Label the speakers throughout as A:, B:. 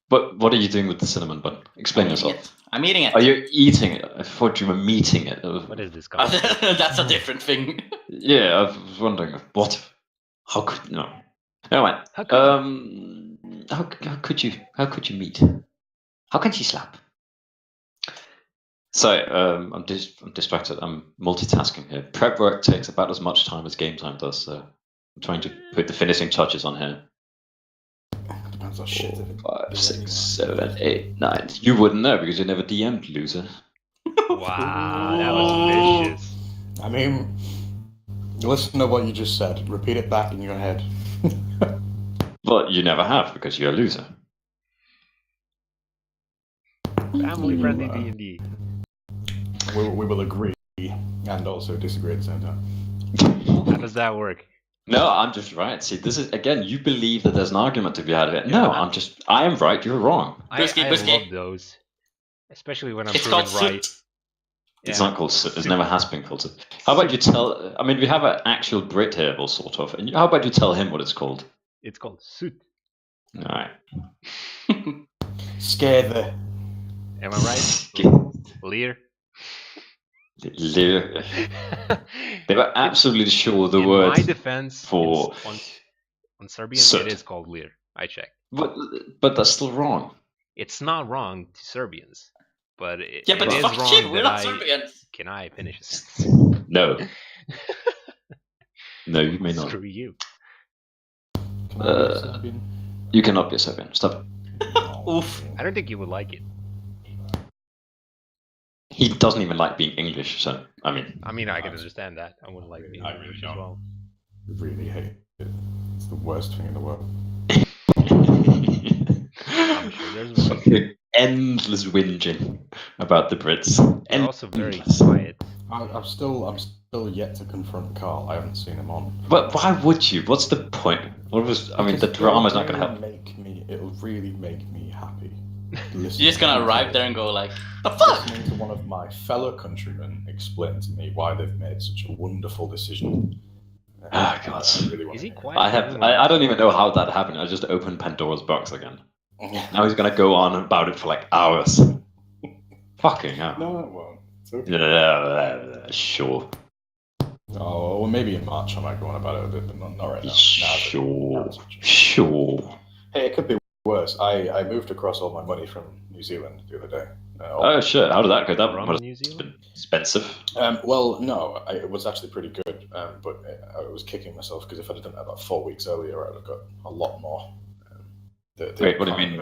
A: But what are you doing with the cinnamon bun? Explain yourself.
B: I'm eating it.
A: Are you eating it? I thought you were meeting it.
C: What is this conversation?
B: That's a different thing.
A: Yeah, I was wondering what. How could no? Never mind.
C: How could
A: How could you? How could you meet? How can she slap? Sorry, I'm distracted. I'm multitasking here. Prep work takes about as much time as game time does, so I'm trying to put the finishing touches on here.
D: Depends on shit.
A: 4, 5, 6, 7, 8, 9. You wouldn't know because you never DM'd, loser.
C: Wow, that was vicious.
D: I mean, listen to what you just said. Repeat it back in your head.
A: But you never have because you're a loser.
C: Family-friendly D&D.
D: We will agree and also disagree at the same time.
C: How does that work?
A: No, I'm just right. See, this is again. You believe that there's an argument to be had of it. No, I am right. You're wrong.
C: I
B: Brisky.
C: love those, especially when I'm
B: It's
C: proven
B: called
C: right.
B: Soot.
A: It's
C: Yeah.
A: not called. It never has been called. How about you tell? I mean, we have an actual Brit here, well, sort of. And how about you tell him what it's called?
C: It's called Soot.
A: All right.
D: Scare the.
C: Am I right? Lear?
A: Lear. They were absolutely sure the
C: In
A: word.
C: my defense,
A: for-
C: on Serbian,
A: Soot.
C: it is called Lear. I checked.
A: But that's still wrong.
C: It's not wrong to Serbians, but it,
B: Yeah, but
C: it is
B: fuck
C: wrong
B: you, we're
C: that
B: not Serbians.
C: Can I finish a sentence?
A: No. No, you may not.
C: Screw you.
A: You cannot be a Serbian. Stop it.
B: Oof.
C: I don't think you would like it.
A: He doesn't even like being English, so I mean.
C: I can understand that. I wouldn't like being
D: I
C: English
D: really
C: as well.
D: Really hate it. It's the worst thing in the world.
C: I'm sure there's worse.
A: Endless whinging about the Brits.
C: They're also very
A: Endless.
C: quiet.
D: I'm still yet to confront Carl. I haven't seen him on.
A: But why would you? What's the point? What was? I mean, the
D: Because
A: drama's not
D: it'll
A: going to
D: really
A: help.
D: It'll really make me happy.
B: You're just gonna arrive there and go like, the fuck?
D: Listening to one of my fellow countrymen explain to me why they've made such a wonderful decision.
A: Oh, God.
D: I really
C: Is he
D: wanna
C: quiet?
A: I don't even know how that happened. I just opened Pandora's box again.
D: hear.
A: Now he's going to go on about it for like hours. Fucking hell.
D: No, it won't. It's okay.
A: Yeah, sure.
D: Oh, well, maybe in March I might go on about it a bit, but not right now.
A: Sure. Sure.
D: Hey, it could be worse. I moved across all my money from New Zealand the other day.
A: Oh shit! How did that go? That
C: From
A: was
C: New Zealand?
A: expensive.
D: Well, no, it was actually pretty good, but I was kicking myself because if I'd have done it about 4 weeks earlier, I'd have got a lot more.
A: Wait, what do you mean?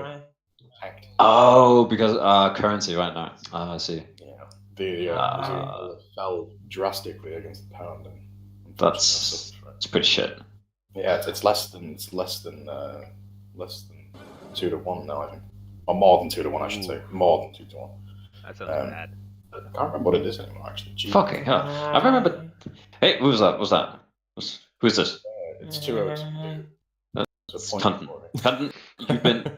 D: Tanked.
A: Oh, because currency right now. I see.
D: Yeah, the New Zealand dollar fell drastically against the pound, and
A: That's it's pretty shit.
D: yeah, it's less than 2 to 1 now, I think, or more than 2 to 1, I should say, more than 2 to 1.
C: That sounds bad.
D: I can't remember what it is anymore, actually. Gee.
A: Fucking hell! I remember. Hey, who was that? Who's this?
D: It's 202.
A: It's Cunton. Cunton,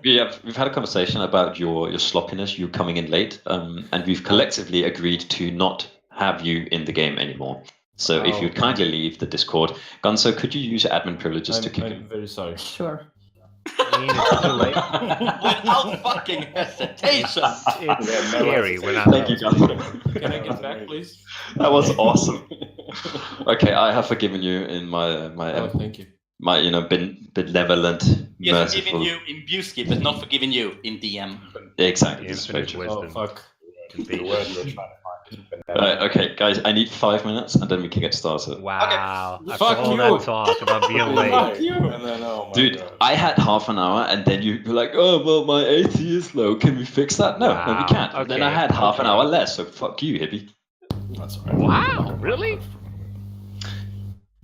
A: we've had a conversation about your sloppiness, you coming in late, and we've collectively agreed to not have you in the game anymore. So if you'd kindly leave the Discord, Gonzo, could you use your admin privileges to kick him?
E: I'm very sorry.
F: Sure.
C: I mean, it's too late.
B: Without fucking hesitation.
C: It's scary when
A: Thank you, Gonzo.
E: Can I get back, please?
A: That was awesome. Okay, I have forgiven you in my
E: Oh, thank you.
A: my benevolent,
B: He has
A: merciful.
B: forgiven you in Busky, but not forgiven you in DM.
A: Exactly. This is very
C: Infinite
A: true.
D: Oh,
C: wisdom.
D: fuck.
C: and
D: The word
C: patience.
D: you're trying to find is
A: Right, okay, guys, I need 5 minutes and then we can get started.
C: Wow. After
E: Fuck
C: all
E: you.
C: that talk about being late.
D: Fuck you. And then, oh my
A: Dude,
D: God.
A: I had half an hour and then you were like, oh, well, my AC is low. Can we fix that? No, no, we
C: Wow,
A: can't. Then I
C: okay,
A: had half an
C: okay.
A: hour less, so fuck you, hippie.
D: That's all right.
C: Wow, really?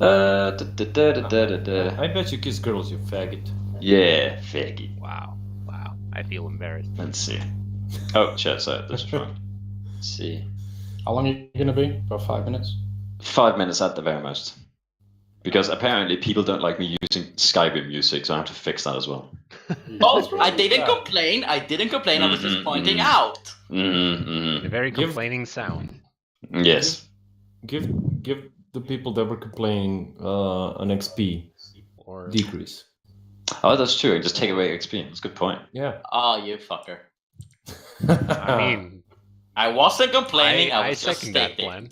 E: I bet you kiss girls, you faggot.
A: Yeah, faggy.
C: Wow. Wow. I feel embarrassed.
A: Let's see. Oh, shit, so this is wrong. Let's see.
D: How long are you going to be? About 5 minutes?
A: 5 minutes at the very most. Because apparently people don't like me using Skype music, so I have to fix that as well.
B: Oh, I didn't complain. I was just pointing out.
A: Mm-hmm,
C: A very
E: Give-
C: complaining sound.
A: Yes.
E: Give the people that were complaining an XP
C: Or
E: decrease.
A: Oh, that's true. Just take away XP. That's a good point.
E: Yeah.
B: Oh, you fucker.
C: I mean,
B: I wasn't complaining. I
C: I
B: was just
C: second that
B: stating.
C: plan.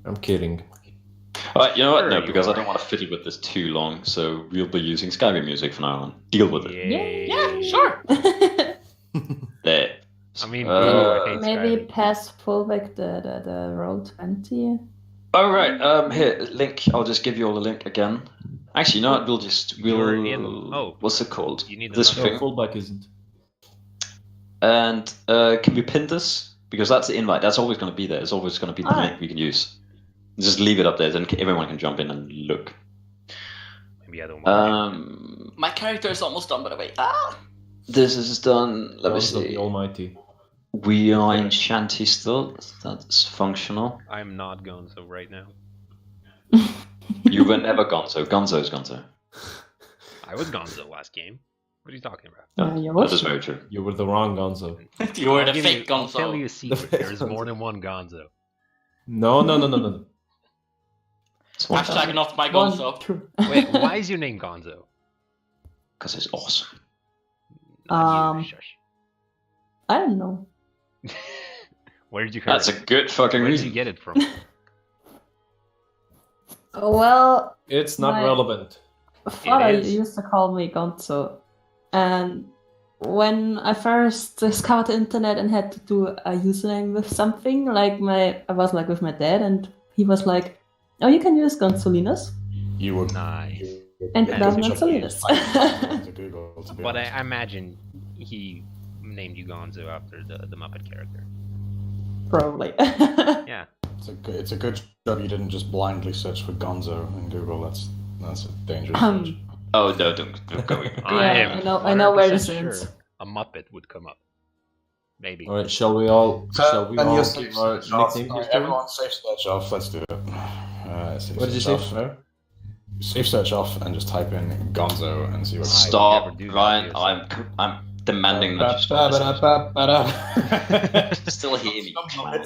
E: I'm kidding.
A: All right, you know what?
C: Sure
A: No,
C: you
A: because I
C: are.
A: don't want to fiddle with this too long, so we'll be using Skyrim music from now on. Deal with it.
C: Yay.
B: Yeah, sure.
A: There.
C: I mean,
A: Uh,
C: I hate
F: Maybe
C: Skyrim.
F: pass fullback the roll 20.
A: All right. Here, link. I'll just give you all the link again. Actually, you know what?
C: You're in- oh.
A: What's it called?
C: You need
A: This
C: another-
A: thing.
E: No, fullback isn't.
A: And can we pin this? Because that's the invite. That's always going to be there. It's always going to be the
F: Alright.
A: link we can use. Just leave it up there, then everyone can jump in and look.
C: Maybe I don't want
B: My character is almost done, by the way. Ah!
A: This is done. Let me
E: Gods of
A: see.
E: the Almighty.
A: We are in Shanty still. That's functional.
C: I'm not Gonzo right now.
A: You were never Gonzo. Gonzo is Gonzo.
C: I was Gonzo last game. What are you talking about?
F: Yeah, you
A: That
F: was.
A: is very true.
E: You were the wrong Gonzo.
B: You were
C: I'll
B: the
C: give
B: fake
C: I'll tell you
B: Gonzo.
C: a secret. There's more than one Gonzo.
E: No.
A: It's one
B: Hashtag not my
F: One
B: Gonzo.
F: true.
C: Wait, why is your name Gonzo?
A: because it's awesome.
C: Not you, shush.
F: I don't know.
C: Where did you hear
A: That's a
C: it?
A: good fucking
C: Where did you
A: reason.
C: get it from?
F: Well,
E: It's not
F: My-
E: relevant.
F: father
C: is.
F: used to call me Gonzo. And when I first discovered the internet and had to do a username with something, I was like with my dad, and he was like, "Oh, you can use Gonzolinus."
D: You were
C: Nice.
F: And
C: Yeah,
F: that's
C: it's
F: not Salinas.
D: to Google, to be
C: But
D: honest.
C: I imagine he named you Gonzo after the Muppet character.
F: Probably.
C: Yeah.
D: It's a good job you didn't just blindly search for Gonzo in Google. That's a dangerous search.
A: Oh no, don't go.
C: I
F: know where
C: 100%
F: this ends.
C: sure a Muppet would come up. Maybe.
E: All right, shall we all
D: And
E: give
D: you're
E: our
D: safe search off.
E: nickname
D: Alright,
E: history?
D: everyone safe search off. Let's do it. Safe
E: What did you
D: search
E: say?
D: off. Safe search off and just type in Gonzo and see what.
A: Stop,
C: never do that
A: Ryan.
C: to
A: I'm demanding that you stop. this. Still hear me.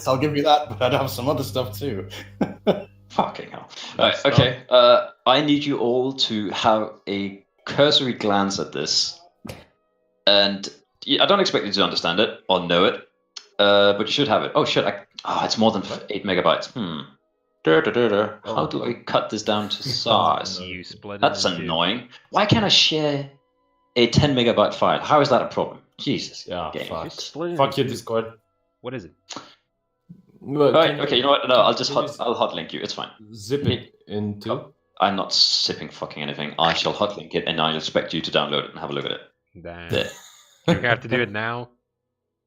D: I'll give you that, but I'd have some other stuff too.
A: Fucking hell. Alright, okay. I need you all to have a cursory glance at this, and I don't expect you to understand it or know it, but you should have it. Oh shit! It's more than 8 megabytes. How do I cut this down to size?
C: You split it
A: That's
C: in two.
A: annoying. Why can't I share a 10 megabyte file? How is that a problem? Jesus.
E: Yeah,
A: game.
E: fuck.
C: Just split it
E: Fuck
C: into
E: your
C: two.
E: Discord.
C: What is it?
E: Well,
A: Right,
E: can
A: okay, you know what? No, I'll just
E: can you
A: I'll hot link you. It's fine.
E: zip it into.
A: Oh. I'm not sipping fucking anything. I shall hot link it, and I expect you to download it and have a look at it.
C: Damn.
A: There.
C: You have to do it now.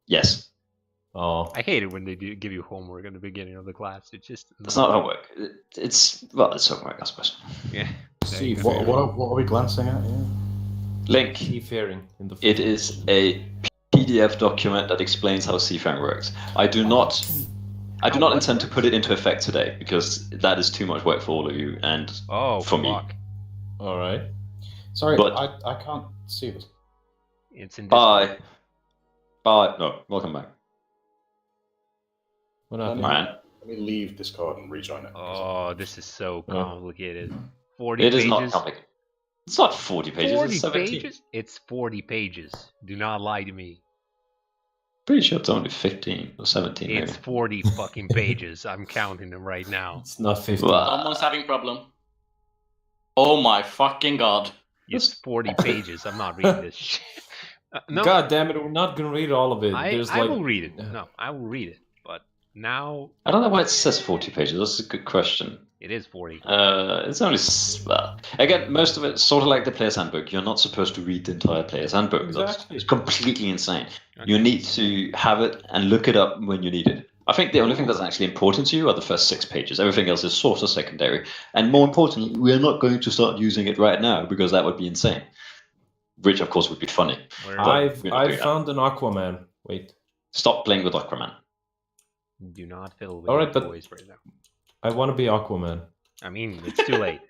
A: Yes,
E: Oh,
C: I hate it when they give you homework at the beginning of the class. It's just
A: it's not homework. It's homework, I suppose.
C: Yeah. There
E: see
C: you go.
D: What are we glancing at here?
A: Link.
E: seafaring in the.
A: It is a PDF document that explains how Seafaring works. I do not intend to put it into effect today because that is too much work for all of you. And
C: Oh,
A: for me.
C: fuck.
E: All right.
D: Sorry,
A: But-
D: I can't see this.
C: It's in
A: bye. No, welcome back,
E: What happened?
A: Ryan.
D: Let me leave Discord and rejoin it.
C: Oh, this is so
E: Oh.
C: complicated. 40
A: It
C: pages.
A: is not complicated. It's not 40 pages.
C: 40
A: It's 17.
C: pages? It's 40 pages. Do not lie to me.
A: Pretty sure it's only 15 or 17.
C: It's
A: Maybe.
C: 40 fucking pages. I'm counting them right now.
E: It's not 50.
A: Well,
B: Someone's having problem. Oh my fucking god.
C: It's 40 pages. I'm not reading this shit. No,
E: God damn it, we're not gonna read all of it.
C: I
E: There's like
C: will read it. No, I will read it. But now
A: I don't know why it says 40 pages. That's a good question.
C: it is 40.
A: It's only well, again, most of it's sort of like the player's handbook. You're not supposed to read the entire player's handbook.
E: Exactly.
A: It's completely insane.
C: Okay.
A: You need to have it and look it up when you need it. I think the only thing that's actually important to you are the first 6 pages. Everything else is sort of secondary. And more importantly, we're not going to start using it right now because that would be insane. Which, of course, would be funny.
C: Where
E: I've
A: we're not doing that.
E: found an Aquaman. Wait,
A: Stop playing with Aquaman.
C: do not fill with
E: Alright,
C: your
E: but-
C: toys right now.
E: I want to be Aquaman.
C: I mean, it's too late.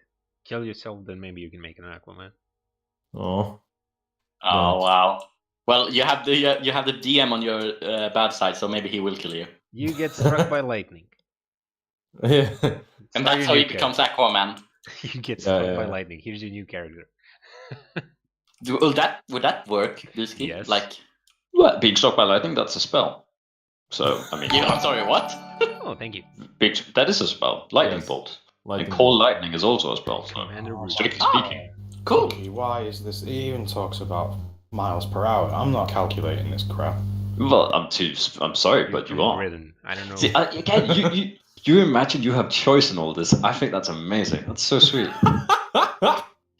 C: Kill yourself, then maybe you can make an Aquaman.
E: Oh,
B: Oh wow. Well, you have the DM on your bad side, so maybe he will kill you,
C: You get struck by lightning.
E: yeah.
B: and
C: Start
B: that's
C: your
B: how he
C: new
B: becomes Aquaman.
C: You get struck by lightning. Here's your new character.
B: Would that work, Bisky?
C: Yes.
B: Like,
A: Well, being struck by lightning, that's a spell. So, I mean,
B: I'm sorry, what?
C: Oh, thank you.
A: that is a spell. Lightning
E: Yes.
A: bolt.
E: Lightning
A: And cold lightning is also a spell. So,
C: Commander Root.
A: strictly speaking.
B: Cool.
D: Why is this? It even talks about miles per hour. I'm not calculating this crap.
A: Well, I'm sorry, but you are.
C: Ridden. I don't know.
A: See, again, you imagine you have choice in all this. I think that's amazing. That's so sweet.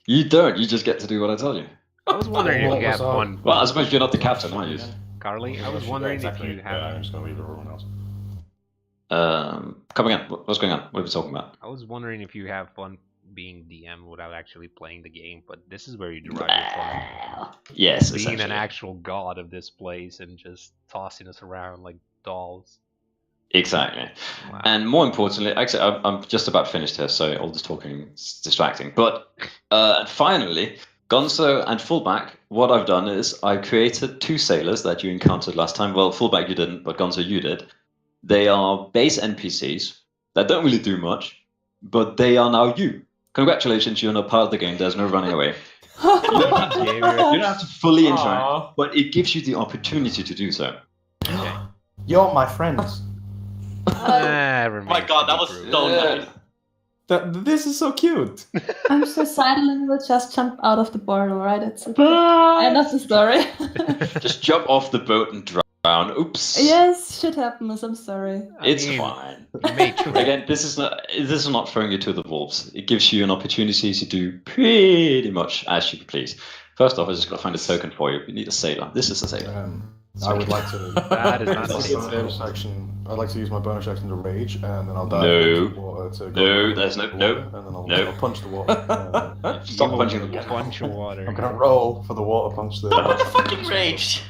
A: You don't. You just get to do what I tell you.
C: I was wondering if
D: What
C: you
D: was
C: have
D: our-
C: one.
A: Well, I suppose you're not the captain, are you?
C: Carly, I was wondering if you have.
D: I'm just going to leave everyone else.
A: Come again. What's going on? What are we talking about?
C: I was wondering if you have fun being DM without actually playing the game, but this is where you derive your fun.
A: Yes,
C: Being an
A: essentially.
C: actual god of this place and just tossing us around like dolls.
A: Exactly.
C: Wow.
A: And more importantly, actually, I'm just about finished here, so all this talking is distracting. But finally, Gonzo and Fullback, what I've done is I created 2 sailors that you encountered last time. Well, Fullback you didn't, but Gonzo you did. They are base NPCs that don't really do much, but they are now you. Congratulations, you're now part of the game. There's no running away. You don't have to fully interact, but it gives you the opportunity to do so.
D: You're my friends.
B: Oh my god, that was so nice.
E: This is so cute.
F: I'm sure Sideling will just jump out of the portal, right? It's end of the story.
A: Just jump off the boat and drown. Oops.
F: Yes, shit happens. I'm sorry.
A: It's
C: I mean,
A: fine.
C: Matrix.
A: Again, this is not throwing you to the wolves. It gives you an opportunity to do pretty much as you please. First off, I just got to find a token for you. We need a sailor. This is a sailor.
D: I would like to.
C: That is not a
D: use my bonus action. I'd like to use my bonus action to rage, and then I'll dive
A: No.
D: into the water to go
A: No,
D: into
A: there's
D: the
A: no-
D: water,
A: no.
D: and then
A: No.
D: I'll punch the water.
A: Stop punching the
C: A bunch of water.
D: I'm gonna roll for the water punch.
B: Fucking rage.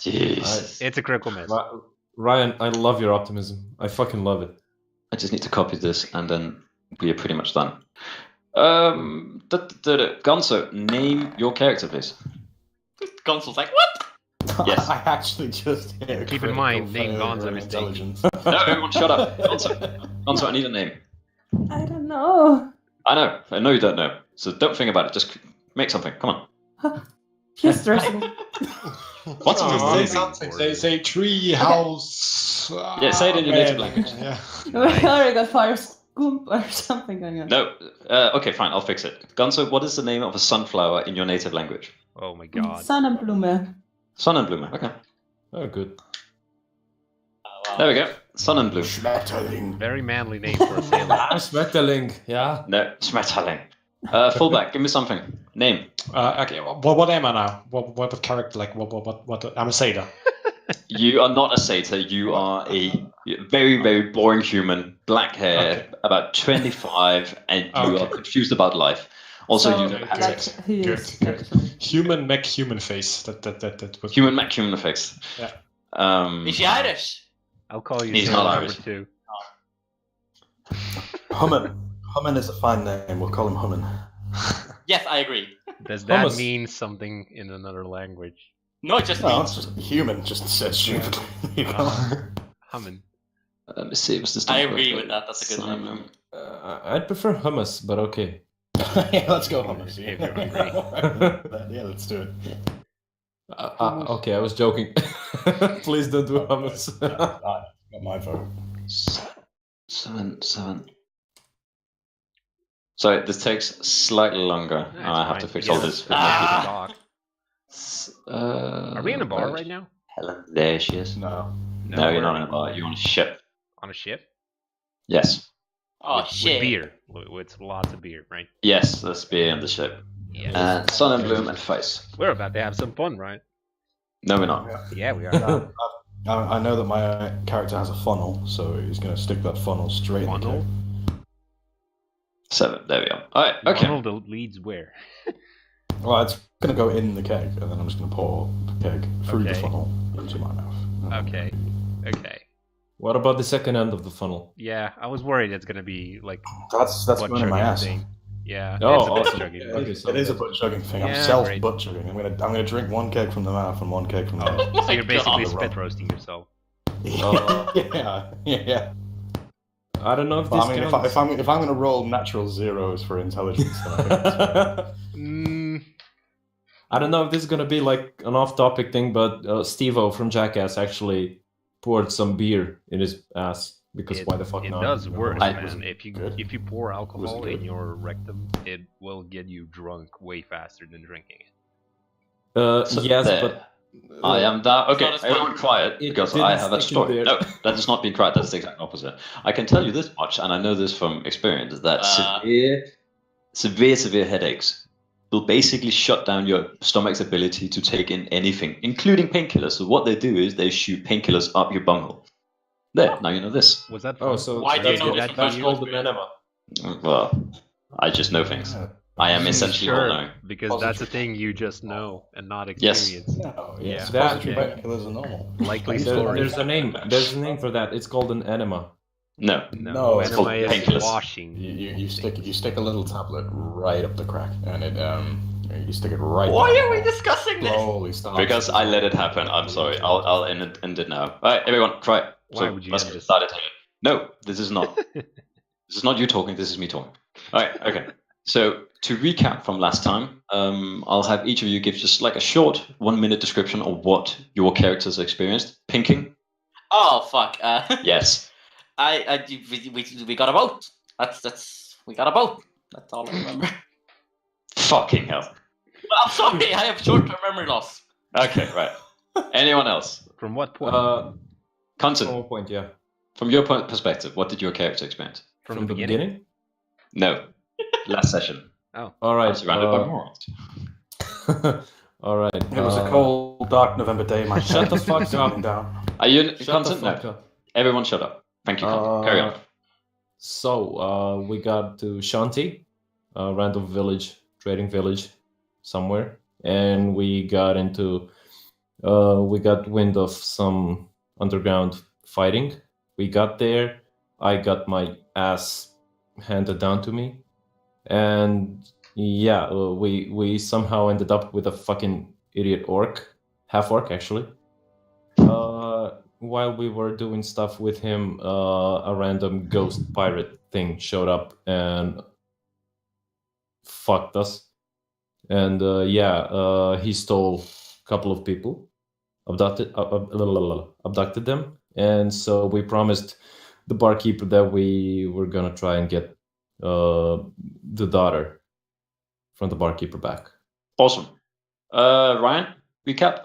A: Jeez.
C: It's a critical miss.
E: Ryan, I love your optimism. I fucking love it.
A: I just need to copy this, and then we are pretty much done. Gonzo, name your character, please.
B: Gonzo's like, what?
A: Yes.
D: I actually just hit a
C: Keep in
D: critical
C: mind, name
D: failure
C: Gonzo
D: in
C: is
D: intelligence.
A: No, everyone shut up. Gonzo, I need a name.
F: I don't know.
A: I know you don't know. So don't think about it. Just make something. Come on.
F: She's stressing.
A: What's
G: Oh,
A: the
G: something. Say tree house.
A: Yeah, say it in your native language.
G: Yeah.
F: We already got fire scoop or something going on.
A: No. Okay, fine. I'll fix it. Gonzo, what is the name of a sunflower in your native language?
C: Oh my god.
F: Sonnenblume.
A: Sonnenblume. Okay.
E: Oh, good.
A: There we go. Sonnenblume.
D: Schmetterling.
C: Very manly name for a sailor.
E: Schmetterling, yeah.
A: No. Schmetterling. Fullback, give me something. Name.
G: Okay. What am I now? What character? Like what? I'm a sailor.
A: You are not a satyr. You are a very, very boring human. Black hair, about 25, and you are confused about life. Also,
F: So,
A: you never have
F: like,
A: sex.
F: he
G: Good,
F: is
G: good.
F: actually.
G: Human mech human face. That would
A: Human Mac, human effects.
G: Yeah.
B: Is she Irish?
C: I'll call you
A: He's
C: sailor
A: not
C: number
A: Irish.
C: 2.
D: Hummin. Hummin is a fine name. We'll call him Hummin.
B: Yes, I agree.
C: Does that
E: Hummus.
C: mean something in another language?
B: No, it just
D: No,
B: means.
D: it's just human. Just says stupid. You know?
C: Humming.
A: Let me see. What's this?
B: I agree with that. That's a good name.
A: name.
E: I'd prefer hummus, but okay.
D: Yeah, let's go hummus.
C: If you're hungry.
D: Yeah, let's do it.
E: Okay, I was joking. Please don't do hummus.
D: Got my vote.
A: 7. Sorry, this takes slightly longer.
C: That's
A: I have to
C: fine.
A: fix
C: Yeah.
A: all this. With my
C: Ah.
A: keyboard.
C: Are we in a bar
A: wait.
C: right now?
A: Helen, there she is.
D: No.
A: No, you're
C: we're
A: not in a bar. You're on a ship.
C: On a ship?
A: Yes.
B: Oh
C: With
B: shit.
C: beer. With lots of beer, right?
A: Yes, there's beer in the ship.
C: Yeah.
A: Sun and Bloom and Face.
C: We're about to have some fun, right?
A: No, we're not.
C: Yeah, we are.
D: I know that my character has a funnel, so he's going to stick that funnel straight in the
C: Funnel?
D: keg.
A: 7. There we go. Alright, okay.
C: Funnel that leads where?
D: Well, it's going to go in the keg, and then I'm just going to pour the keg through the
C: Okay.
D: funnel into my mouth.
C: Okay. Okay.
E: What about the second end of the funnel?
C: Yeah, I was worried it's gonna be like
D: That's
C: butt
D: going in my
C: chugging
D: ass.
C: thing. Yeah.
E: Oh,
C: it's a butt
E: awesome.
C: chugging.
E: Okay, so
D: It is a butt chugging thing. I'm
C: Yeah,
D: self
C: great.
D: butt chugging. I'm gonna drink one keg from the mouth and one keg from the nose.
B: Oh
C: So you're basically
B: God.
C: spit roasting yourself.
D: yeah, yeah.
E: I don't know if
D: Well,
E: this
D: I mean,
E: counts.
D: if I'm going to roll natural zeros for intelligence, then I think that's
E: I don't know if this is gonna be like an off-topic thing, but Steve-O from Jackass actually poured some beer in his ass because why the fuck
C: it
E: not?
C: does worse,
A: I-
C: man. If you
D: good?
C: if you pour alcohol
D: good?
C: in your rectum, it will get you drunk way faster than drinking it.
A: So
E: Yes,
A: there.
E: but
A: I am that. Okay,
B: not as fun.
A: everyone quiet
E: It
A: because
E: didn't
A: I have a
E: stick in
A: story.
E: there.
A: No, that has not been quiet. That's the exact opposite. I can tell you this much, and I know this from experience, that severe headaches will basically shut down your stomach's ability to take in anything, including painkillers. So what they do is they shoot painkillers up your bunghole. There, now you know this.
C: Was that?
E: oh,
C: fun?
E: so
B: Why do you
E: that's,
B: know
C: this
E: that's
C: from
E: that's
C: personal
E: called an enema.
A: Well, I just know things. I am essentially all
C: Sure,
A: knowing.
C: because that's a thing you just know and not
A: Yes.
C: experience.
D: No,
C: Yeah.
D: suppository
E: That-
D: painkillers are normal.
C: Likely
E: There-
C: story.
E: there's a name. There's a name for that. It's called an enema.
A: No.
D: No, it's
C: enema
A: called
C: is
A: painkillers.
C: washing.
D: You stick a little tablet right up the crack, and it you stick it right.
B: Why
D: down
B: are we
D: the hole.
B: discussing this?
D: Slowly starts.
A: Because I let it happen. I'm sorry. I'll end it now. All right, everyone, try it.
C: Why would you
A: let's
C: end
A: get
C: this?
A: started here. No, this is not. This is not you talking. This is me talking. All right. Okay. So to recap from last time, I'll have each of you give just like a short 1-minute description of what your characters experienced. Pinking.
B: Oh fuck!
A: Yes.
B: We got a boat. We got a boat. That's all I remember.
A: Fucking hell.
B: Well, I'm sorry, I have short-term memory loss.
A: Okay. Right. Anyone else?
C: From what point?
E: From
A: Content.
E: one point, yeah.
A: From your perspective, what did your character experience?
E: From the beginning.
A: No. Last session.
E: All
A: I
E: right.
A: was surrounded by morons.
E: All right.
D: It was a cold, dark November day. My
E: Shut the fuck
D: calming
E: up.
D: down.
A: Are you
E: Shut the
A: content?
E: fuck
A: No.
E: up.
A: Everyone shut up. Thank you, content. Carry on.
E: So we got to Shanti, a random village, trading village, somewhere, and we got wind of some underground fighting. We got there. I got my ass handed down to me, and yeah, we somehow ended up with a fucking idiot half orc actually. While we were doing stuff with him, a random ghost pirate thing showed up and fucked us. And he stole a couple of people, abducted them, and so we promised the barkeeper that we were gonna try and get the daughter from the barkeeper back.
A: Awesome. Ryan, recap.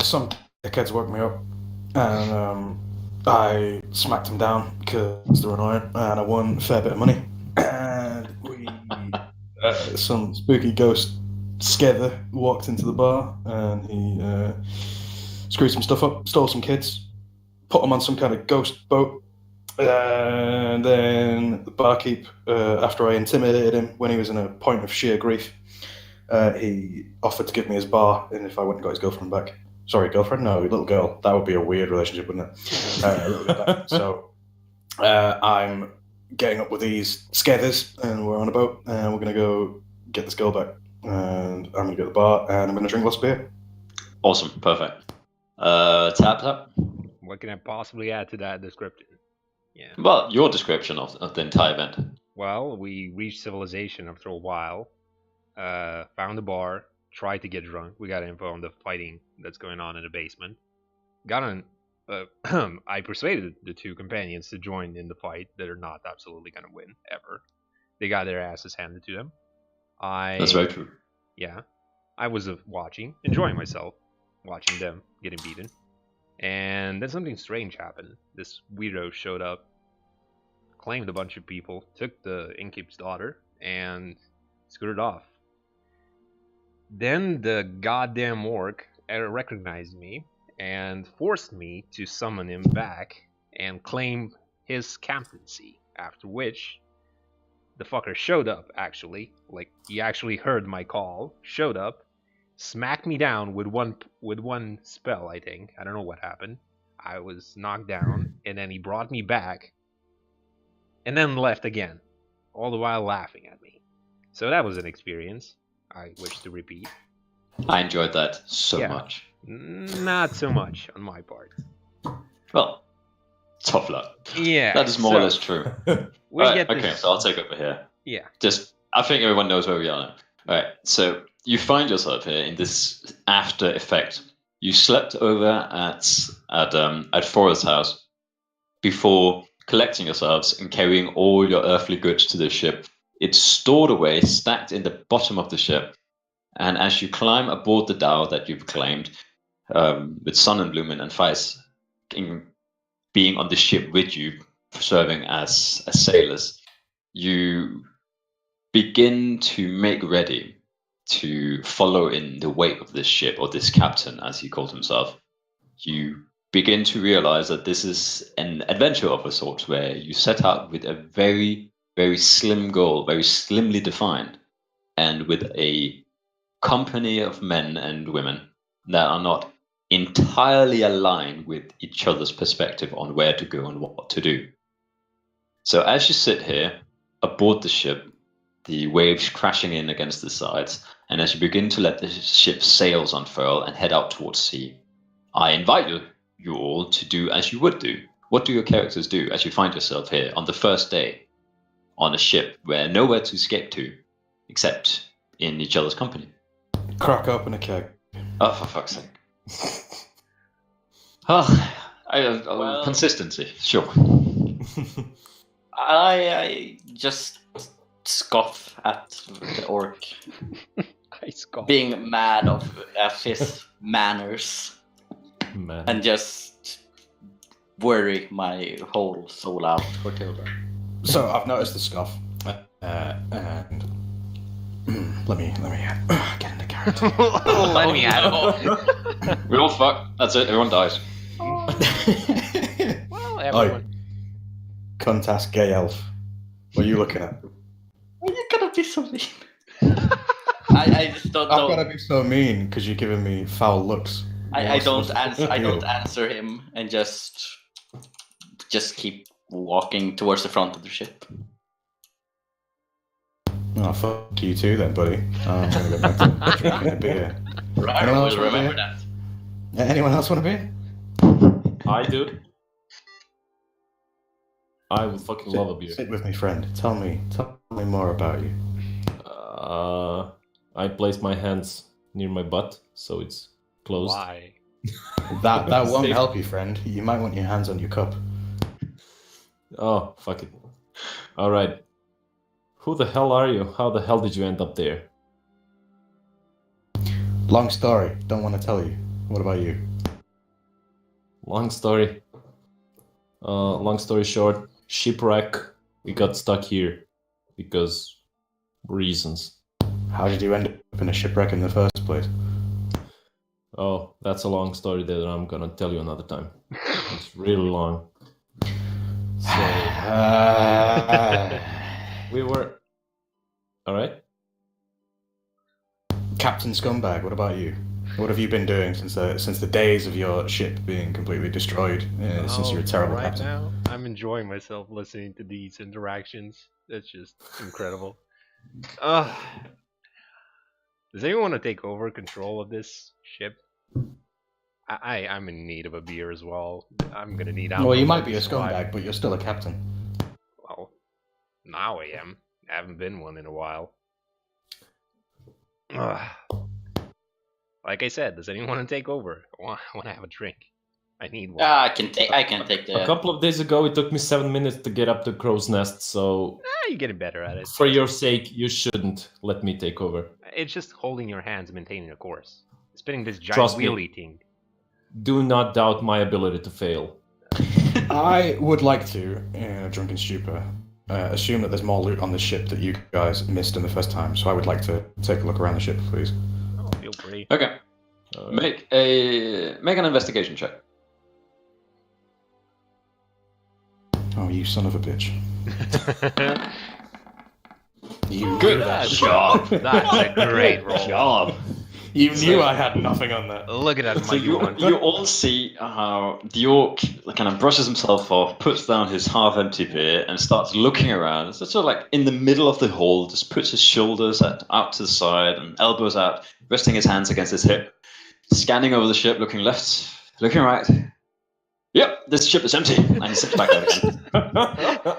D: Some dickheads woke me up, and I smacked them down because they were annoying, and I won a fair bit of money. And some spooky ghost Skether walked into the bar, and he screwed some stuff up, stole some kids, put them on some kind of ghost boat. And then the barkeep, after I intimidated him when he was in a point of sheer grief, he offered to give me his bar, and if I went and got his girlfriend back. Sorry, girlfriend? No, little girl. That would be a weird relationship, wouldn't it? So I'm getting up with these Skethers, and we're on a boat, and we're going to go get this girl back. And I'm going to go to the bar, and I'm going to drink lots of beer.
A: Awesome. Perfect. Tap.
C: What can I possibly add to that description? Yeah.
A: Well, your description of the entire event.
C: Well, we reached civilization after a while. Found a bar. Tried to get drunk. We got info on the fighting that's going on in the basement. I persuaded the two companions to join in the fight. They're not absolutely gonna win ever. They got their asses handed to them.
A: That's very true.
C: Yeah, I was watching, enjoying myself, watching them getting beaten. And then something strange happened. This weirdo showed up, claimed a bunch of people, took the innkeep's daughter, and scooted off. Then the goddamn orc recognized me and forced me to summon him back and claim his captaincy. After which, the fucker showed up, actually. Like, he actually heard my call, showed up, smacked me down with one spell, I think. I don't know what happened. I was knocked down, and then he brought me back, and then left again, all the while laughing at me. So that was an experience I wish to repeat.
A: I enjoyed that so
C: Yeah.
A: much.
C: Not so much on my part.
A: Well, Tough luck.
C: Yeah.
A: That is more or less true.
C: We
A: Alright,
C: get this.
A: okay, so I'll take over here.
C: Yeah.
A: I think everyone knows where we are now. Alright, so you find yourself here in this after effect. You slept over at Forrest's house before collecting yourselves and carrying all your earthly goods to the ship. It's stored away, stacked in the bottom of the ship. And as you climb aboard the dhow that you've claimed, with Sonnenblumen and Feis being on the ship with you, serving as sailors, you begin to make ready to follow in the wake of this ship, or this captain, as he called himself. You begin to realize that this is an adventure of a sort, where you set out with a very, very slim goal, very slimly defined, and with a company of men and women that are not entirely aligned with each other's perspective on where to go and what to do. So as you sit here aboard the ship, the waves crashing in against the sides, and as you begin to let the ship's sails unfurl and head out towards sea, I invite you all to do as you would do. What do your characters do as you find yourself here on the first day on a ship where nowhere to escape to except in each other's company?
D: Crack open a keg.
A: Oh, for fuck's sake. Consistency, sure.
B: I just scoff at the orc
C: I scoff.
B: being mad of his manners
E: Man.
B: and just worry my whole soul out for Tilda.
D: So I've noticed the scoff, and let me get into character.
C: Let me out.
A: We all fuck. That's it. Everyone dies.
C: Well, everyone.
D: Cunt-ass gay elf. What are you looking at?
B: Why are you gonna be so mean? I just don't
D: I've
B: know.
D: got to be so mean because you're giving me foul looks.
B: I don't answer. I don't answer him, and just keep walking towards the front of the ship.
D: Oh, fuck you too then, buddy. I'm gonna go back to drinking a beer.
B: Right,
D: Anyone else
B: we'll
D: want a
B: remember
D: beer?
B: that.
D: Anyone else want a beer?
E: I do. I would fucking love a beer.
D: Sit with me, friend. Tell me more about you.
E: I place my hands near my butt, so it's closed.
C: Why?
D: That won't
E: Safe.
D: help you, friend. You might want your hands on your cup.
E: Oh, fuck it. Alright. Who the hell are you? How the hell did you end up there?
D: Long story. Don't want to tell you. What about you?
E: Long story. Long story short, shipwreck. We got stuck here because reasons.
D: How did you end up in a shipwreck in the first place?
E: Oh, that's a long story that I'm gonna tell you another time. It's really long. So we were alright.
D: Captain Scumbag, what about you? What have you been doing since the days of your ship being completely destroyed? Since you're a terrible
C: right
D: captain.
C: now, I'm enjoying myself listening to these interactions. That's just incredible. Does anyone want to take over control of this ship? I'm in need of a beer as well. I'm gonna need.
D: Well, you
C: alcohol
D: might be
C: to
D: a
C: survive.
D: scumbag, but you're still a captain.
C: Well, now I am. I haven't been one in a while. Ugh. Like I said, does anyone want to take over? I want to have a drink. I need one.
B: I can take
E: A
B: the.
E: couple of days ago, it took me 7 minutes to get up to Crow's Nest, so
C: You're getting better at it.
E: for your sake, you shouldn't let me take over.
C: It's just holding your hands, maintaining a course. Spinning this giant
E: Trust me.
C: wheelie thing.
E: Do not doubt my ability to fail.
D: I would like to, in a drunken stupor, assume that there's more loot on the ship that you guys missed in the first time. So I would like to take a look around the ship, please.
C: Oh, feel free.
A: Okay. Make an investigation check.
D: Oh, you son of a bitch! You
A: Good
D: knew that.
A: job.
C: That's a great roll.
A: Job.
D: You knew I had nothing on that.
C: Look at that
A: So
C: mighty one.
A: you all see how the orc kind of brushes himself off, puts down his half-empty beer, and starts looking around. So sort of like in the middle of the hall, just puts his shoulders out to the side and elbows out, resting his hands against his hip, scanning over the ship, looking left, looking right. Yep, this ship is empty. And he sits back out again.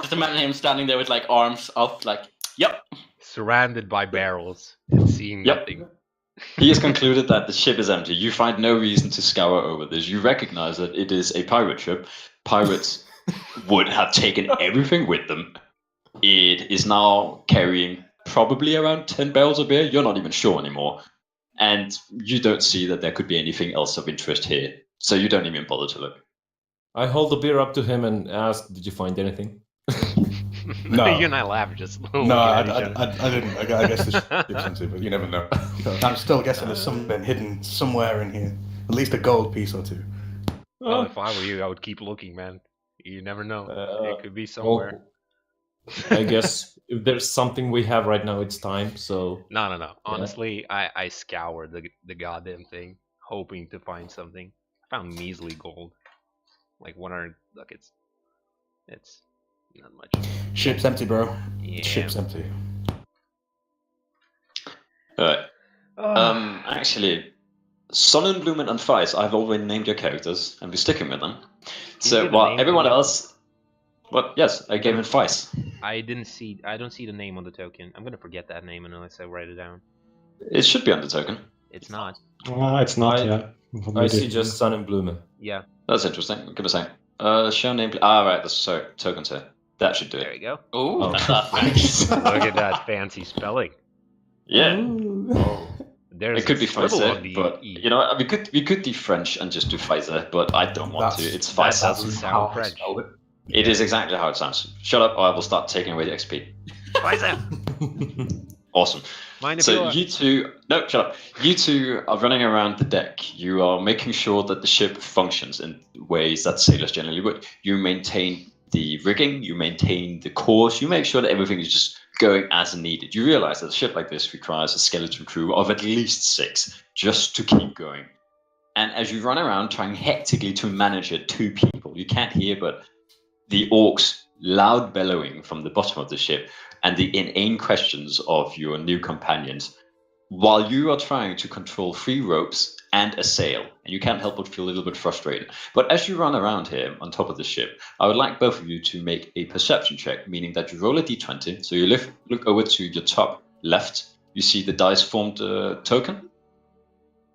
B: Just imagine him standing there with like arms up, like, yep.
C: Surrounded by barrels and seeing
A: Yep.
C: nothing.
A: He has concluded that the ship is empty. You find no reason to scour over this. You recognize that it is a pirate ship. Pirates would have taken everything with them. It is now carrying probably around 10 barrels of beer. You're not even sure anymore. And you don't see that there could be anything else of interest here. So you don't even bother to look.
E: I hold the beer up to him and ask, "Did you find anything?"
D: No.
C: You and I laugh just.
D: No, I didn't. I guess it's empty, but you never know. I'm still guessing there's something hidden somewhere in here. At least a gold piece or two.
C: Well, if I were you, I would keep looking, man. You never know. It could be
E: Well,
C: somewhere.
E: I guess if there's something we have right now, it's time. So
C: No. Honestly, I scoured the goddamn thing, hoping to find something. I found measly gold. Like 100 ducats. It's not much.
D: Ship's empty, bro.
C: Yeah.
D: Ship's empty.
A: Alright. Actually, Sonnenblumen and Feis, I've already named your characters, and we're sticking with them. So
C: give a
A: while
C: name
A: everyone
C: to them?
A: else... Well, yes, I gave him Feis.
C: I don't see the name on the token. I'm gonna forget that name unless I write it down.
A: It should be on the token.
C: It's not.
G: It's not.
E: I see just Sun and Blume.
C: Yeah,
A: That's interesting. Give me a second. Show name... right, that's sorry, tokens here. That should do
C: there
A: it.
C: you go.
B: Ooh,
A: Oh.
B: that's not nice.
C: Look at that fancy spelling.
A: Yeah.
F: Ooh.
C: There's
A: It could
C: a
A: be
C: scribble
A: Pfizer,
C: on the
A: but
C: E.
A: you know what, we could do French and just do Pfizer, but I don't want to. It's Pfizer.
C: doesn't sound French.
A: It is exactly how it sounds. Shut up, or I will start taking away the XP.
C: Pfizer!
A: Awesome.
C: Mind if
A: So
C: you
A: you two, no, shut up. You two are running around the deck. You are making sure that the ship functions in ways that sailors generally would. You maintain the rigging, you maintain the course, you make sure that everything is just going as needed. You realize that a ship like this requires a skeleton crew of at least 6 just to keep going. And as you run around trying hectically to manage it, 2 people, you can't hear but the orcs loud bellowing from the bottom of the ship and the inane questions of your new companions while you are trying to control 3 ropes and a sail, and you can't help but feel a little bit frustrated. But as you run around here on top of the ship, I would like both of you to make a perception check, meaning that you roll a d20. So you look over to your top left, you see the dice formed token.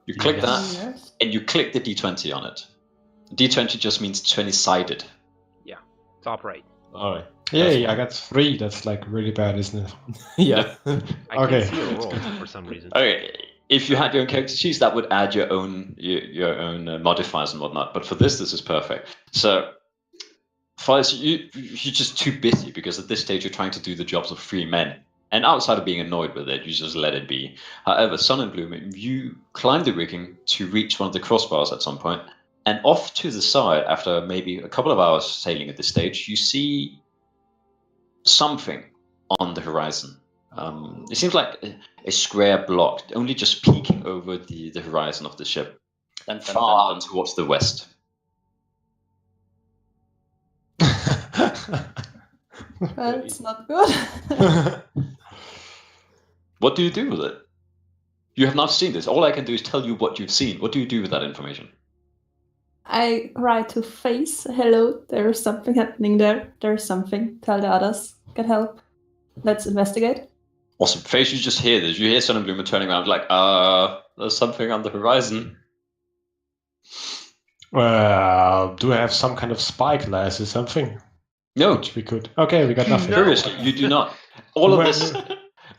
A: You click
G: Yes.
A: that,
F: Yes.
A: and you click the d20 on it. D20 just means 20-sided.
C: top right.
E: All right.
G: Yay, I got 3. That's like really bad, isn't it?
E: Yeah.
C: I
G: Okay.
C: can't see the roll for some reason.
A: Okay, if you had your own character sheets, that would add your own modifiers and whatnot. But for this is perfect. So, Files, you're just too busy because at this stage you're trying to do the jobs of 3 men. And outside of being annoyed with it, you just let it be. However, Sun and Bloom, you climb the rigging to reach one of the crossbars at some point, and off to the side, after maybe a couple of hours sailing at this stage, you see something on the horizon. It seems like a square block, only just peeking over the horizon of the ship,
B: Dun, dun,
A: far
B: dun.
A: towards the west.
F: That's not good.
A: What do you do with it? You have not seen this. All I can do is tell you what you've seen. What do you do with that information?
F: I write to Face, hello, there's something happening there. There's something. Tell the others. Get help. Let's investigate.
A: Awesome. Face, you just hear this. You hear Sonnenblumen turning around like, there's something on the horizon.
G: Well, do I have some kind of spyglass or something?
A: No,
G: Which we could. Okay, we got nothing.
A: curiously, you do not. All of
G: Well-
A: this,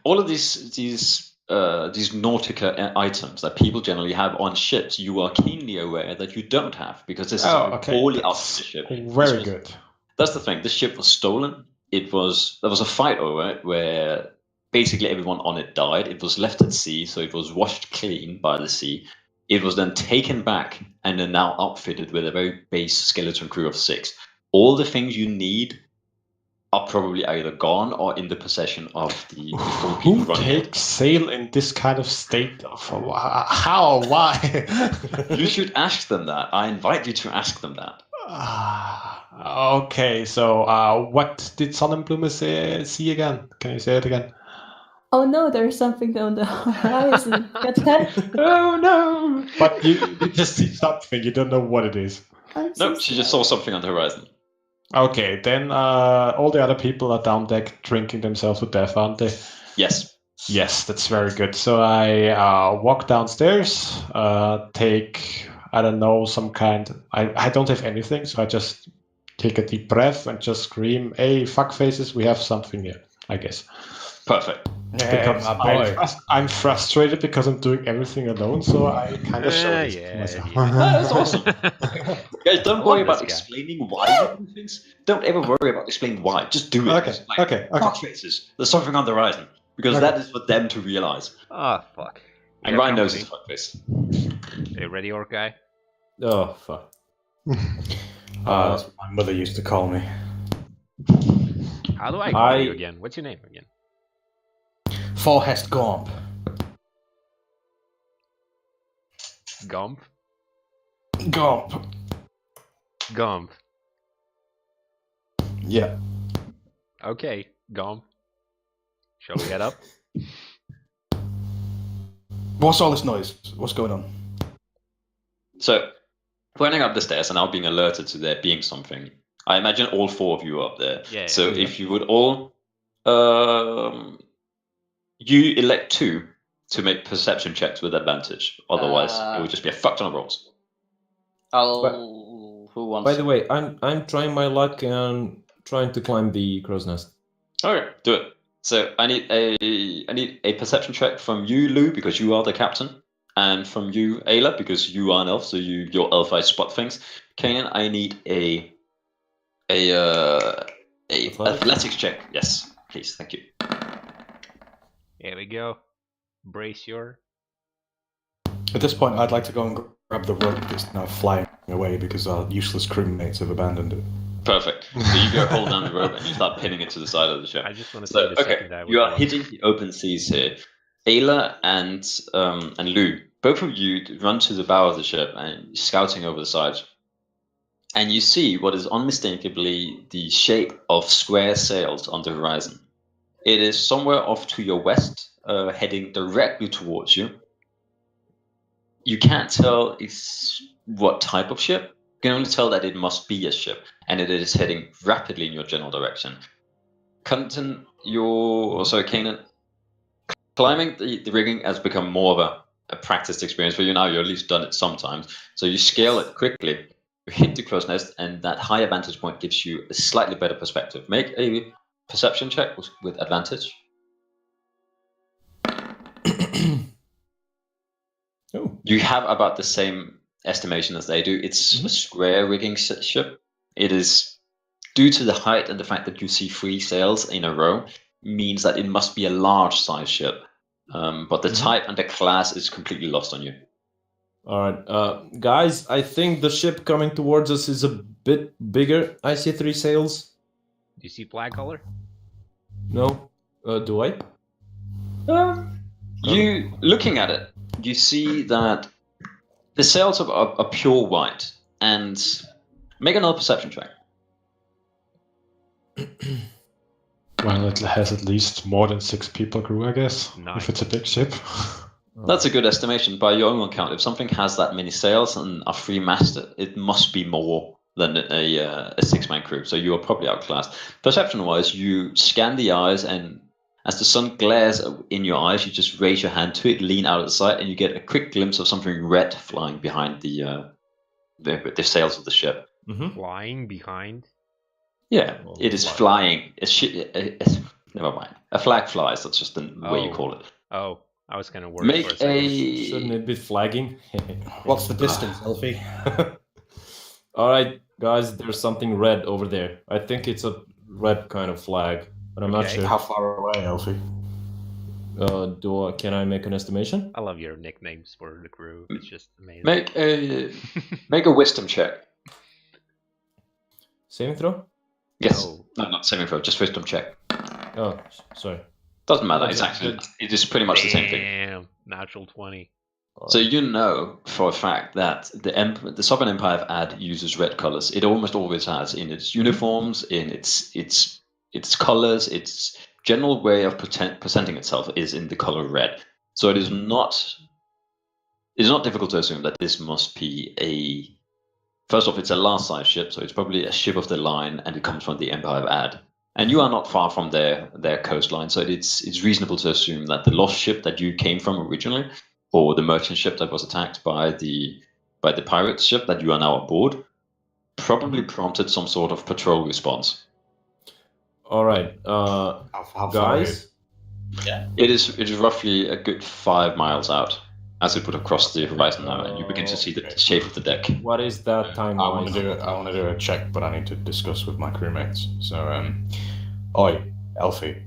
A: all of these Nautica items that people generally have on ships, you are keenly aware that you don't have because this is
G: Oh, okay.
A: poorly out of
G: That's
A: the ship.
G: Very
A: This was-
G: good.
A: That's the thing. This ship was stolen. There was a fight over it where basically everyone on it died. It was left at sea, so it was washed clean by the sea. It was then taken back and then now outfitted with a very base skeleton crew of 6. All the things you need are probably either gone or in the possession of the 4 people
G: Who
A: running it.
G: takes sail in this kind of state? How? Why?
A: You should ask them that. I invite you to ask them that.
G: Okay, so what did Sonnenblume see again? Can you say it again?
F: Oh no, there's something on the horizon. Get help.
G: Oh no! But you just see something, you don't know what it is.
A: No, she just saw something on the horizon.
G: Okay, then all the other people are down deck drinking themselves to death, aren't they?
A: Yes.
G: Yes, that's very good. So I walk downstairs, take, I don't know, some kind. I don't have anything, so I just take a deep breath and just scream, "Hey, fuck faces, we have something here," I guess.
A: Perfect.
G: Because
D: my boy.
G: I'm frustrated because I'm doing everything alone, so I kind of show this to myself.
A: That's awesome. Guys, don't
C: I
A: worry
C: love
A: about
C: this guy.
A: explaining why you do things. Don't ever worry about explaining why. Just do it.
G: Okay,
A: Just like,
G: okay.
A: fuck faces. There's something on the horizon. Because
G: Okay.
A: that is for them to realize.
C: Ah, fuck.
A: And
C: You have
A: Ryan knows it's
C: company?
A: fuck face.
C: Hey, ready, orc guy?
E: Oh fuck.
D: That's what my mother used to call me.
C: How do I call you again? What's your name again?
D: Forhest Gomp.
C: Gump?
D: Gomp.
C: Gump.
D: Yeah.
C: Okay, Gump. Shall we get up?
D: What's all this noise? What's going on?
A: So, running up the stairs and now being alerted to there being something. I imagine all four of you are up there.
C: Yeah.
A: So if you would all, you elect 2 to make perception checks with advantage. Otherwise, it would just be a fuck ton of rolls.
B: Who wants?
E: By the way, I'm trying my luck and trying to climb the crow's nest.
A: Okay, do it. So I need a perception check from you, Lou, because you are the captain, and from you, Ayla, because you are an elf, so your elf eyes spot things. Kanan, I need a athletics check. Yes, please, thank you.
C: Here we go. Brace your...
D: At this point, I'd like to go and grab the rope that's now flying away because our useless crewmates have abandoned it.
A: Perfect. So you go hold down the rope and you start pinning it to the side of the ship.
C: I just want to
A: So,
C: see the
A: okay,
C: second I
A: you are
C: was
A: hitting the open seas here. Ayla and Lou, both of you run to the bow of the ship and scouting over the side. And you see what is unmistakably the shape of square sails on the horizon. It is somewhere off to your west, heading directly towards you. You can't tell what type of ship. You can only tell that it must be a ship, and it is heading rapidly in your general direction. Kanan, climbing the rigging has become more of a practiced experience for you now. You've at least done it sometimes. So you scale it quickly, you hit the crow's nest, and that higher vantage point gives you a slightly better perspective. Make a perception check with advantage.
E: Oh.
A: You have about the same estimation as they do. It's a square rigging ship. It is, due to the height and the fact that you see 3 sails in a row, means that it must be a large size ship. But the type and the class is completely lost on you.
E: All right, guys, I think the ship coming towards us is a bit bigger. I see 3 sails.
C: Do you see flag color?
E: No? Do I?
A: You, looking at it, you see that the sails are pure white. And make another perception check.
G: Well, it has at least more than 6 people crew, I guess.
C: Nice.
G: If it's a big ship.
A: That's a good estimation by your own account. If something has that many sails and are 3-masted, it must be more than a 6-man crew. So you are probably outclassed. Perception-wise, you scan the eyes, and as the sun glares in your eyes, you just raise your hand to it, lean out of sight, and you get a quick glimpse of something red flying behind the sails of the ship.
E: Mm-hmm.
C: Flying behind?
A: Yeah,
E: Oh,
A: it is
E: flying.
A: flying. Never mind. A flag flies. That's just the way you
C: Oh.
A: call it.
C: Oh, I was kind of worried
A: Make
C: for a second.
E: Shouldn't it be flagging?
D: What's the distance, Elfie?
E: All right, guys, there's something red over there. I think it's a red kind of flag, but I'm not
C: Okay.
E: sure.
D: How far away, Elfie?
E: Can I make an estimation?
C: I love your nicknames for the crew. It's just amazing.
A: Make a wisdom check.
E: Saving throw?
A: Yes.
C: No.
A: No, not saving throw. Just wisdom check.
E: Oh, sorry.
A: Doesn't matter.
E: Okay,
A: It's actually
E: good.
A: it is pretty much the same thing.
C: Damn, natural 20.
A: So you know for a fact that the Sovereign Empire of Ad uses red colors. It almost always has in its uniforms, in its colors, its general way of presenting itself is in the color red. So it is not difficult to assume that this must be a First off, it's a large-sized ship, so it's probably a ship of the line, and it comes from the Empire of Ad. And you are not far from their coastline, so it's reasonable to assume that the lost ship that you came from originally, or the merchant ship that was attacked by the pirate ship that you are now aboard, probably prompted some sort of patrol response.
E: All right,
H: How far away
E: guys.
A: It is roughly a good 5 miles out as it would have crossed the horizon now, and you begin to see the shape of the deck.
E: What is that time?
H: I want to do a check, but I need to discuss with my crewmates. So, oi, Elfie,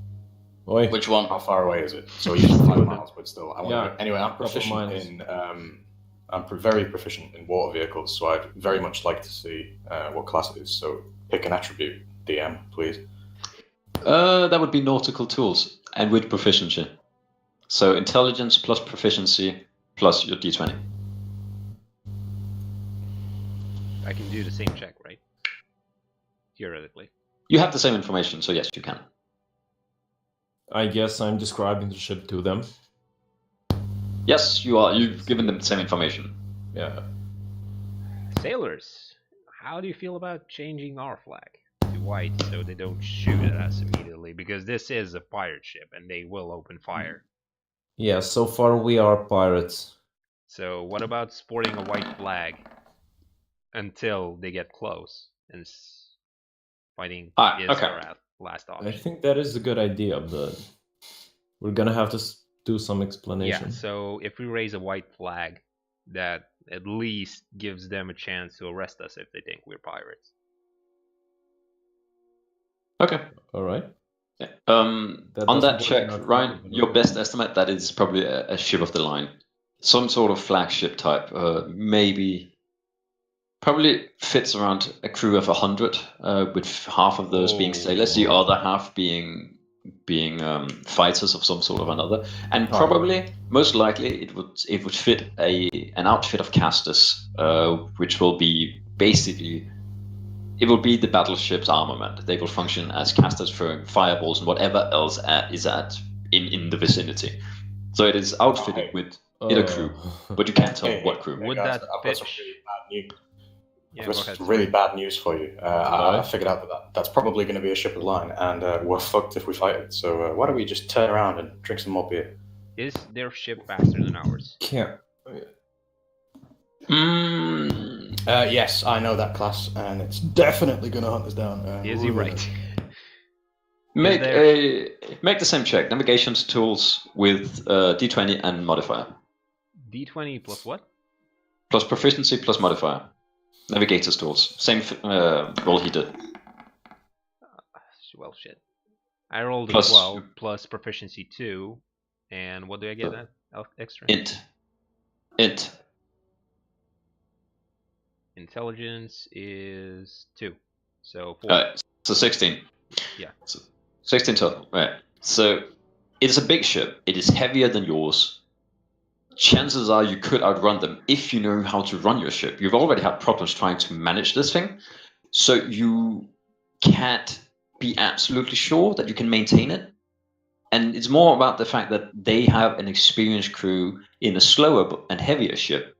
E: Oi.
B: Which one?
H: how far away is it? So you said 5 miles, but still, I want
E: Yeah,
H: to. Anyway, I'm
E: couple
H: proficient
E: miles.
H: in. Very proficient in water vehicles, so I'd very much like to see what class it is. So pick an attribute, DM, please.
A: That would be nautical tools, and with proficiency. So intelligence plus proficiency plus your d20.
C: I can do the same check, right? Theoretically.
A: You have the same information, so yes, you can.
E: I guess I'm describing the ship to them.
A: Yes, you are. You've given them the same information.
E: Yeah.
C: Sailors, how do you feel about changing our flag to white so they don't shoot at us immediately? Because this is a pirate ship and they will open fire.
E: Yeah, so far we are pirates.
C: So what about sporting a white flag until they get close and fighting is
A: okay.
C: our last
E: I
C: option?
E: think that is a good idea, but we're gonna have to do some explanation.
C: Yeah, so if we raise a white flag, that at least gives them a chance to arrest us if they think we're pirates.
A: Okay.
E: All right.
A: Yeah.
E: That
A: On
E: doesn't
A: that
E: work
A: check,
E: in our
A: Ryan,
E: favor, but
A: your
E: okay.
A: best estimate that is probably a ship of the line, some sort of flagship type. Probably fits around a crew of 100, with half of those being sailors, the other half being fighters of some sort of another, and probably most likely it would fit an outfit of casters, which will be basically. It will be the battleship's armament. They will function as casters throwing fireballs and whatever else is in the vicinity. So it is outfitted with a crew, but you can't tell what crew.
C: Would
H: guys,
C: that
H: I've
C: fit?
H: got some really bad news.
C: Yeah,
H: I've
C: go
H: got
C: ahead.
H: some really bad news for you. I figured out that's probably going to be a ship of the line, and we're fucked if we fight it. So why don't we just turn around and drink some more beer?
C: Is their ship faster than ours?
E: Can't.
H: Yes, I know that class, and it's
D: Definitely going to hunt us down.
C: Is he right?
A: Make
C: there-
A: make the same check. Navigation tools with d20 and modifier.
C: D20 plus what?
A: Plus proficiency plus modifier. Navigator's tools. Same roll he did.
C: Well, shit. I rolled a
A: Plus-
C: 12 plus proficiency 2, and what do I get that extra?
A: Int.
C: Intelligence is 2, so 4.
A: Alright, so 16.
C: Yeah.
A: So 16 total. Right. So it is a big ship. It is heavier than yours. Chances are you could outrun them if you know how to run your ship. You've already had problems trying to manage this thing, so you can't be absolutely sure that you can maintain it. And it's more about the fact that they have an experienced crew in a slower and heavier ship.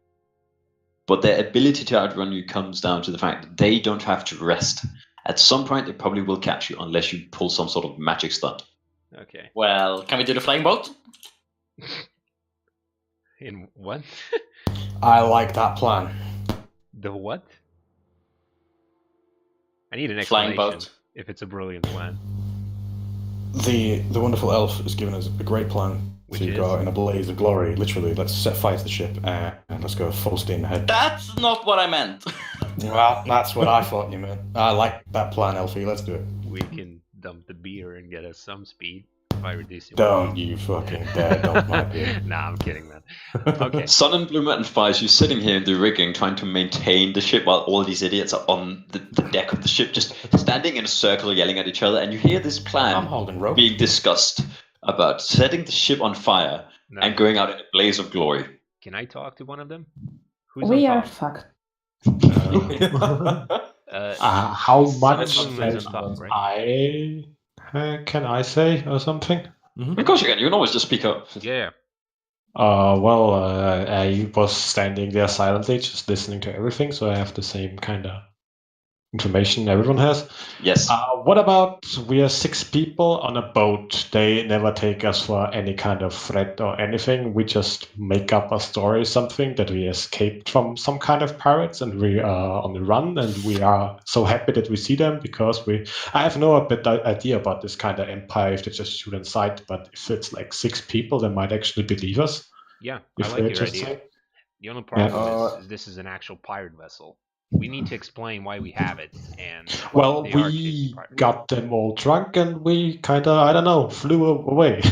A: But their ability to outrun you comes down to the fact that they don't have to rest. At some point, they probably will catch you unless you pull some sort of magic stunt.
C: Okay.
B: Well, can we do the flying boat?
C: In what?
H: I like that plan.
C: The what? I need an
B: Flying
C: explanation
B: boat.
C: if it's a brilliant plan.
D: The wonderful elf has given us a great plan
C: Which
D: to
C: is?
D: go out in a blaze of glory. Literally, let's set fire to the ship and let's go full steam ahead.
B: That's not what I meant.
D: Well, that's what I thought you meant. I like that plan, Elfie. Let's do it.
C: We can dump the beer and get us some speed by reducing.
D: Don't you fucking dare dump my beer.
C: Nah, I'm kidding, man. Okay.
A: Sun and Blue Mountain Fires, you're sitting here in the rigging trying to maintain the ship while all these idiots are on the deck of the ship just standing in a circle yelling at each other, and you hear this
H: I'm
A: plan
H: holding rope.
A: being discussed about setting the ship on fire
C: No.
A: and going out in a blaze of glory.
C: Can I talk to one of them? Who's
F: We
C: on
F: are
C: top?
F: fucked.
G: How much
C: Sun and Moon is on top, right?
G: can I say or something?
A: Of course you can always just speak up.
C: Yeah.
G: I was standing there silently, just listening to everything, so I have the same kind of information everyone has.
A: Yes.
G: What about we are 6 people on a boat? They never take us for any kind of threat or anything. We just make up a story or something that we escaped from some kind of pirates and we are on the run, and we are so happy that we see them because I have no idea about this kind of empire if they just shoot on sight, but if it's like 6 people, they might actually believe us.
C: Yeah,
G: If
C: I like
G: they
C: your
G: just
C: idea.
G: say-
C: The only problem
D: Yeah.
C: is this is an actual pirate vessel. We need to explain why we have it, and
G: Well,
C: they are chasing
G: we
C: pirates.
G: got them all drunk and we kind of, I don't know, flew away.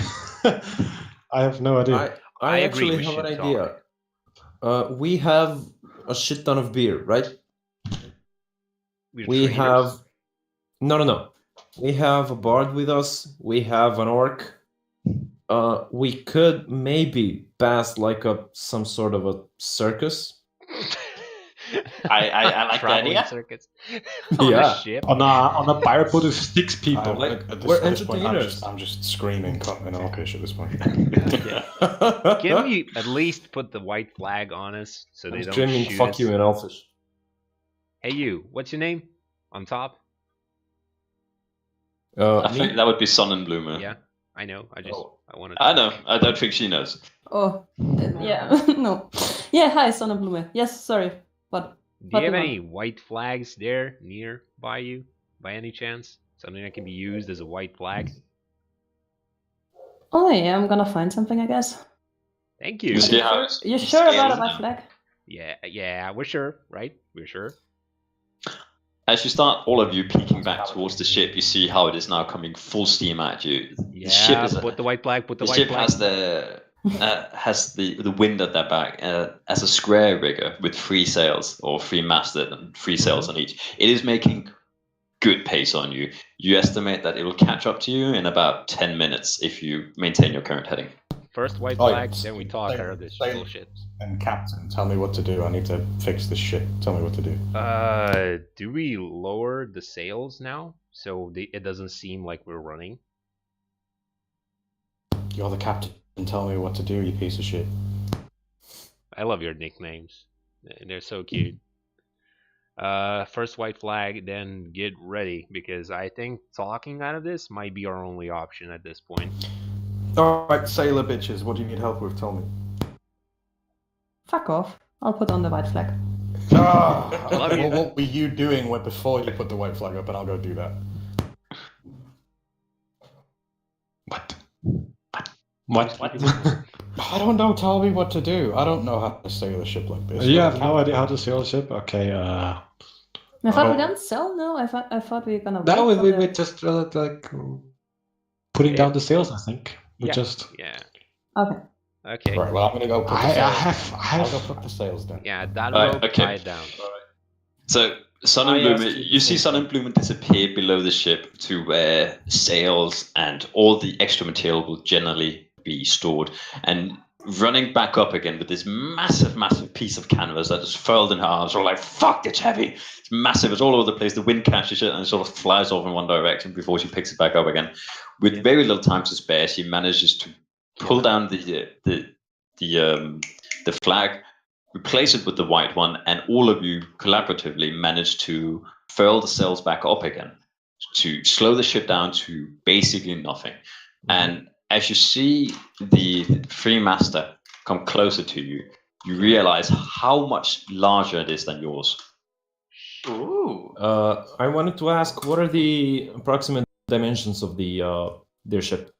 G: I have no idea.
C: I
E: I
C: agree,
E: actually
C: we
E: have an
C: should
E: idea. We have a shit ton of beer, right?
C: We're
E: We
C: traders.
E: have no. We have a bard with us. We have an orc. We could maybe pass like some sort of a circus.
B: I like the
C: Traveling
B: idea.
C: circuits on
E: Yeah.
C: a ship.
G: On a pirate boat with 6 people.
E: We're
D: At this point,
E: entertainers.
D: I'm just screaming in Orcish at this point.
C: Can we at least put the white flag on us so they
E: I'm
C: don't
E: screaming
C: shoot
E: "fuck
C: us?
E: you" in Elfish.
C: Hey, you. What's your name? On top.
A: I
E: Me?
A: think that would be Sonnenblume.
C: Yeah, I know. I wanted.
A: I know. I don't think she knows.
F: Oh, yeah, no. Yeah, hi, Sonnenblume. Yes, sorry. What?
C: Do you have
F: What do
C: any white flags there nearby you, by any chance? Something that can be used as a white flag?
F: Oh, yeah, I'm gonna find something, I guess.
C: Thank you.
A: You see how it's
F: You sure about a
A: scales
F: white
A: down?
F: flag?
C: Yeah, we're sure, right? We're sure.
A: As you start, all of you peeking back towards the ship, you see how it is now coming full steam at you.
C: Yeah,
A: The ship is
C: put the white flag. Put the
A: the
C: white
A: ship
C: flag.
A: has the wind at their back as a square rigger with 3 sails or 3 masted and 3 sails on each. It is making good pace on you. You estimate that it will catch up to you in about 10 minutes if you maintain your current heading.
C: First white
D: Oh, yeah.
C: flag, then we talk out of this
D: Say-
C: bullshit.
D: And Captain, tell me what to do. I need to fix this shit. Tell me what to do.
C: Do we lower the sails now so it doesn't seem like we're running?
D: You're the captain. Tell me what to do, you piece of shit.
C: I love your nicknames. They're so cute. First white flag, then get ready because I think talking out of this might be our only option at this point.
D: Alright, sailor bitches, what do you need help with? Tell me.
F: Fuck off. I'll put on the white flag.
C: I love you.
D: What were you doing before you put the white flag up, and I'll go do that.
G: What?
D: I don't know, tell me what to do. I don't know how to sail a ship like this.
G: You have no idea how to sail a ship? Okay,
F: I thought we
G: Oh.
F: didn't sell, no? I thought we were gonna
G: no,
F: wait for
G: we
F: the-
G: just like putting down the sails, I think. We
C: Yeah.
G: just...
C: Yeah.
F: Okay.
C: Okay.
D: Right, well, I'm gonna go put the
G: I
D: sails.
G: have...
D: I'll go put the sails down.
C: Yeah, that
A: Alright,
C: rope,
A: okay.
C: tie it down.
A: So
D: asked
A: Sonnenblume,
D: you
A: you see
D: to say
A: Sonnenblume disappear below the ship to where sails and all the extra material will generally be stored, and running back up again with this massive piece of canvas that is furled in her arms. Sort of like, fuck, it's heavy. It's massive. It's all over the place. The wind catches it and it sort of flies off in one direction before she picks it back up again. With very little time to spare, she manages to pull down the flag, replace it with the white one, and all of you collaboratively manage to furl the sails back up again to slow the ship down to basically nothing. And as you see the free master come closer to you, you realize how much larger it is than yours.
B: Ooh.
E: I wanted to ask, what are the approximate dimensions of their ship?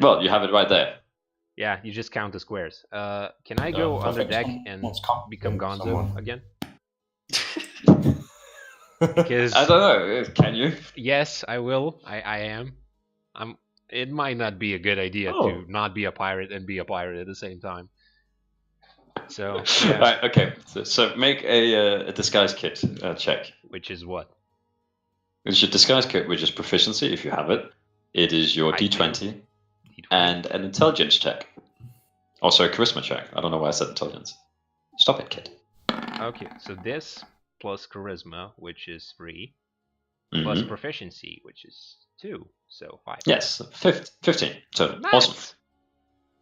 A: Well, you have it right there.
C: Yeah, you just count the squares. Can I go under
D: Perfect.
C: deck and
D: Someone's come-
C: become Gonzo
D: someone.
C: again? Because
A: I don't know. Can you?
C: yes, I will. I am. It might not be a good idea
E: Oh.
C: to not be a pirate and be a pirate at the same time. So, yeah,
A: Right. Okay. So make a disguise kit check.
C: which is what?
A: It's your disguise kit, which is proficiency if you have it. It is your
C: I do.
A: D20 and an intelligence check. Also a charisma check. I don't know why I said intelligence. Stop it, kid.
C: Okay, so this plus charisma, which is 3, plus
A: Mhm.
C: proficiency, which is 2, so 5.
A: Yes, 15. So
C: Nice.
A: awesome.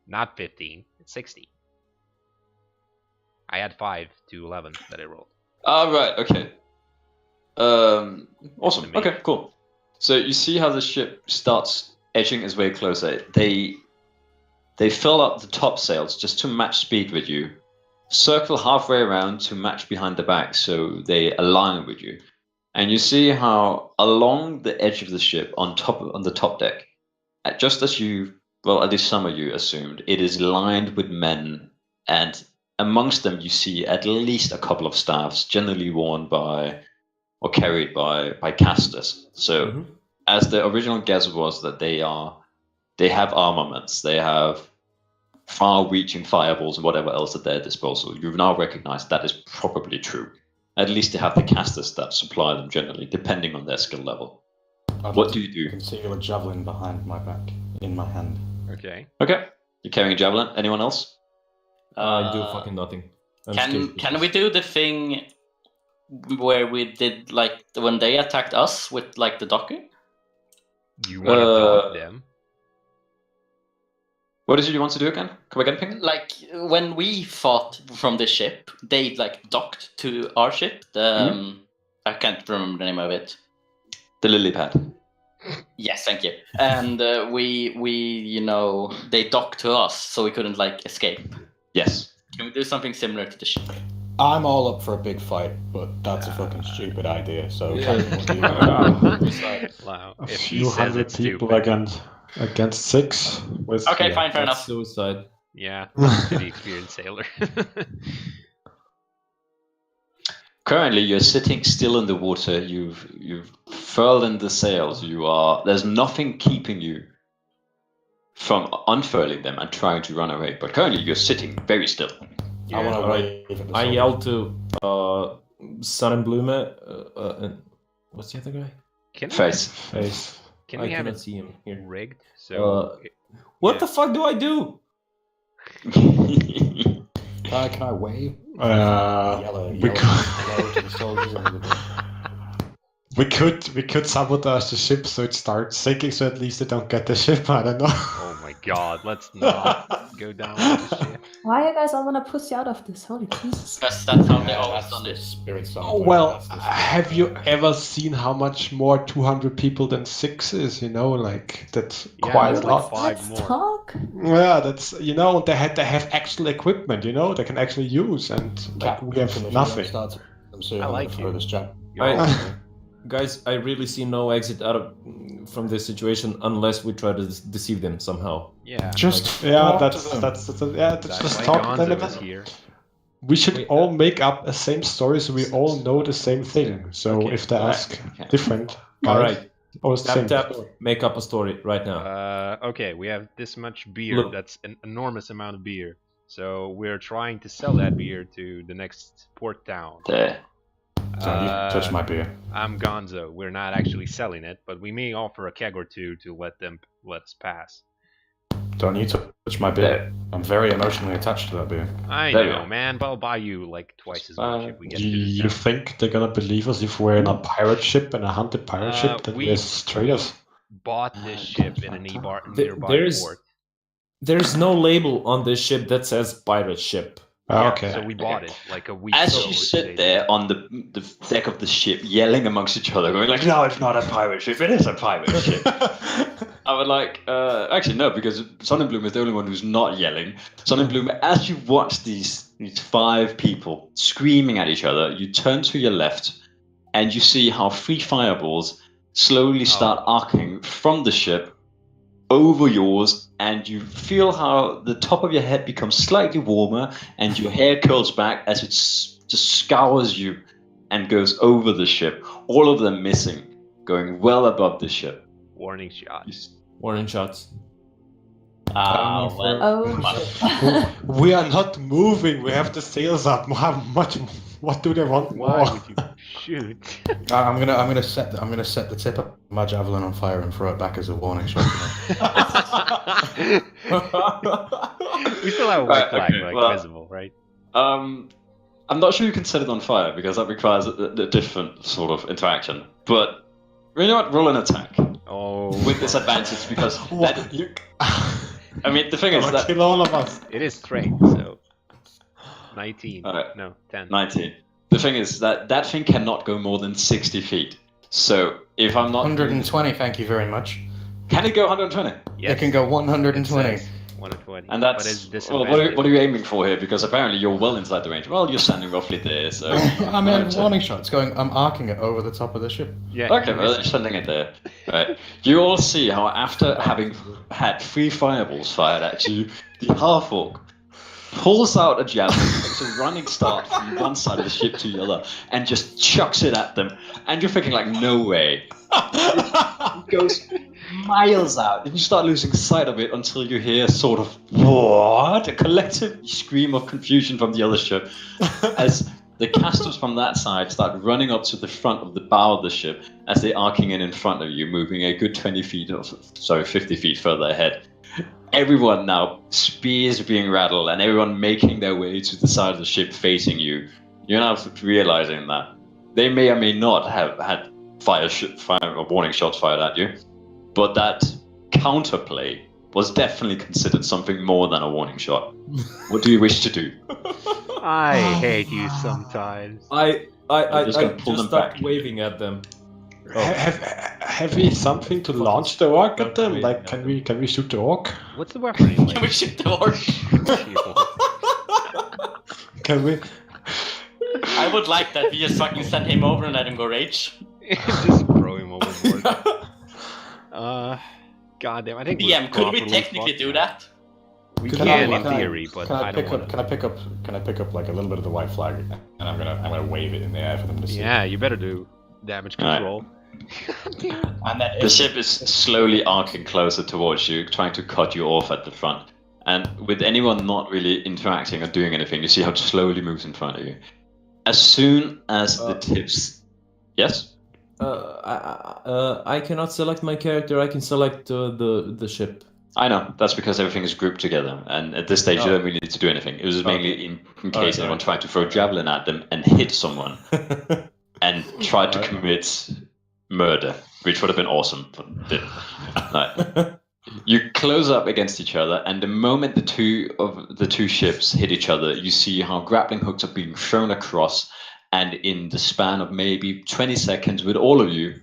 C: not 15. It's 16. I had 5 to 11 that I rolled.
A: Right. Okay. Awesome.
C: Amazing.
A: Okay. Cool. So you see how the ship starts edging its way closer. They fill up the top sails just to match speed with you, circle halfway around to match behind the back, so they align with you. And you see how along the edge of the ship, on the top deck, just as you, well, at least some of you assumed, it is lined with men, and amongst them you see at least a couple of staffs, generally worn by or carried by casters. So, as the original guess was that they have armaments, they have far-reaching fireballs and whatever else at their disposal. You've now recognized that is probably true. At least they have the casters that supply them generally, depending on their skill level. What do you do?
H: Conceal a javelin behind my back, in my hand.
C: Okay.
A: Okay. You're carrying a javelin. Anyone else?
E: I do fucking nothing.
B: Can we do the thing where we did like when they attacked us with like the docking?
C: You want to dog them?
A: What is it you want to do again? Come again, Ping?
B: Like when we fought from the ship, they like docked to our ship. I can't remember the name of it.
A: The lily pad.
B: Yes, thank you. And they docked to us, so we couldn't like escape.
A: Yes.
B: Can we do something similar to the ship?
H: I'm all up for a big fight, but that's a fucking stupid idea. So
C: Wow.
G: A
C: If he
G: few
C: says
G: hundred
C: it's
G: people
C: stupid.
G: against 6. With,
B: Okay, fine, fair enough.
E: Suicide.
C: Yeah, to the experienced sailor.
A: Currently, you're sitting still in the water. You've furled in the sails. There's nothing keeping you from unfurling them and trying to run away. But currently, you're sitting very still.
H: I want to wave at the
E: I
H: soldier.
E: yelled to Sun and Blume. And what's the other guy?
C: Can
A: Face.
G: face.
C: Can
E: I
C: we have
E: cannot
C: it
E: see him here.
C: rigged? So
E: What
C: Yeah.
E: the fuck do I do?
H: Can I wave?
G: Uh,
H: Yellow
G: we
H: to the soldiers.
G: We could sabotage the ship so it starts sinking, so at least they don't get the ship. I don't know.
C: Oh my god, let's not go down with the ship.
F: Why you guys all want to push you out of this? Holy Jesus.
B: Because that's how they
H: Yeah,
B: always
H: that's
B: done
H: the
B: it.
H: spirit song.
G: Oh, well, have you ever seen how much more 200 people than 6 is? You know, like that's
C: Yeah,
G: quite
C: it's
G: a
C: like
G: lot.
C: 5
F: Let's
C: more.
F: talk.
G: Yeah, that's they have actual equipment. You know, they can actually use, and like we have nothing.
C: I like you.
H: this jab.
E: Guys, I really see no exit from this situation unless we try to deceive them somehow.
C: Yeah.
H: Just
G: Yeah,
H: talk to
G: that's
H: them.
G: that's just
C: That's why
G: talk to
C: Gonzo
G: them.
C: is here.
G: We should
E: Wait,
G: all make up the same story so we all know the same thing. So
A: Okay,
G: if they
A: alright,
G: ask
A: okay.
G: different,
E: All
G: guys,
E: right,
G: or the same
E: tap,
G: story.
E: make up a story right now.
C: Okay, we have this much beer.
E: Look.
C: That's an enormous amount of beer. So we're trying to sell that beer to the next port town.
A: There.
H: Sorry, you touched my beer.
C: I'm Gonzo. We're not actually selling it, but we may offer a keg or two to let us pass.
H: Don't you touch my beer. I'm very emotionally attached to that beer.
C: I
A: There you
C: know,
A: go.
C: man, but I'll buy you like twice as much if we get to
G: Do
C: this
G: you
C: town.
G: think they're gonna believe us if we're in a pirate ship and a hunted pirate ship that
C: we-
G: we're traders?
C: Bought this ship in a nearby
E: There's-
C: port.
E: There's no label on this ship that says pirate ship.
G: Ah,
C: Yeah,
G: okay.
C: So we bought it like a week
A: As
C: ago.
A: you
C: today.
A: sit there on the deck of the ship, yelling amongst each other, going like, "No, it's not a pirate ship. It is a pirate ship." I would like, actually no, because Sonnenbloom is the only one who's not yelling. Sonnenbloom, as you watch these 5 people screaming at each other, you turn to your left, and you see how 3 fireballs slowly start arcing from the ship over yours, and you feel how the top of your head becomes slightly warmer, and your hair curls back as it just scours you and goes over the ship. All of them missing, going well above the ship.
C: Warning shot.
E: Warning shots.
B: Oh, well.
F: Oh,
G: We are not moving. We have the sails up. How much? What do they want
C: Why
G: more?
C: would you shoot?
H: I'm gonna set the tip of my javelin on fire and throw it back as a warning shot.
C: We still have a white
A: Right,
C: flag,
A: okay,
C: like
A: well-
C: visible, right?
A: I'm not sure you can set it on fire because that requires a different sort of interaction. But you know what? Roll an attack
C: Oh,
A: with disadvantage because
G: What?
A: that,
G: You-
A: I mean, the thing is that
G: kill all of us.
C: It is strength, so 19.
A: Alright.
C: No, 10.
A: 19. The thing is that that thing cannot go more than 60 feet. So if I'm not
H: 120, thank you very much.
A: can it go 120?
C: Yes.
H: It can go
C: It
H: 120.
C: says 120.
A: And
C: but
A: that's
C: it's
A: what are
C: disadvantage.
A: you aiming for here? Because apparently you're well inside the range. Well, you're standing roughly there, so.
H: I mean, warning shots going. I'm arcing it over the top of the ship.
C: Yeah.
A: Okay, well, you're standing it there. Right. You all see how after having had 3 fireballs fired at you, the half-orc pulls out a javelin, makes a running start from one side of the ship to the other, and just chucks it at them. And you're thinking like, no way. It goes miles out. And you start losing sight of it until you hear sort of, what? A collective scream of confusion from the other ship as the casters from that side start running up to the front of the bow of the ship as they're arcing in front of you, moving a good 50 feet further ahead. Everyone now, spears being rattled, and everyone making their way to the side of the ship facing you. You're now realizing that they may or may not have had fire or warning shots fired at you, but that counterplay was definitely considered something more than a warning shot. What do you wish to do?
C: I hate you sometimes.
E: I
A: just gonna pull them
E: start
A: back.
E: waving at them.
G: Have we something to launch the orc at them? Like, can we shoot the orc?
C: What's the weapon anyway?
B: Can we shoot the orc?
G: Can we?
B: I would like that. We just fucking send him over and let him go rage.
C: Just throw him overboard. Goddamn, I think we're
B: DM, could we
C: properly
B: technically
C: fucked
B: do
C: now.
B: that?
C: We
H: Could
C: can
H: I-
C: in
H: can I-
C: theory, but
H: Can
C: I
H: I
C: don't
H: pick
C: want
H: up? Can I pick up? Can I pick up like a little bit of the white flag, and I'm gonna wave it in the air for them to see.
C: Yeah, you better do damage
A: Alright.
C: control.
H: And then
A: The ship is slowly arcing closer towards you, trying to cut you off at the front. And with anyone not really interacting or doing anything, you see how it slowly moves in front of you. As soon as the tips... Yes?
E: I cannot select my character. I can select the ship.
A: I know, that's because everything is grouped together, and at this stage you
E: Oh.
A: don't really need to do anything. It was mainly in case
E: Alright,
A: anyone tried to throw a javelin at them and hit someone and tried to commit murder, which would have been awesome. But didn't. No. You close up against each other, and the moment the two ships hit each other, you see how grappling hooks are being thrown across, and in the span of maybe 20 seconds, with all of you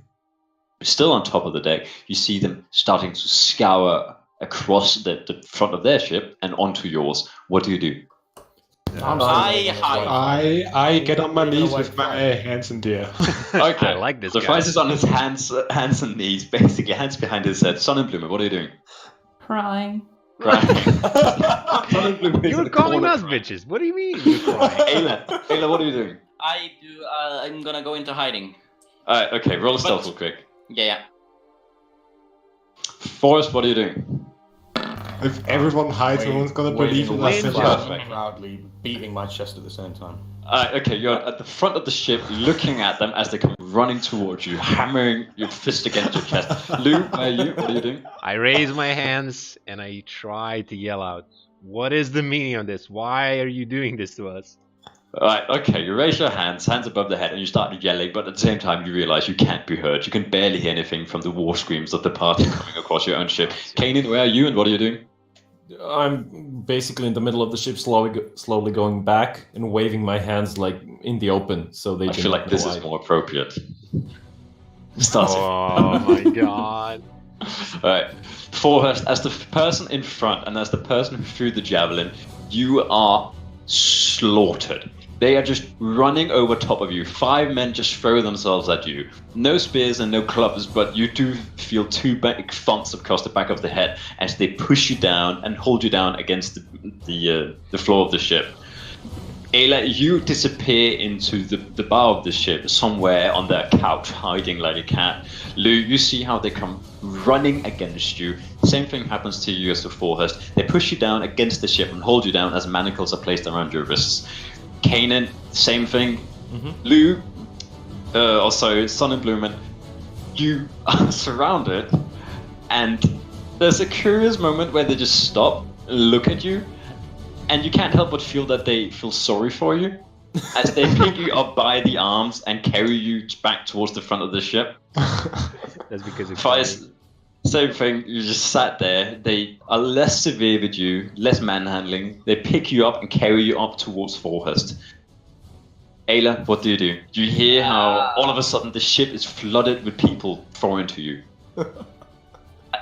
A: still on top of the deck, you see them starting to scour across the front of their ship and onto yours. What do you do?
B: I hide.
G: I get on my knees with my hands in the air.
A: Okay,
C: I like this
A: So
C: guy.
A: Fries is on his hands and knees, basically hands behind his head. Sonnenblume, what are you doing?
F: Crying.
A: Right. Sonnenblume is in
C: You're
A: the
C: calling
A: corner.
C: us bitches. What do you mean? You're crying?
A: Ayla, what are you doing?
B: I do. I'm gonna go into hiding.
A: Alright, okay, roll a
B: But-
A: stealth real quick.
B: Yeah.
A: Forrest, what are you doing?
G: If everyone hides, no one's gonna
H: Waving
G: believe in
H: a
G: us.
H: white
A: Yeah.
H: flag proudly, beating my chest at the same time.
A: Okay, you're at the front of the ship, looking at them as they come running towards you, hammering your fist against your chest. Lou, where are you? What are you doing?
C: I raise my hands and I try to yell out, "What is the meaning of this? Why are you doing this to us?"
A: Alright, okay, you raise your hands above the head, and you start yelling, but at the same time you realize you can't be heard. You can barely hear anything from the war screams of the party coming across your own ship. Kanan, where are you, and what are you doing?
E: I'm basically in the middle of the ship, slowly going back and waving my hands like in the open, so they.
A: I
E: do
A: feel
E: not
A: like this
E: know
A: is
E: I-
A: more appropriate. Starting.
C: Oh my god.
A: Alright, Forrest, as the person in front and as the person who threw the javelin, you are slaughtered. They are just running over top of you. 5 men just throw themselves at you. No spears and no clubs, but you do feel 2 big thumps across the back of the head as they push you down and hold you down against the floor of the ship. Ayla, you disappear into the bow of the ship, somewhere on their couch, hiding like a cat. Lou, you see how they come running against you. Same thing happens to you as the Forrest. They push you down against the ship and hold you down as manacles are placed around your wrists. Kanan, same thing.
E: Mhm.
A: Lou, also Sonnenblumen, you are surrounded, and there's a curious moment where they just stop, look at you, and you can't help but feel that they feel sorry for you as they pick you up by the arms and carry you back towards the front of the ship.
C: That's because it's
A: Fires, Same thing. You just sat there. They are less severe with you, less manhandling. They pick you up and carry you up towards Forhurst. Ayla, what do? You hear how all of a sudden the ship is flooded with people throwing to you.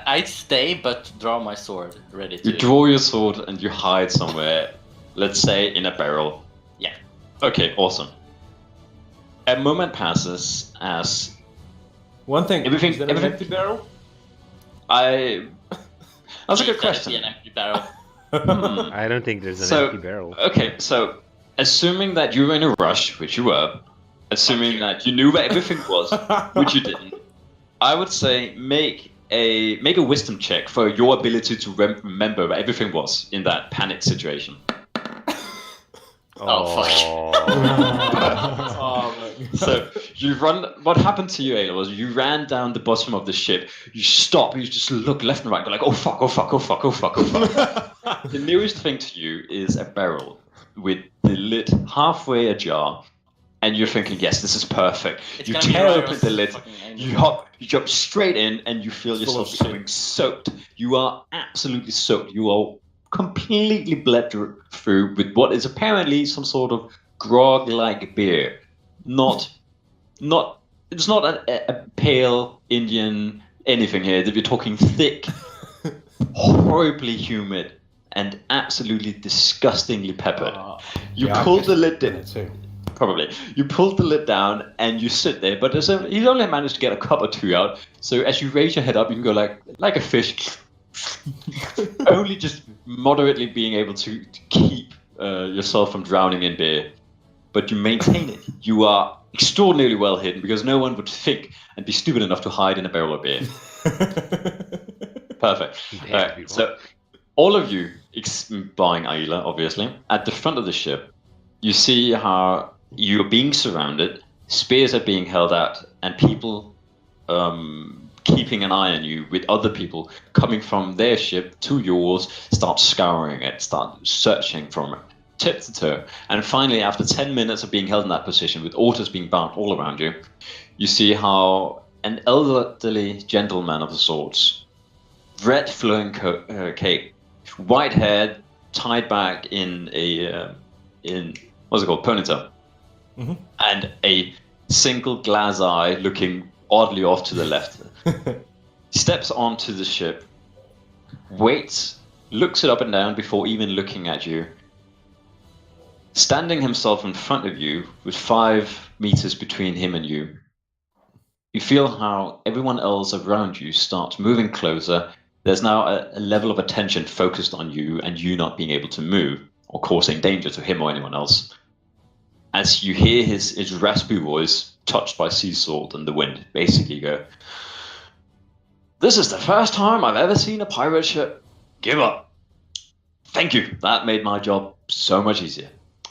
B: I'd stay, but draw my sword, ready to.
A: You draw your sword and you hide somewhere. Let's say in a barrel.
B: Yeah.
A: Okay, awesome. A moment passes as
E: One thing.
A: Everything-
E: Is that an
A: everything-
E: empty barrel?
A: That's a good
B: Please let it
A: question.
B: be an empty barrel.
C: I don't think there's an
A: So-
C: empty barrel.
A: Okay, so assuming that you were in a rush, which you were, assuming that you knew where everything was, which you didn't, I would say make a wisdom check for your ability to remember where everything was in that panic situation.
B: Oh, fuck.
E: Oh, man.
A: So you run. What happened to you, Ayla, was you ran down the bottom of the ship. You stop. You just look left and right. Go like, oh fuck, oh fuck, oh fuck, oh fuck, oh fuck. The nearest thing to you is a barrel with the lid halfway ajar, and you're thinking, yes, this is perfect.
B: It's
A: You
B: gonna be
A: tear
B: right
A: open
B: on
A: the lid.
B: fucking end.
A: You hop. You jump straight in, and you feel
D: Full
A: yourself
D: of
A: becoming soaked. You are absolutely soaked. You are completely bled through with what is apparently some sort of grog-like beer. Not. It's not a pale Indian anything here. We're talking thick, horribly humid, and absolutely disgustingly peppered. You pull the lid down.
D: Too.
A: Probably. You pulled the lid down and you sit there, but he's only managed to get a cup or two out. So as you raise your head up, you can go like a fish, only just moderately being able to keep yourself from drowning in beer. But you maintain it. You are extraordinarily well hidden because no one would think and be stupid enough to hide in a barrel of beer. Perfect.
C: Damn,
A: Alright,
C: people.
A: so all of you, barring Ayla, obviously, at the front of the ship, you see how you're being surrounded, spears are being held out, and people keeping an eye on you with other people coming from their ship to yours, start scouring it, start searching from tip to toe. And finally, after 10 minutes of being held in that position, with orders being bound all around you, you see how an elderly gentleman of the sorts, red flowing cape, white hair tied back in a what's it called, ponytail, and a single glass eye looking oddly off to the left, steps onto the ship, waits, looks it up and down before even looking at you, standing himself in front of you with 5 meters between him and you. You feel how everyone else around you starts moving closer. There's now a level of attention focused on you and you not being able to move or causing danger to him or anyone else. As you hear his raspy voice touched by sea salt and the wind basically go, "This is the first time I've ever seen a pirate ship give up. Thank you. That made my job so much easier.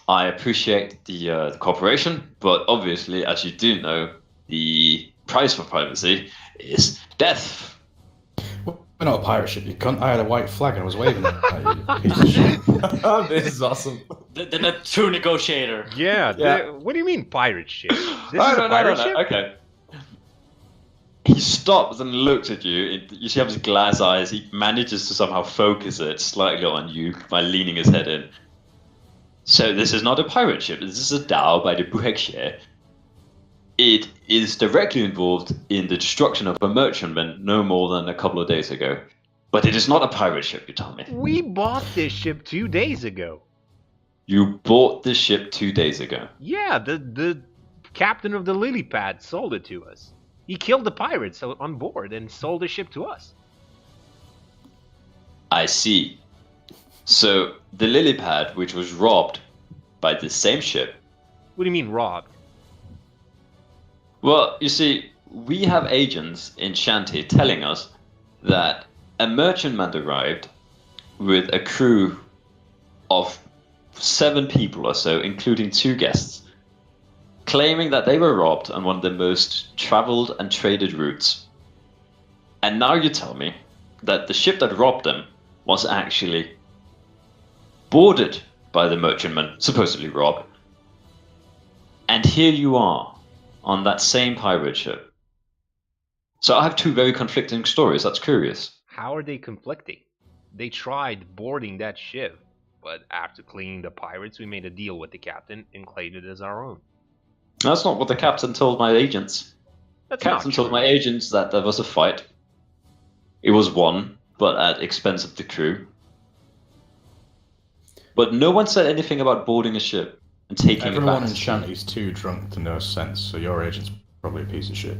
A: I appreciate the cooperation, but obviously, as you do know, the price for privacy is death."
D: We're not a pirate ship, you cunt. I had a white flag and I was waving it at you, piece of shit.
E: This is awesome.
B: The true negotiator.
C: Yeah,
E: Yeah.
C: what do you mean pirate ship? This
A: No,
C: is
A: no,
C: a
A: no,
C: pirate
A: no,
C: ship?
A: no. Okay. He stops and looks at you. You see how his glass eyes, he manages to somehow focus it slightly on you by leaning his head in. So this is not a pirate ship. This is a dhow by the Buhekshire. It is directly involved in the destruction of a merchantman no more than a couple of days ago. But it is not a pirate ship, you tell me.
C: We bought this ship 2 days ago.
A: You bought this ship 2 days ago.
C: Yeah, the captain of the lily pad sold it to us. He killed the pirates on board and sold the ship to us.
A: I see. So the lily pad, which was robbed by the same ship.
C: What do you mean robbed?
A: Well, you see, we have agents in Shanty telling us that a merchantman arrived with a crew of 7 people or so, including 2 guests, claiming that they were robbed on one of the most traveled and traded routes. And now you tell me that the ship that robbed them was actually boarded by the merchantman, supposedly robbed. And here you are, on that same pirate ship, So I have two very conflicting stories. That's curious.
C: How are they conflicting? They tried boarding that ship, but after cleaning the pirates, we made a deal with the captain and claimed it as our own.
A: That's not what the captain told my agents.
C: That's
A: Captain
C: not
A: told
C: true.
A: my agents that there was a fight. It was won, but at expense of the crew. But no one said anything about boarding a ship and taking it
D: Everyone
A: back.
D: in Shanty's too drunk to know sense, so your agent's probably a piece of shit.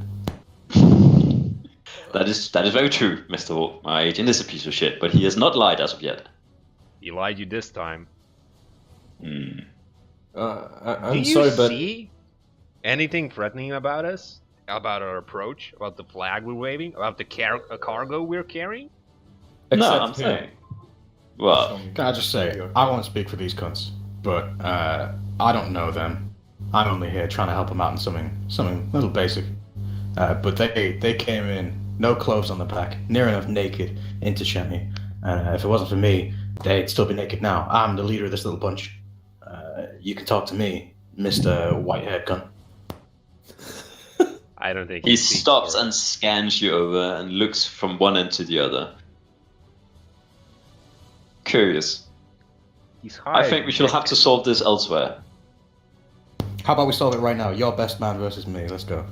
A: That is very true, Mr. Hawk. My agent is a piece of shit, but he has not lied as of yet.
C: He lied you this time.
A: Hmm.
E: I'm
C: Do
E: sorry,
C: you
E: but
C: see anything threatening about us? About our approach? About the flag we're waving? About the cargo we're carrying?
A: No,
E: except
A: I'm
E: him.
A: saying. Well,
D: Can I just say, I won't speak for these cunts, but I don't know them. I'm only here trying to help them out in something little basic. But they came in, no clothes on the back, near enough naked, into Shanty. And if it wasn't for me, they'd still be naked now. I'm the leader of this little bunch. You can talk to me, Mr. White-haired cunt.
C: I don't think
A: he
C: speaks
A: stops
C: for-
A: and scans you over and looks from one end to the other. Curious.
C: He's
A: I think we should have to solve this elsewhere.
D: How about we solve it right now? Your best man versus me. Let's go.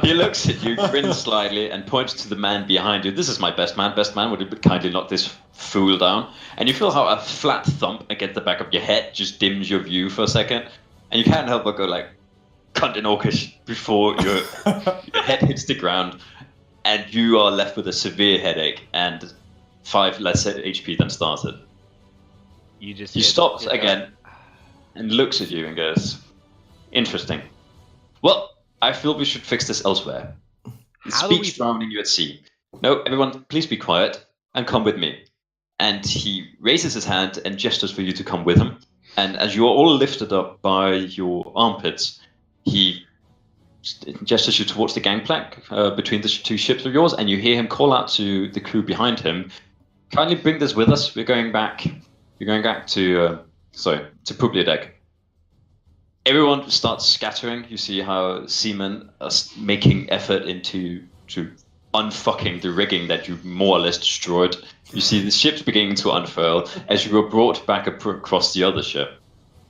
A: He looks at you, grins slightly, and points to the man behind you. This is my best man. Best man, would you kindly knock this fool down? And you feel how a flat thump against the back of your head just dims your view for a second. And you can't help but go like, cunt in orcish before your head hits the ground. And you are left with a severe headache and 5 less HP than started.
C: You just
A: He
C: get-
A: stops again and looks at you and goes, interesting. Well, I feel we should fix this elsewhere. The
C: How do
A: speech
C: we-
A: drowning you at sea. No, everyone, please be quiet and come with me. And he raises his hand and gestures for you to come with him. And as you are all lifted up by your armpits, he gestures you towards the gangplank between the two ships of yours, and you hear him call out to the crew behind him, kindly bring this with us. We're going back to Publia deck. Everyone starts scattering. You see how seamen are making effort into unfucking the rigging that you more or less destroyed. You see the ships beginning to unfurl as you were brought back across the other ship.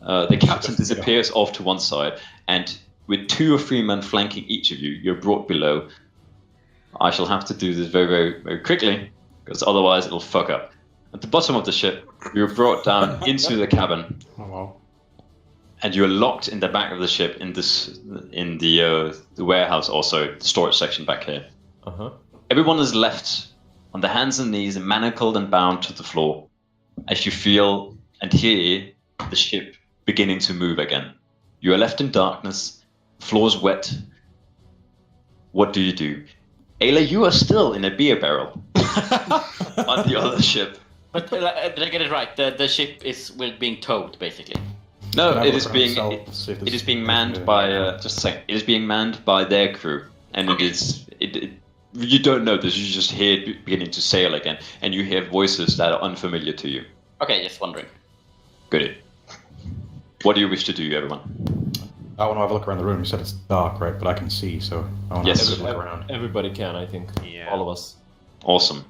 A: The captain disappears off to one side, and with 2 or 3 men flanking each of you, you're brought below. I shall have to do this very, very, very quickly, because otherwise it'll fuck up. At the bottom of the ship, you're brought down into the cabin,
G: Oh wow.
A: and you're locked in the back of the ship in the warehouse, also the storage section back here.
E: Uh-huh.
A: Everyone is left on their hands and knees, manacled and bound to the floor, as you feel and hear the ship beginning to move again. You are left in darkness, floor's wet. What do you do? Ayla, you are still in a beer barrel on the other ship.
B: But did I get it right? The ship is being towed, basically.
A: No,
D: Can I
A: it
D: look
A: is
D: around
A: being
D: the cell,
A: it,
D: see if
A: it
D: there's
A: is being
D: anything
A: manned
D: there?
A: by just a second. It is being manned by their crew, and it is you don't know this. You just hear it beginning to sail again, and you hear voices that are unfamiliar to you.
B: Okay, just wondering.
A: Good. What do you wish to do, everyone?
D: I want to have a look around the room. You said it's dark, right? But I can see, so I want to
A: Yes.
D: have a look around.
E: Everybody can, I think.
C: Yeah.
E: All of us.
A: Awesome.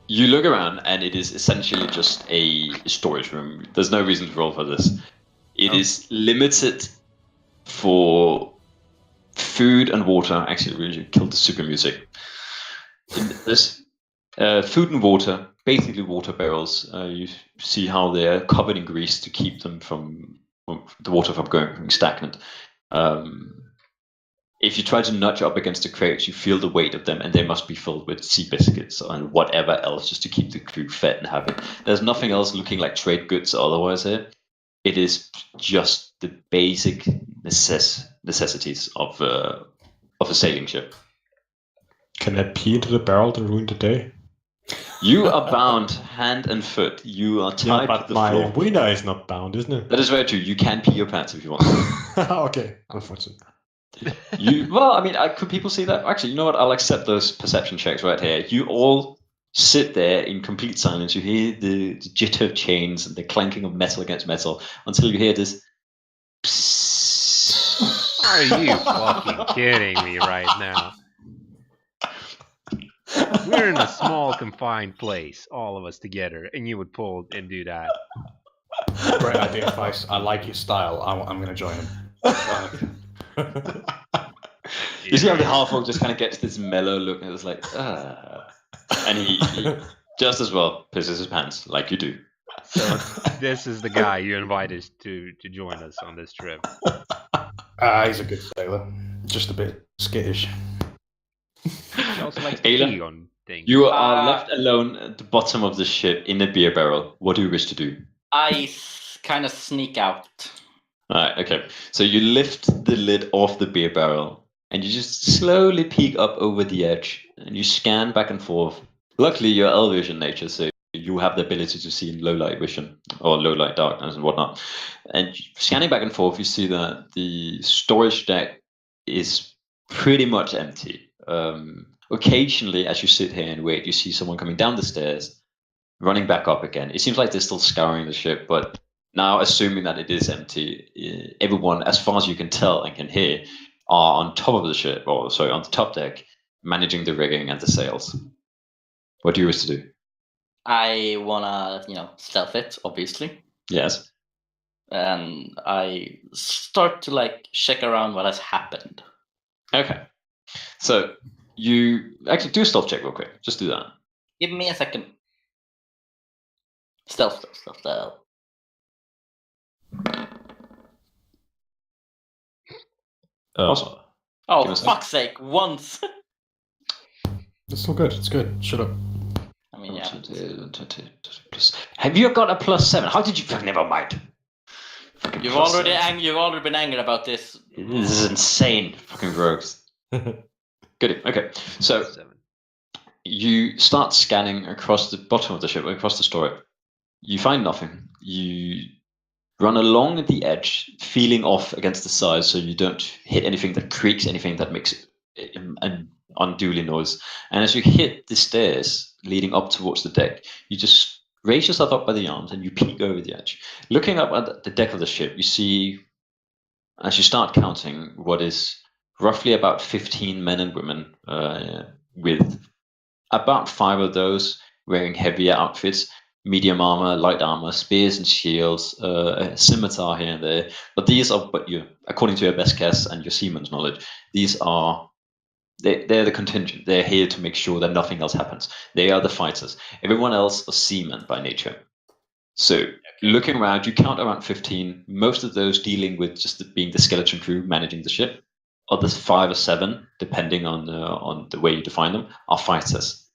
A: You look around, and it is essentially just a storage room. There's no reason to roll for this. It is limited for food and water. Actually, we killed the super music. There's food and water, basically water barrels. You see how they're covered in grease to keep them from the water from going stagnant. If you try to nudge up against the crates, you feel the weight of them, and they must be filled with sea biscuits and whatever else just to keep the crew fed and happy. There's nothing else looking like trade goods otherwise here. It is just the basic necessities of a sailing ship.
G: Can I pee into the barrel to ruin the day?
A: You are bound hand and foot. You are tied
G: Yeah,
A: to
G: but
A: the
G: my
A: floor.
G: wiener is not bound, isn't it?
A: That is very true. You can pee your pants if you want.
G: Okay, unfortunate.
A: Could people see that? Actually, you know what? I'll accept those perception checks right here. You all sit there in complete silence. You hear the jitter of chains and the clanking of metal against metal until you hear this. Psst.
C: Are you fucking kidding me right now? We're in a small, confined place, all of us together, and you would pull and do that.
D: Great idea, Vice. I like your style. I'm going to join him.
A: You see how the half-orc just kind of gets this mellow look, and it's like, and he just as well pisses his pants, like you do.
C: So this is the guy you invited to join us on this trip.
D: He's a good sailor. Just a bit skittish.
C: He also likes to
A: Ayla,
C: pee on things.
A: You are left alone at the bottom of the ship in a beer barrel. What do you wish to do?
B: I kind of sneak out.
A: Alright, okay. So you lift the lid off the beer barrel and you just slowly peek up over the edge and you scan back and forth. Luckily, you're Elvish in nature, so you have the ability to see in low light vision or low light darkness and whatnot. And scanning back and forth, you see that the storage deck is pretty much empty. Occasionally, as you sit here and wait, you see someone coming down the stairs, running back up again. It seems like they're still scouring the ship, but now, assuming that it is empty, everyone, as far as you can tell and can hear, are on top of the ship, or sorry, on the top deck, managing the rigging and the sails. What do you wish to do?
B: I wanna, stealth it, obviously.
A: Yes.
B: And I start to check around what has happened.
A: Okay. So you actually do a stealth check real quick. Just do that.
B: Give me a second. Stealth.
A: Awesome.
B: Oh,
A: Give
B: for
A: us a-
B: fuck's sake, once!
D: It's still good. It's good. Shut up.
B: I mean, yeah.
A: Have you got a +7? How did you? Never mind. Fucking
B: You've
A: +7.
B: already been angry about this.
A: This is insane. Fucking rogues. Good. Okay. So
C: 7.
A: you start scanning across the bottom of the ship, across the story. You find nothing. You run along the edge, feeling off against the sides so you don't hit anything that creaks, anything that makes an unduly noise. And as you hit the stairs leading up towards the deck, you just raise yourself up by the arms and you peek over the edge. Looking up at the deck of the ship, you see, as you start counting, what is roughly about 15 men and women, with about 5 of those wearing heavier outfits, medium armor, light armor, spears and shields, a scimitar here and there. But these are, according to your best guess and your seaman's knowledge, these are they're the contingent. They're here to make sure that nothing else happens. They are the fighters. Everyone else are seamen by nature. So looking around, you count around 15. Most of those dealing with just being the skeleton crew managing the ship. Others 5 or 7, depending on the way you define them, are fighters.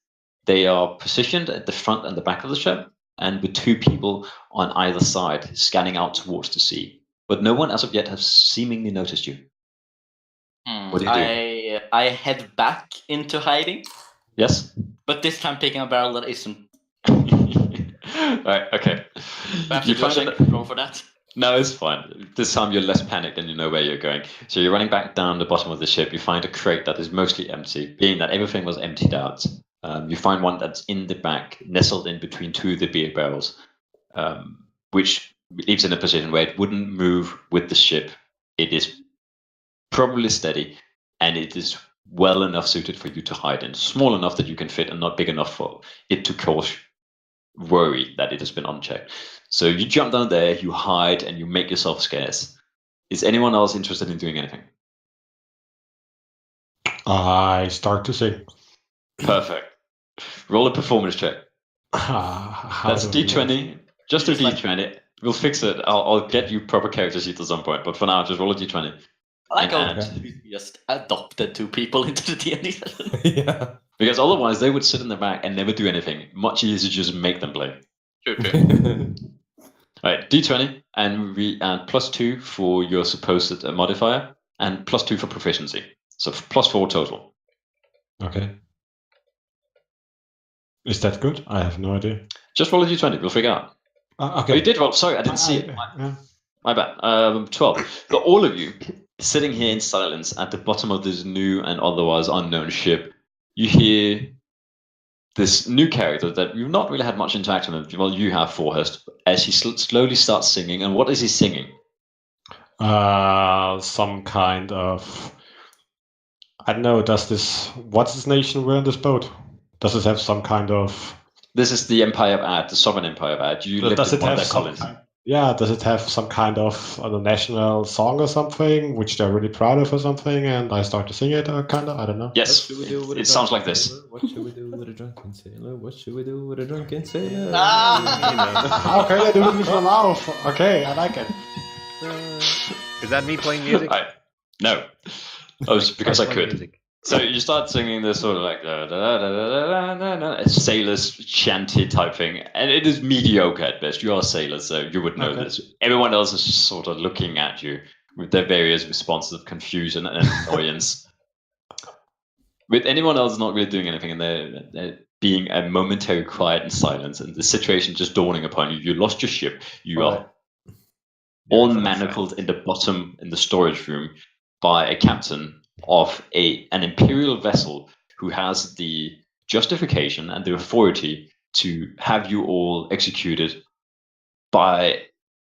A: They are positioned at the front and the back of the ship, and with 2 people on either side, scanning out towards the sea. But no one as of yet has seemingly noticed you. What do you do?
B: I head back into hiding,
A: Yes?
B: but this time picking a barrel that isn't.
A: Right, okay.
B: I have to
A: You
B: do a
A: find
B: check roll for that.
A: No, it's fine. This time you're less panicked and you know where you're going. So you're running back down the bottom of the ship. You find a crate that is mostly empty, being that everything was emptied out. You find one that's in the back, nestled in between 2 of the beer barrels, which leaves in a position where it wouldn't move with the ship. It is probably steady, and it is well enough suited for you to hide in. Small enough that you can fit and not big enough for it to cause worry that it has been unchecked. So you jump down there, you hide, and you make yourself scarce. Is anyone else interested in doing anything?
G: I start to sing.
A: Perfect. Roll a performance check. That's D20. Just a D20. We'll fix it. I'll get you proper character sheets at some point, but for now, just roll a D20.
B: I like how
A: And-
B: we just adopted 2 people into the D&D session.
E: Yeah.
A: Because otherwise, they would sit in the back and never do anything. Much easier to just make them play.
B: True.
A: All right, D20, and we add +2 for your supposed modifier, and +2 for proficiency. So +4 total.
G: Okay. Is that good? I have no idea.
A: Just roll a D20. We'll figure out. Oh,
G: Okay.
A: you did roll. Sorry, I didn't see it.
G: Yeah.
A: My bad. 12. So all of you sitting here in silence at the bottom of this new and otherwise unknown ship, you hear this new character that you've not really had much interaction with. Well, you have, Forhurst, as he slowly starts singing. And what is he singing?
G: some kind of, I don't know. What's this nation wear on this boat? Does it have some kind of?
A: This is the Empire of Ad, the Sovereign Empire of Ad. You lived
G: Does
A: in
G: it
A: one of
G: have
A: their
G: some?
A: colonies.
G: Yeah, does it have some kind of national song or something which they're really proud of or something? And I start to sing it, kind of. I don't know.
A: Yes, it sounds like this.
E: What should we do with a drunken sailor? What should we do with a drunken sailor?
G: Okay, I do it with my mouth. Okay, I like it.
C: Is that me playing music?
A: No. Oh, it's because I
C: Playing
A: could.
C: music.
A: So you start singing this sort of like a sailor's chanty type thing, and it is mediocre at best. You are a sailor, so you would know this. Everyone else is just sort of looking at you with their various responses of confusion and annoyance. With anyone else not really doing anything, and they're being a momentary quiet and silence, and the situation just dawning upon you. You lost your ship. You are all manacled in the bottom in the storage room by a captain of an imperial vessel who has the justification and the authority to have you all executed by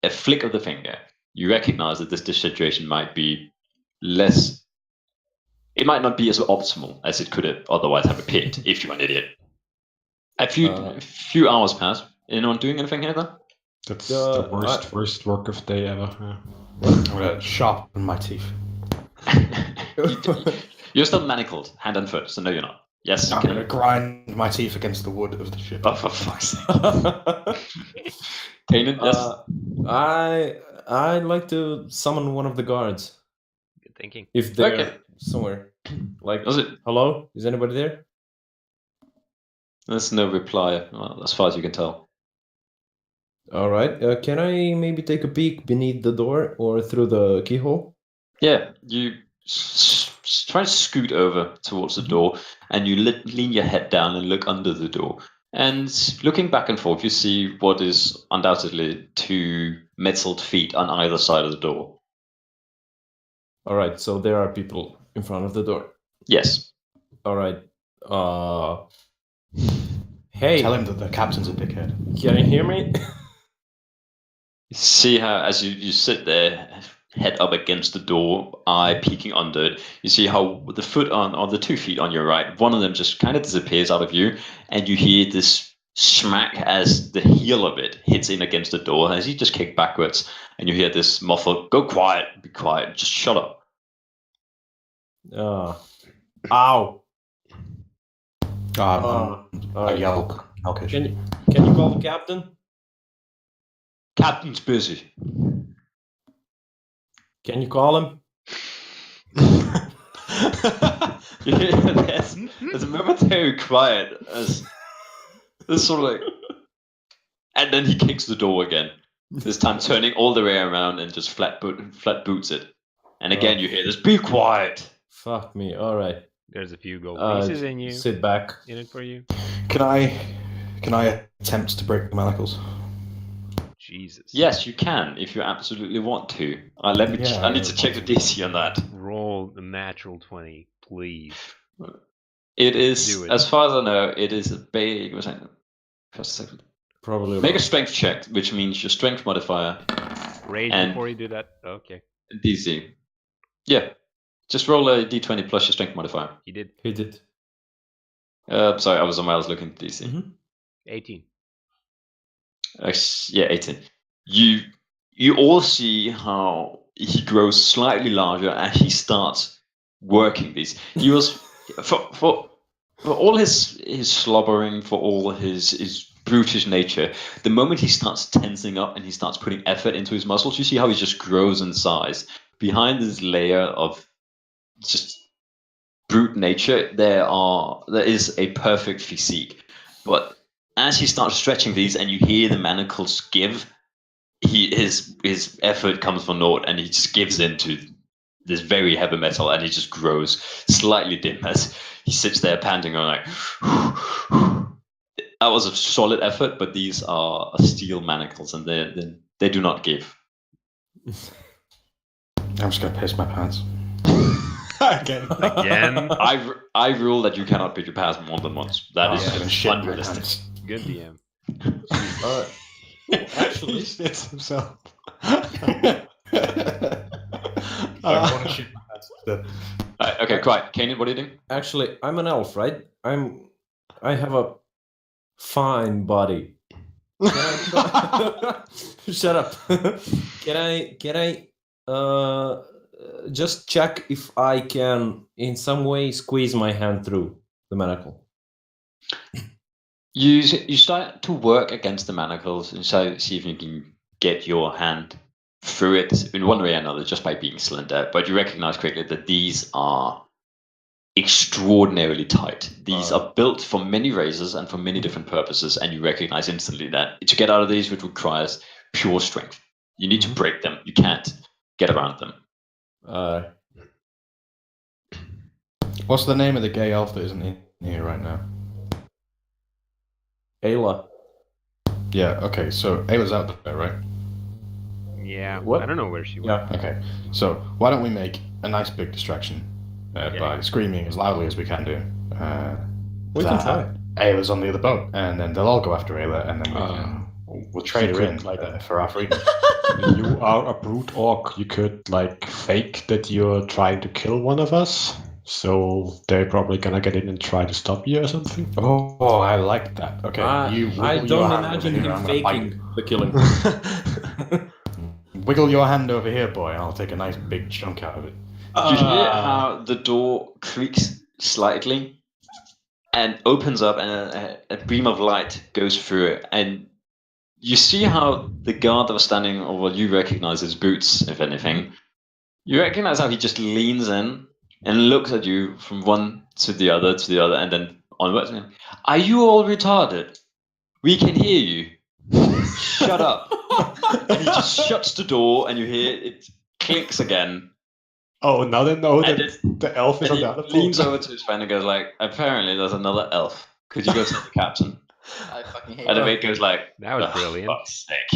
A: a flick of the finger. You recognize that this situation might be less. It might not be as optimal as it could have otherwise have appeared if you're an idiot. A few hours pass. Anyone doing anything here, though?
G: That's the worst work of the day ever. Yeah.
H: I'm gonna sharpen my teeth.
A: You're still manacled, hand and foot, so no, you're not. Yes, you
H: I'm
A: can.
H: gonna grind my teeth against the wood of the ship.
A: Oh, for fuck's sake. Kanan, yes?
E: I'd like to summon one of the guards.
C: Good thinking.
E: If they're
A: Okay.
E: somewhere. Like,
A: Was it?
E: hello? Is anybody there?
A: There's no reply, well, as far as you can tell.
E: All right. Can I maybe take a peek beneath the door or through the keyhole?
A: Yeah, you try to scoot over towards the door, and you lean your head down and look under the door. And looking back and forth, you see what is undoubtedly 2 metalled feet on either side of the door.
E: All right. So there are people in front of the door.
A: Yes.
E: All right. Hey,
H: Tell him that the captain's a dickhead.
E: can you hear me?
A: You see how, as you sit there, head up against the door, eye peeking under it, you see how the foot on the 2 feet on your right, one of them just kind of disappears out of view, and you hear this smack as the heel of it hits in against the door as you just kick backwards, and you hear this muffled, "Go quiet, be quiet, just shut up."
E: Ow.
H: I yell, "Elkish."
E: Can you call the captain?
A: Captain's busy.
E: Can you call him?
A: There's a momentary quiet as this sort of like, and then he kicks the door again. This time turning all the way around and just flat boots it. And again you hear this, "Be quiet."
E: Fuck me. All right.
C: There's a few gold pieces in you.
E: Sit back.
C: In it for you.
H: Can I attempt to break the manacles?
C: Jesus.
A: Yes, you can if you absolutely want to. I need to check the DC on that.
C: Roll a natural 20, please.
A: It is,
C: Do it.
A: as far as I know, it is a big.
E: Probably.
A: Make a strength check, which means your strength modifier
C: Rage
A: And-
C: before you do that? Okay.
A: DC. Yeah, just roll a D20 plus your strength modifier.
C: He did.
E: He did.
A: Sorry, I was on my last looking at DC.
E: Mhm.
C: 18.
A: Yeah, 18. You all see how he grows slightly larger as he starts working these. He was for all his slobbering, for all his brutish nature. The moment he starts tensing up and he starts putting effort into his muscles, you see how he just grows in size. Behind this layer of just brute nature, there is a perfect physique, but as he starts stretching these and you hear the manacles give, his effort comes for naught, and he just gives in to this very heavy metal, and he just grows slightly dim as he sits there panting on like, that was a solid effort, but these are steel manacles, and they do not give.
H: I'm just gonna piss my pants.
G: Again.
C: Again?
A: I rule that you cannot pick your pants more than once. That is
H: I'm gonna shit my
A: unrealistic.
H: pants.
C: Good DM.
E: All right.
G: Actually, he shits himself.
D: I want to shoot my hands instead.
A: Okay, quiet. Kanan, what are you doing?
E: Actually, I'm an elf, right? I have a fine body. Shut up. Can I just check if I can in some way squeeze my hand through the manacle?
A: You start to work against the manacles and so see if you can get your hand through it in one way or another just by being slender. But you recognize quickly that these are extraordinarily tight. These are built for many razors and for many different purposes, and you recognize instantly that to get out of these, it requires pure strength. You need to break them. You can't get around them.
D: What's the name of the gay elf that isn't in here right now?
E: Ayla.
D: Yeah, okay, so Ayla's out there, right?
C: Yeah,
E: What?
C: I don't know where she went.
E: Yeah.
D: Okay, so why don't we make a nice big distraction by screaming as loudly as we can do.
E: We can try.
D: Ayla's on the other boat, and then they'll all go after Ayla, and then we'll trade her in for our freedom.
G: You are a brute orc. You could like fake that you're trying to kill one of us, so they're probably gonna get in and try to stop you or something.
D: Oh, I like that. Okay,
E: I don't imagine him faking the killing.
D: Wiggle your hand over here, boy, and I'll take a nice big chunk out of it.
A: You hear how the door creaks slightly and opens up, and a beam of light goes through it, and you see how the guard that was standing, or what you recognize as Boots, if anything, you recognize how he just leans in and looks at you from one to the other, and then onwards. Are you all retarded? We can hear you. Shut up. And he just shuts the door, and you hear it clinks again.
G: Oh, now they know
A: And
G: that the elf is on the other
A: he leans
G: boat.
A: over to his friend and goes like, apparently there's another elf. Could you go tell the captain?
B: I fucking hate
A: And the
B: it.
A: mate goes like,
C: That was
A: "Oh,
C: brilliant.
A: fuck's sake."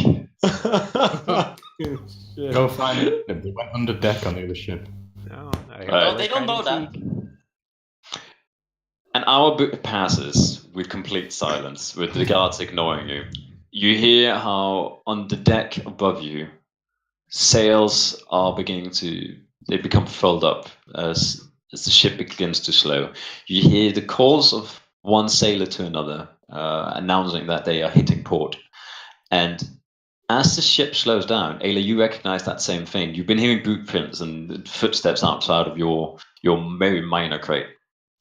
D: Go find it. They went under deck on the other ship.
C: No,
B: No, they don't know that.
A: An hour passes with complete silence, with the guards ignoring you. You hear how on the deck above you, sails are they become furled up as the ship begins to slow. You hear the calls of one sailor to another, announcing that they are hitting port. And as the ship slows down, Ayla, you recognize that same thing. You've been hearing boot prints and footsteps outside of your very minor crate.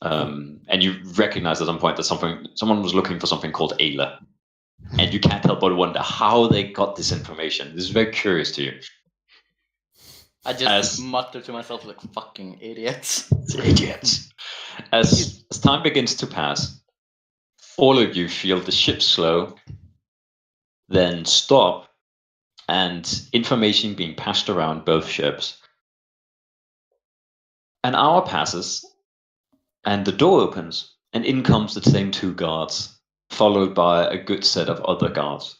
A: And you recognize at some point that someone was looking for something called Ayla. And you can't help but wonder how they got this information. This is very curious to you.
B: I just mutter to myself like fucking idiots.
A: Idiots. As time begins to pass, all of you feel the ship slow, then stop, and information being passed around both ships. An hour passes, and the door opens, and in comes the same two guards, followed by a good set of other guards.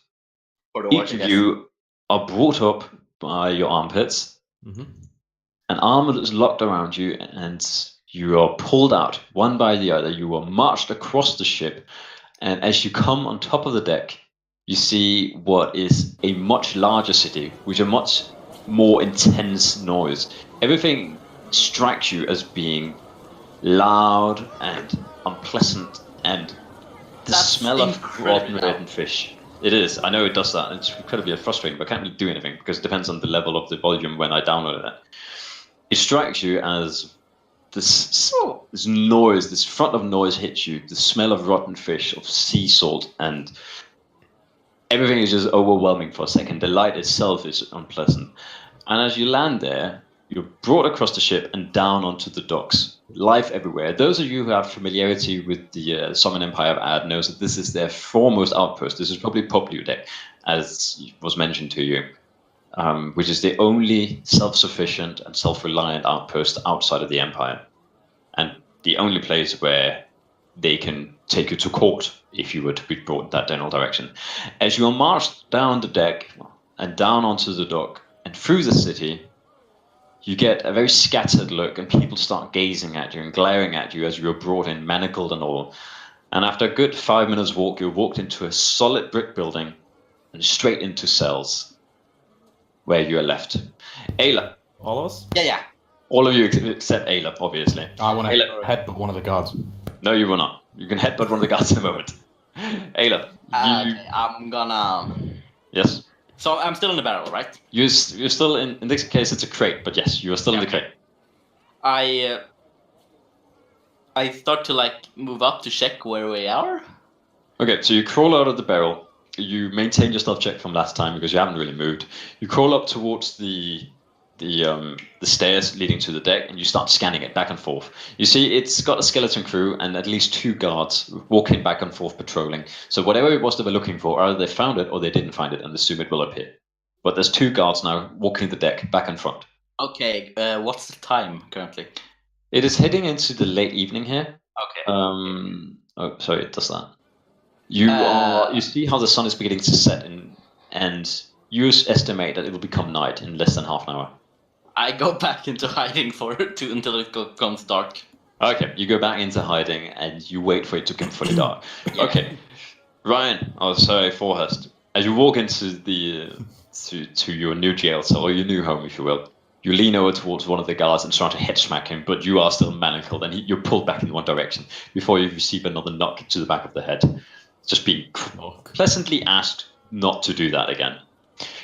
A: Each of you are brought up by your armpits. An arm is locked around you, and you are pulled out one by the other. You are marched across the ship, and as you come on top of the deck, you see what is a much larger city with a much more intense noise. Everything strikes you as being loud and unpleasant, and the smell of rotten fish. It is. I know it does that. It's incredibly frustrating, but I can't really do anything because it depends on the level of the volume when I downloaded it. It strikes you as this noise, this front of noise hits you, the smell of rotten fish, of sea salt, and everything is just overwhelming for a second. The light itself is unpleasant. And as you land there, you're brought across the ship and down onto the docks. Life everywhere. Those of you who have familiarity with the Summon Empire of Ad knows that this is their foremost outpost. This is probably Poplu Deck, as was mentioned to you, which is the only self-sufficient and self-reliant outpost outside of the Empire, and the only place where they can take you to court if you were to be brought in that general direction. As you are marched down the deck and down onto the dock and through the city, you get a very scattered look, and people start gazing at you and glaring at you as you are brought in, manacled and all. And after a good 5 minutes walk, you're walked into a solid brick building and straight into cells, where you are left. Ayla.
E: All of us?
B: Yeah.
A: All of you except Ayla, obviously.
H: I want to
A: Ayla.
H: headbutt one of the guards.
A: No, you will not. You can headbutt one of the guards in a moment. Ayla, you...
B: Okay, I'm gonna.
A: Yes?
B: So I'm still in the barrel, right?
A: You're still in this case, it's a crate, but yes, you are still in the crate.
B: I start to like move up to check where we are.
A: Okay, so you crawl out of the barrel. You maintain your stealth check from last time because you haven't really moved. You crawl up towards the stairs leading to the deck, and you start scanning it back and forth. You see, it's got a skeleton crew and at least 2 guards walking back and forth patrolling. So whatever it was they were looking for, either they found it or they didn't find it, and assume it will appear. But there's 2 guards now walking the deck back and front.
B: Okay, what's the time currently?
A: It is heading into the late evening here.
B: Okay.
A: Oh, sorry, it does that. You see how the sun is beginning to set, and you estimate that it will become night in less than half an hour.
B: I go back into hiding until it becomes dark.
A: Okay, you go back into hiding and you wait for it to become fully dark.
B: Yeah.
A: Okay, Ryan, Forhurst, as you walk into the to your new jail cell, or your new home, if you will, you lean over towards one of the guards and try to head smack him, but you are still manacled, and you're pulled back in one direction before you receive another knock to the back of the head. Just being pleasantly asked not to do that again.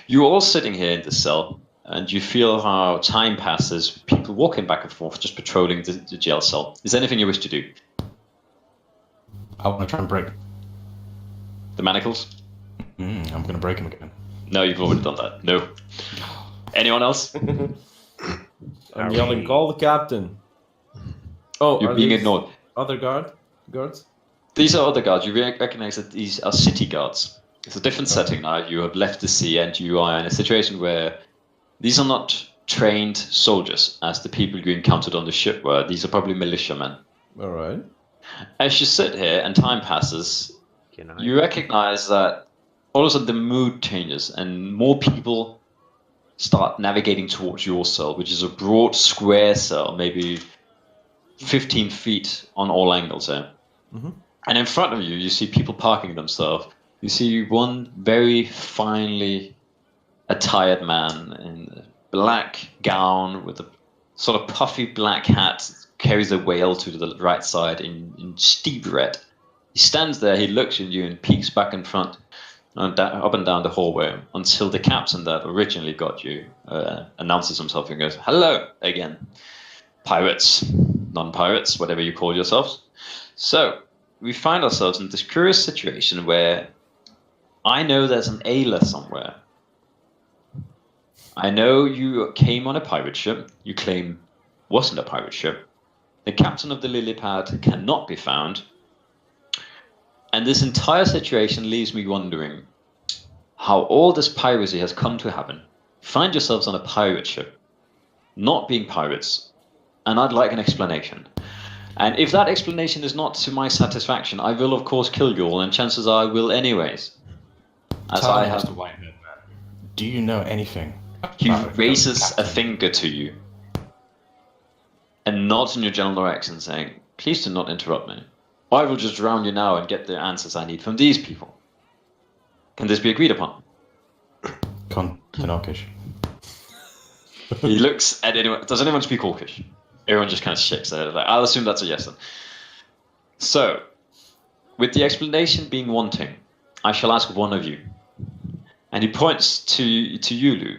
A: You're all sitting here in the cell, and you feel how time passes, people walking back and forth, just patrolling the jail cell. Is there anything you wish to do?
H: I want to try and break.
A: The manacles?
H: I'm going to break him again.
A: No, you've already done that. No. Anyone else?
E: I'm yelling, call the captain. Oh,
A: you're being ignored.
E: Other guards?
A: These are other guards. You recognize that these are city guards. It's a different setting now. You have left the sea and you are in a situation where these are not trained soldiers as the people you encountered on the ship were. These are probably militiamen.
E: All right.
A: As you sit here and time passes, you recognize that all of a sudden the mood changes and more people start navigating towards your cell, which is a broad square cell, maybe 15 feet on all angles there.
E: Mm-hmm.
A: And in front of you, you see people parking themselves. You see one very finely attired man in a black gown with a sort of puffy black hat, carries a whale to the right side in steep red. He stands there, he looks at you and peeks back in front, up and down the hallway, until the captain that originally got you announces himself and goes, "Hello again, pirates, non-pirates, whatever you call yourselves." So we find ourselves in this curious situation where I know there's an Ayla somewhere. I know you came on a pirate ship. You claim wasn't a pirate ship. The captain of the lily pad cannot be found. And this entire situation leaves me wondering how all this piracy has come to happen. Find yourselves on a pirate ship, not being pirates, and I'd like an explanation. And if that explanation is not to my satisfaction, I will of course kill you all, and chances are I will anyways. As
H: Tell
A: I
H: me,
A: have.
H: Mr. Whitehead, man. Do you know anything?
A: He
H: about
A: raises
H: Captain?
A: a finger to you and nods in your general direction, saying, "Please do not interrupt me. I will just drown you now and get the answers I need from these people. Can this be agreed upon?"
H: Orcish.
A: He looks at anyone. Does anyone speak Orcish? Everyone just kind of shakes their head. Like, I'll assume that's a yes then. So, with the explanation being wanting, I shall ask one of you. And he points to you, Lou.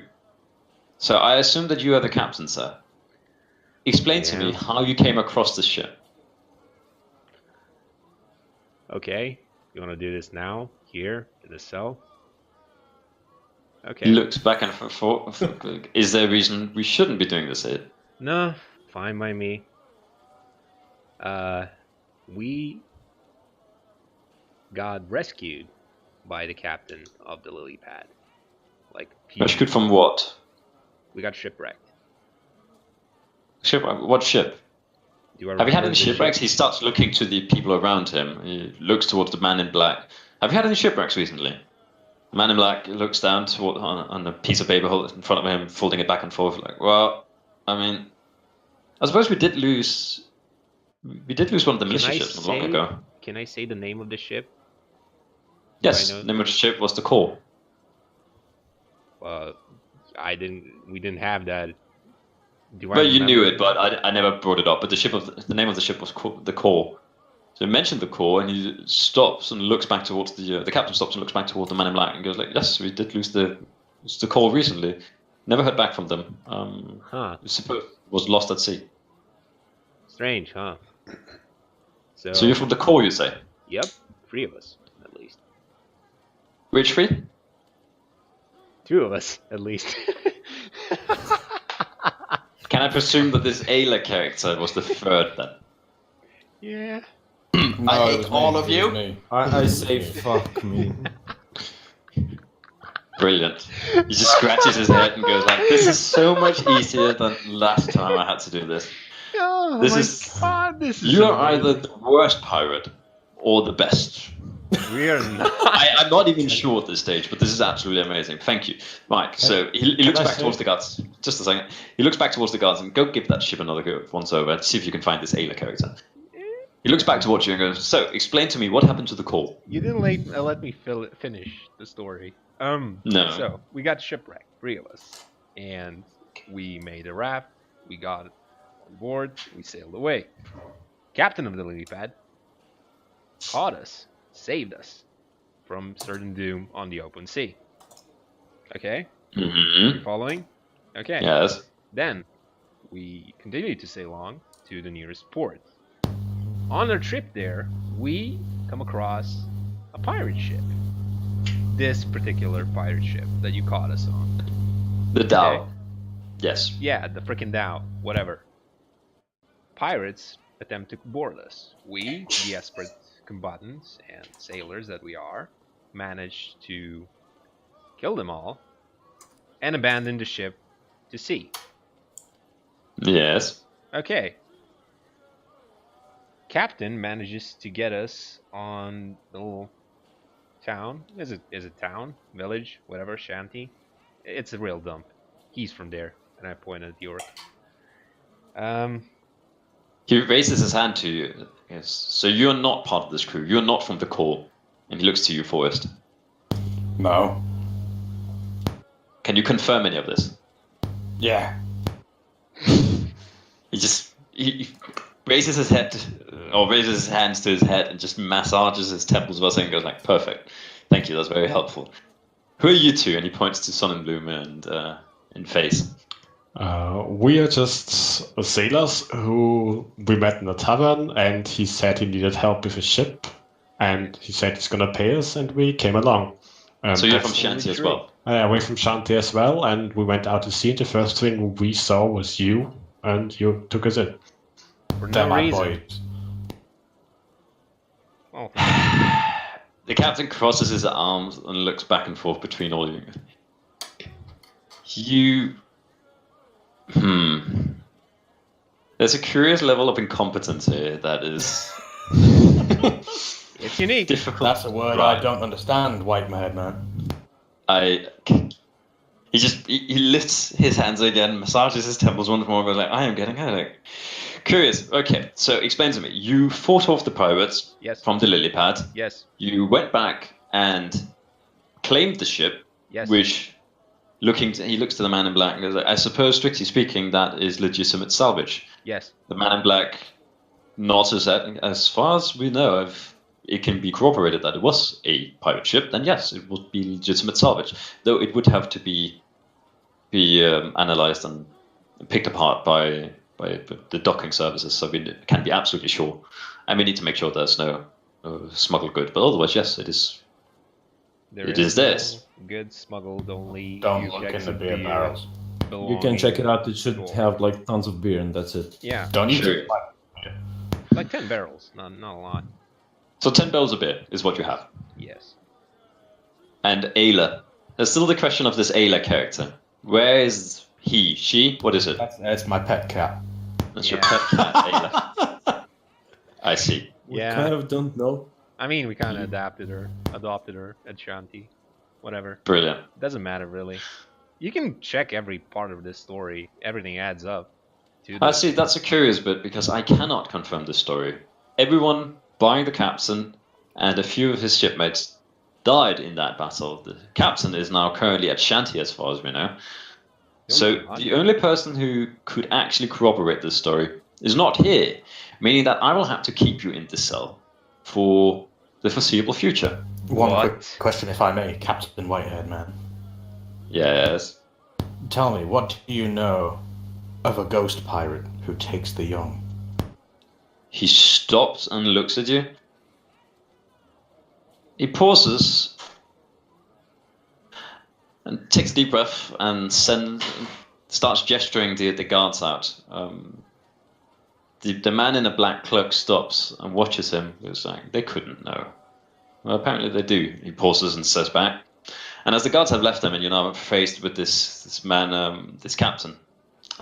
A: So I assume that you are the captain, sir. Explain to me how you came across the ship.
C: Okay, you want to do this now, here, in the cell? Okay.
A: He looks back and forth. Is there a reason we shouldn't be doing this here?
C: No, fine by me. We got rescued by the captain of the lily pad. Like,
A: Rescued from what?
C: We got shipwrecked.
A: Shipwreck? What ship? Have you had any shipwrecks? He starts looking to the people around him. He looks towards the man in black. Have you had any shipwrecks recently? The man in black looks down toward on a piece of paper in front of him, folding it back and forth. Like, well, I mean, I suppose we did lose one of the militia ships not long ago.
C: Can I say the name of the ship?
A: Yes, the name of the ship was the Core.
C: We didn't have that Do I
A: Well, you knew
C: remember?
A: it, but I never brought it up. But the name of the ship was the Core. So he mentioned the Core, and he stops and looks back towards the captain stops and looks back towards the Man in Black and goes like, "Yes, we did lose the Core recently. Never heard back from them.
C: Huh.
A: Suppose was lost at sea.
C: Strange, huh?
A: So you're from the Core, you say?
C: Yep, 3 of us, at least.
A: Which 3?
C: 2 of us, at least.
A: Can I presume that this Ayla character was the 3rd then?
C: Yeah.
D: No,
B: I
D: it
B: hate
D: was
B: all
D: me,
B: of
D: it
B: you.
D: was me.
E: I say fuck me.
A: Brilliant. He just scratches his head and goes like, "This is so much easier than last time I had to do this."
C: Oh
A: This
C: my
A: is-
C: god, this is
A: You're
C: amazing.
A: either the worst pirate or the best.
C: We are not.
A: I'm not even sure at this stage, but this is absolutely amazing. Thank you, Mike. So he looks
G: I
A: back
G: say-
A: towards the guards. Just a second. He looks back towards the guards and go give that ship another go once over. See if you can find this Ayla character. He looks back towards you and goes, "So, explain to me what happened to the Core."
C: You didn't let me finish the story.
A: No.
C: So we got shipwrecked, 3 of us, and we made a raft. We got on board. We sailed away. Captain of the lily pad caught us, saved us from certain doom on the open sea. Okay,
A: Mm-hmm.
C: you following? Okay.
A: Yes.
C: Then we continued to sail on to the nearest port. On our trip there, we come across a pirate ship. This particular pirate ship that you caught us on.
A: The Dow.
C: Okay.
A: Yes.
C: Yeah, the freaking Dow, whatever. Pirates attempt to board us. We, the desperate combatants and sailors that we are, managed to kill them all and abandon the ship to sea.
A: Yes.
C: Okay. Captain manages to get us on the little town. Is it town, village, whatever, shanty? It's a real dump. He's from there, and I pointed at York.
A: He raises his hand to you. Yes. So you're not part of this crew. You're not from the Core. And he looks to you, Forrest.
D: No.
A: Can you confirm any of this?
D: Yeah.
A: He raises his head, or raises his hands to his head and just massages his temples while saying, goes like, "Perfect. Thank you, that's very helpful. Who are you two?" And he points to Sonnenblume and Face.
G: We are just sailors who we met in a tavern, and he said he needed help with his ship, and he said he's gonna pay us, and we came along.
A: So you're from
G: That's-
A: Shanty as well?
G: We're from Shanty as well, and we went out to sea. And the first thing we saw was you, and you took us in.
C: For
D: They're
C: no
D: my
C: reason.
D: boys.
C: Oh,
A: The captain crosses his arms and looks back and forth between all you. There's a curious level of incompetence here that is
C: it's unique.
A: difficult.
D: That's a word
A: Right.
D: I don't understand, white man, man.
A: He lifts his hands again, massages his temples once more, and goes like, "I am getting a headache." Curious. Okay, so explain to me. You fought off the pirates
C: Yes.
A: from the lily pad.
C: Yes.
A: You went back and claimed the ship,
C: Yes.
A: which, he looks to the man in black and goes, "I suppose, strictly speaking, that is legitimate salvage."
C: Yes.
A: The man in black nods his head. "As far as we know, if it can be corroborated that it was a pirate ship, then yes, it would be legitimate salvage. Though it would have to be analyzed and picked apart by the docking services, so we can be absolutely sure. And we need to make sure there's no smuggled good. But otherwise, yes, it is.
C: There
A: It is theirs.
C: no good smuggled only.
D: Don't
C: few
D: look in
C: kegs
D: the
C: of
D: beer barrels.
E: You can check it out. It should
C: belonging-
E: have like tons of beer, and that's it.
C: Yeah,
D: Don't you?
A: Sure.
C: like 10 barrels. Not a lot.
A: So 10 barrels a beer is what you have.
C: Yes.
A: And Ayla. There's still the question of this Ayla character. Where is he? She? What is it?
D: That's my pet cat.
A: That's your
C: Yeah.
A: pet cat, Ayla. I see.
E: We
C: Yeah.
E: kind of don't know.
C: I mean, we kind of adopted her at Shanti. Whatever.
A: Brilliant.
C: Doesn't matter really. You can check every part of this story. Everything adds up. To
A: I
C: this.
A: see, that's a curious bit because I cannot confirm this story. Everyone, barring the captain and a few of his shipmates, died in that battle. The captain is now currently at Shanty, as far as we know. So the only person who could actually corroborate this story is not here, meaning that I will have to keep you in this cell for the foreseeable future.
H: One
C: What?
H: quick question, if I may, Captain Whitehead, man.
A: Yes.
H: Tell me, what do you know of a ghost pirate who takes the young?
A: He stops and looks at you. He pauses and takes a deep breath and starts gesturing the guards out. The man in a black cloak stops and watches him. He's like, they couldn't know. Well, apparently they do. He pauses and says back. And as the guards have left him, and you're now faced with this man, this captain,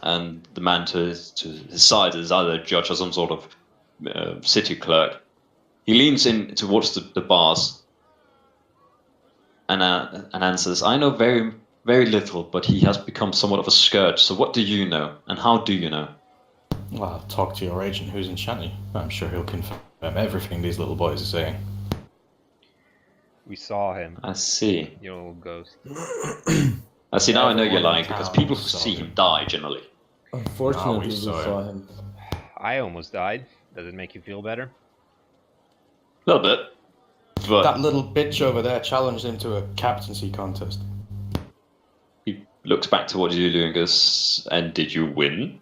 A: and the man to his side is either a judge or some sort of city clerk. He leans in towards the bars and answers, I know very, very little, but he has become somewhat of a scourge. So what do you know, and how do you know?
H: Well, I'll talk to your agent who's in Shanty. I'm sure he'll confirm everything these little boys are saying.
C: We saw him.
A: I see.
C: Your little ghost.
A: I see, now I know you're
H: Everyone in
A: lying, because
H: town
A: people who
H: saw
A: see
H: him.
A: him die, generally.
E: Unfortunately,
H: we
E: we
H: saw
E: saw him.
C: I almost died. Does it make you feel better?
A: A little bit. But
D: That little bitch over there challenged him to a captaincy contest.
A: he looks back to what you're doing and goes, and did you win?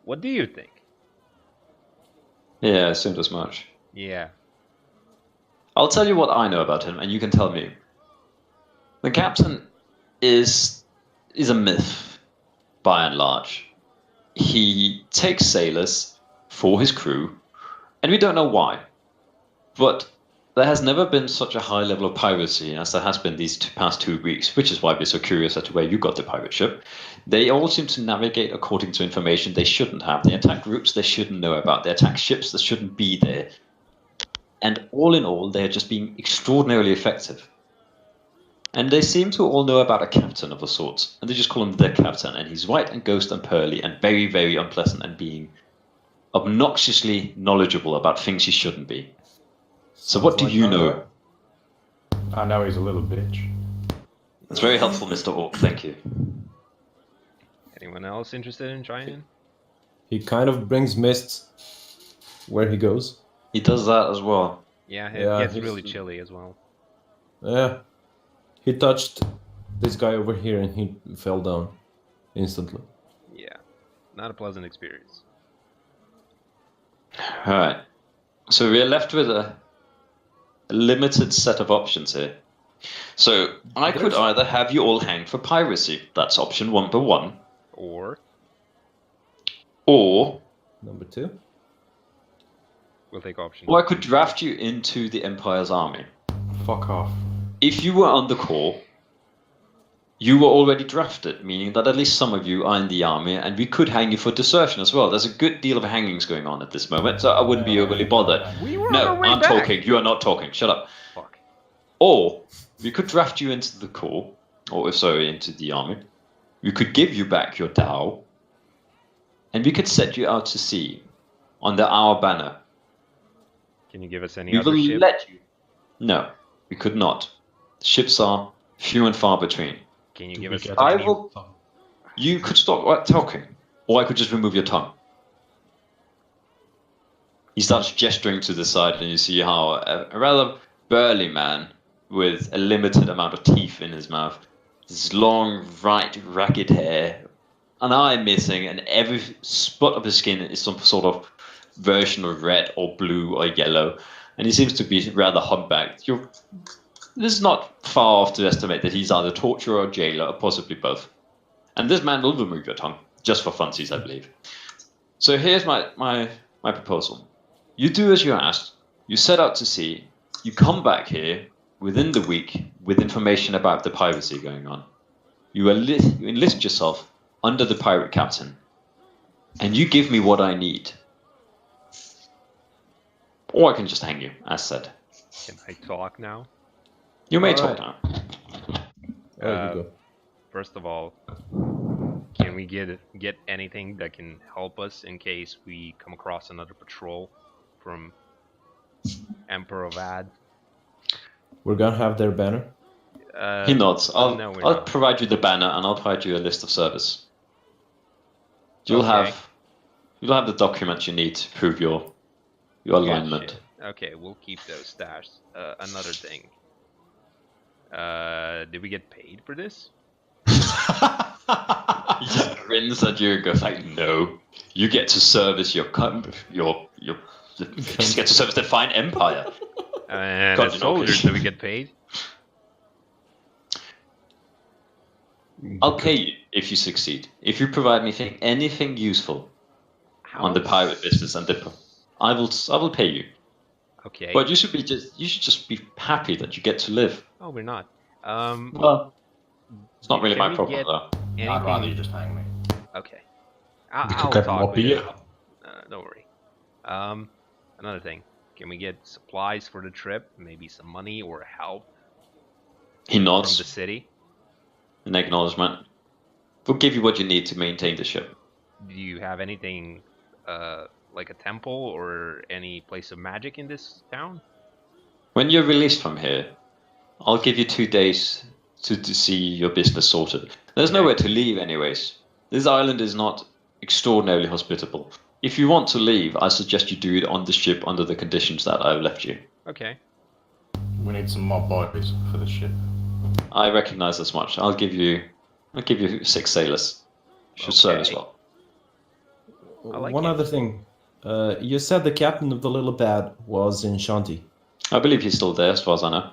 C: What do you think?
A: Yeah, I assumed as much.
C: Yeah.
A: I'll tell you what I know about him, and you can tell me. The captain is a myth, by and large. He takes sailors for his crew, and we don't know why. But there has never been such a high level of piracy as there has been these past 2 weeks, which is why we're so curious as to where you got the pirate ship. They all seem to navigate according to information they shouldn't have. They attack routes they shouldn't know about. They attack ships that shouldn't be there. And all in all, they're just being extraordinarily effective. And they seem to all know about a captain of a sort, and they just call him the captain. And he's white and ghost and pearly and very, very unpleasant and being obnoxiously knowledgeable about things he shouldn't be. So what do you know?
H: I know he's a little bitch.
A: That's very helpful, Mr. Orc. Thank you.
C: Anyone else interested in trying?
E: He kind of brings mist where he goes.
A: He does that as well.
C: Yeah, it
E: Yeah,
C: gets
E: he's-
C: really chilly as well.
E: Yeah. He touched this guy over here and he fell down instantly.
C: Yeah. Not a pleasant experience.
A: Alright. So we are left with a limited set of options here. So I could either have you all hang for piracy. That's option number 1.
C: Or
A: Or
E: Number 2.
C: we'll take option.
A: I could draft you into the Empire's army.
H: Fuck off.
A: If you were on the call, you were already drafted, meaning that at least some of you are in the army, and we could hang you for desertion as well. There's a good deal of hangings going on at this moment, so I wouldn't be overly bothered.
C: We were on
A: No,
C: our way
A: I'm
C: back.
A: talking. You are not talking. Shut up.
C: Fuck.
A: Or we could draft you into the corps, or sorry, into the army. We could give you back your dhow, and we could set you out to sea under our banner.
C: Can you give us any
A: We
C: other
A: will
C: ship?
A: let you. No, we could not. Ships are few and far between.
C: Can you
G: Do
C: give
G: we
C: us
G: get
A: I
G: any-
A: will- You could stop talking, or I could just remove your tongue. He starts gesturing to the side, and you see how a rather burly man with a limited amount of teeth in his mouth, this long, right, ragged hair, an eye missing, and every spot of his skin is some sort of version of red or blue or yellow, and he seems to be rather humpbacked. This is not far off to estimate that he's either torturer or jailer, or possibly both. And this man will remove your tongue, just for funsies, I believe. So here's my proposal. You do as you're asked, you set out to sea, you come back here within the week with information about the piracy going on. You enlist yourself under the pirate captain, and you give me what I need. Or I can just hang you, as said.
C: Can I talk now?
A: You may
E: Alright.
A: talk now.
E: There you go.
C: First of all, can we get anything that can help us in case we come across another patrol from Emperor Vad?
E: We're gonna have their banner.
A: He nods. I'll
C: no, we're
A: I'll
C: not.
A: provide you the banner and I'll provide you a list of service. You'll
C: Okay.
A: have the documents you need to prove your
C: Good
A: alignment.
C: shit. Okay, we'll keep those stashed. Another thing. Did we get paid for this?
A: He just grins at you and goes like, "No, you get to service your you just get to service the fine empire."
C: And
A: God,
C: as
A: you know,
C: soldiers, do we get paid?
A: I'll pay you if you succeed. If you provide me anything useful on the pirate business, and I will pay you.
C: Okay.
A: But you should just be happy that you get to live.
C: Oh, we're not.
A: Well, it's not really
C: can
A: my
C: we
A: problem
C: get
A: though.
H: I'd rather you
C: anything?
H: just hang me.
C: Okay.
G: We could
C: I'll
G: get
C: talk
G: more
C: with
G: beer.
C: you. Don't worry. Another thing. Can we get supplies for the trip? Maybe some money or help
A: He
C: from
A: nods
C: the city?
A: in acknowledgement. We'll give you what you need to maintain the ship.
C: Do you have anything like a temple or any place of magic in this town?
A: When you're released from here, I'll give you 2 days to see your business sorted. There's
C: Okay.
A: nowhere to leave anyways. This island is not extraordinarily hospitable. If you want to leave, I suggest you do it on the ship under the conditions that I've left you.
C: Okay.
H: We need some more boys for the ship.
A: I recognize as much. I'll give you 6 sailors. Should serve as
C: Okay.
A: well.
C: I like
E: One
C: it.
E: other thing. You said the captain of the Little Bad was in Shanti.
A: I believe he's still there, as far as I know.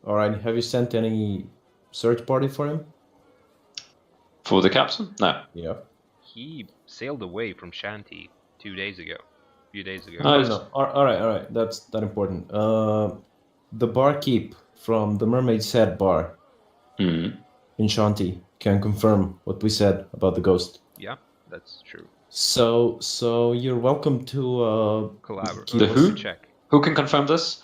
E: All right. Have you sent any search party for him?
A: For the captain? No.
E: Yeah.
C: He sailed away from Shanti 2 days ago. A few days ago.
A: No,
E: No. All right. That's not important. The barkeep from the Mermaid's Head bar
A: Hmm.
E: in Shanti can confirm what we said about the ghost.
C: Yeah, that's true.
E: So you're welcome to
C: Collaborate.
A: The who?
C: Check.
A: Who can confirm this?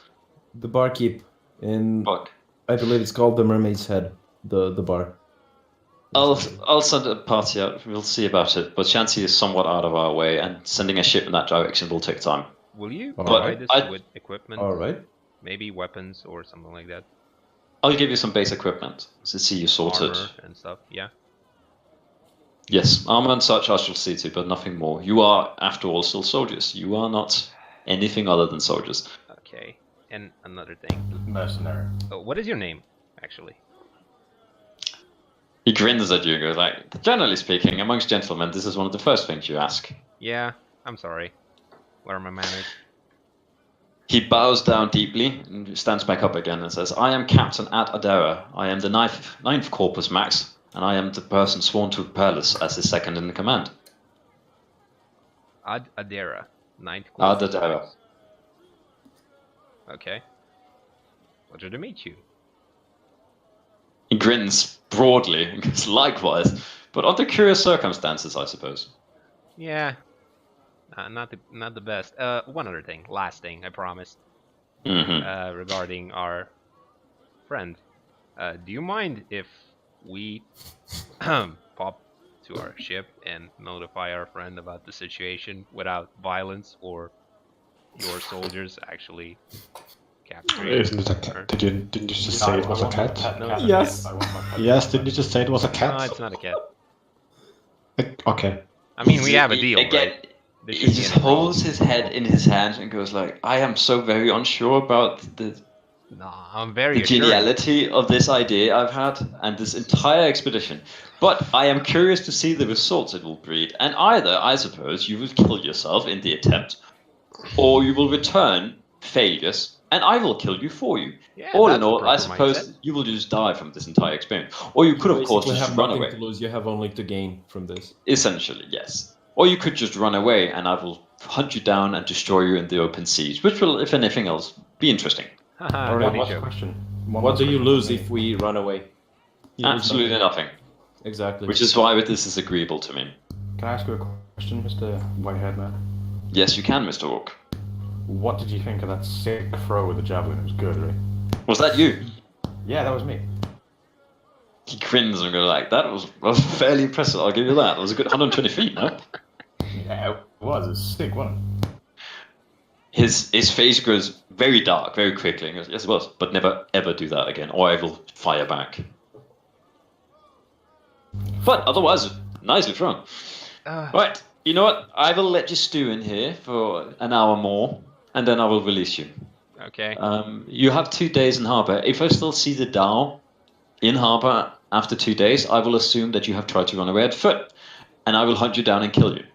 E: the barkeep in
A: Fuck.
E: I believe it's called the Mermaid's Head, the bar.
A: I'll send a party out. We'll see about it. But Shanti is somewhat out of our way, and sending a ship in that direction will take time.
C: Will you
E: But
C: provide us
A: I-
C: with equipment?
E: All right.
C: Maybe weapons or something like that?
A: I'll give you some base equipment to see you sorted.
C: Armor and stuff. Yeah.
A: Yes, armor and such I shall see to, but nothing more. You are, after all, still soldiers. You are not anything other than soldiers.
C: Okay. And another thing.
H: Mercenary.
C: What is your name, actually?
A: He grins at you and goes like, generally speaking, amongst gentlemen, this is one of the first things you ask.
C: Yeah, I'm sorry. What are my manners?
A: He bows down deeply and stands back up again and says, I am Captain Ad Adera. I am the ninth Corpus Max, and I am the person sworn to Perlus as his second in command.
C: Ad Adera. 9th
A: Ad
C: class.
A: Adera.
C: Okay. Pleasure to meet you.
A: He grins broadly and goes, likewise, but under curious circumstances, I suppose.
C: Yeah. Not the best. One other thing. Last thing, I promise.
A: Mm-hmm.
C: Regarding our friend. Do you mind if we pop to our ship and notify our friend about the situation without violence or your soldiers actually capturing
G: Isn't it a
C: her?
G: cat? Didn't you just say it was a cat?
E: Yes.
H: I want my pet.
G: Yes, didn't you just say it was a
C: No,
G: cat?
C: it's not a cat.
G: Okay.
C: I mean, we have a deal,
A: Again,
C: right? There
A: he
C: shouldn't be
A: just
C: any problem.
A: holds his head in his hands and goes like, I am so very unsure about the
C: No, I'm very assured.
A: geniality of this idea I've had and this entire expedition. But I am curious to see the results it will breed. And either, I suppose, you will kill yourself in the attempt, or you will return failures, and I will kill you for you.
C: Yeah,
A: All
C: that's
A: in
C: a
A: all, I
C: proper
A: suppose
C: mindset.
A: you will just die from this entire experience. Or you could, of course,
E: Basically
A: just
E: have
A: run
E: nothing
A: away.
E: to lose. You have only to gain from this.
A: Essentially, yes. Or you could just run away, and I will hunt you down and destroy you in the open seas, which will, if anything else, be interesting.
C: Haha,
H: One
C: naughty
H: last
C: joke.
H: question. One
E: What
H: last
E: do you
H: question
E: lose
H: from me.
E: if we run away? You lose
A: Absolutely nothing.
E: Exactly.
A: Which is why this is agreeable to me.
H: Can I ask you a question, Mr. Whitehead Man?
A: Yes, you can, Mr. Orc.
H: What did you think of that sick throw with the javelin? It was good, right?
A: Was that you?
H: Yeah, that was me.
A: He grins and goes like, that was fairly impressive, I'll give you that. It was a good 120 feet, no?
H: Yeah, it was. It was sick, wasn't it?
A: His face grows very dark very quickly. And he goes, yes, it was, but never ever do that again, or I will fire back. But otherwise, nicely thrown. Right, you know what? I will let you stew in here for an hour more, and then I will release you.
C: Okay.
A: You have 2 days in harbor. If I still see the Dao in harbor after 2 days, I will assume that you have tried to run away at foot, and I will hunt you down and kill you.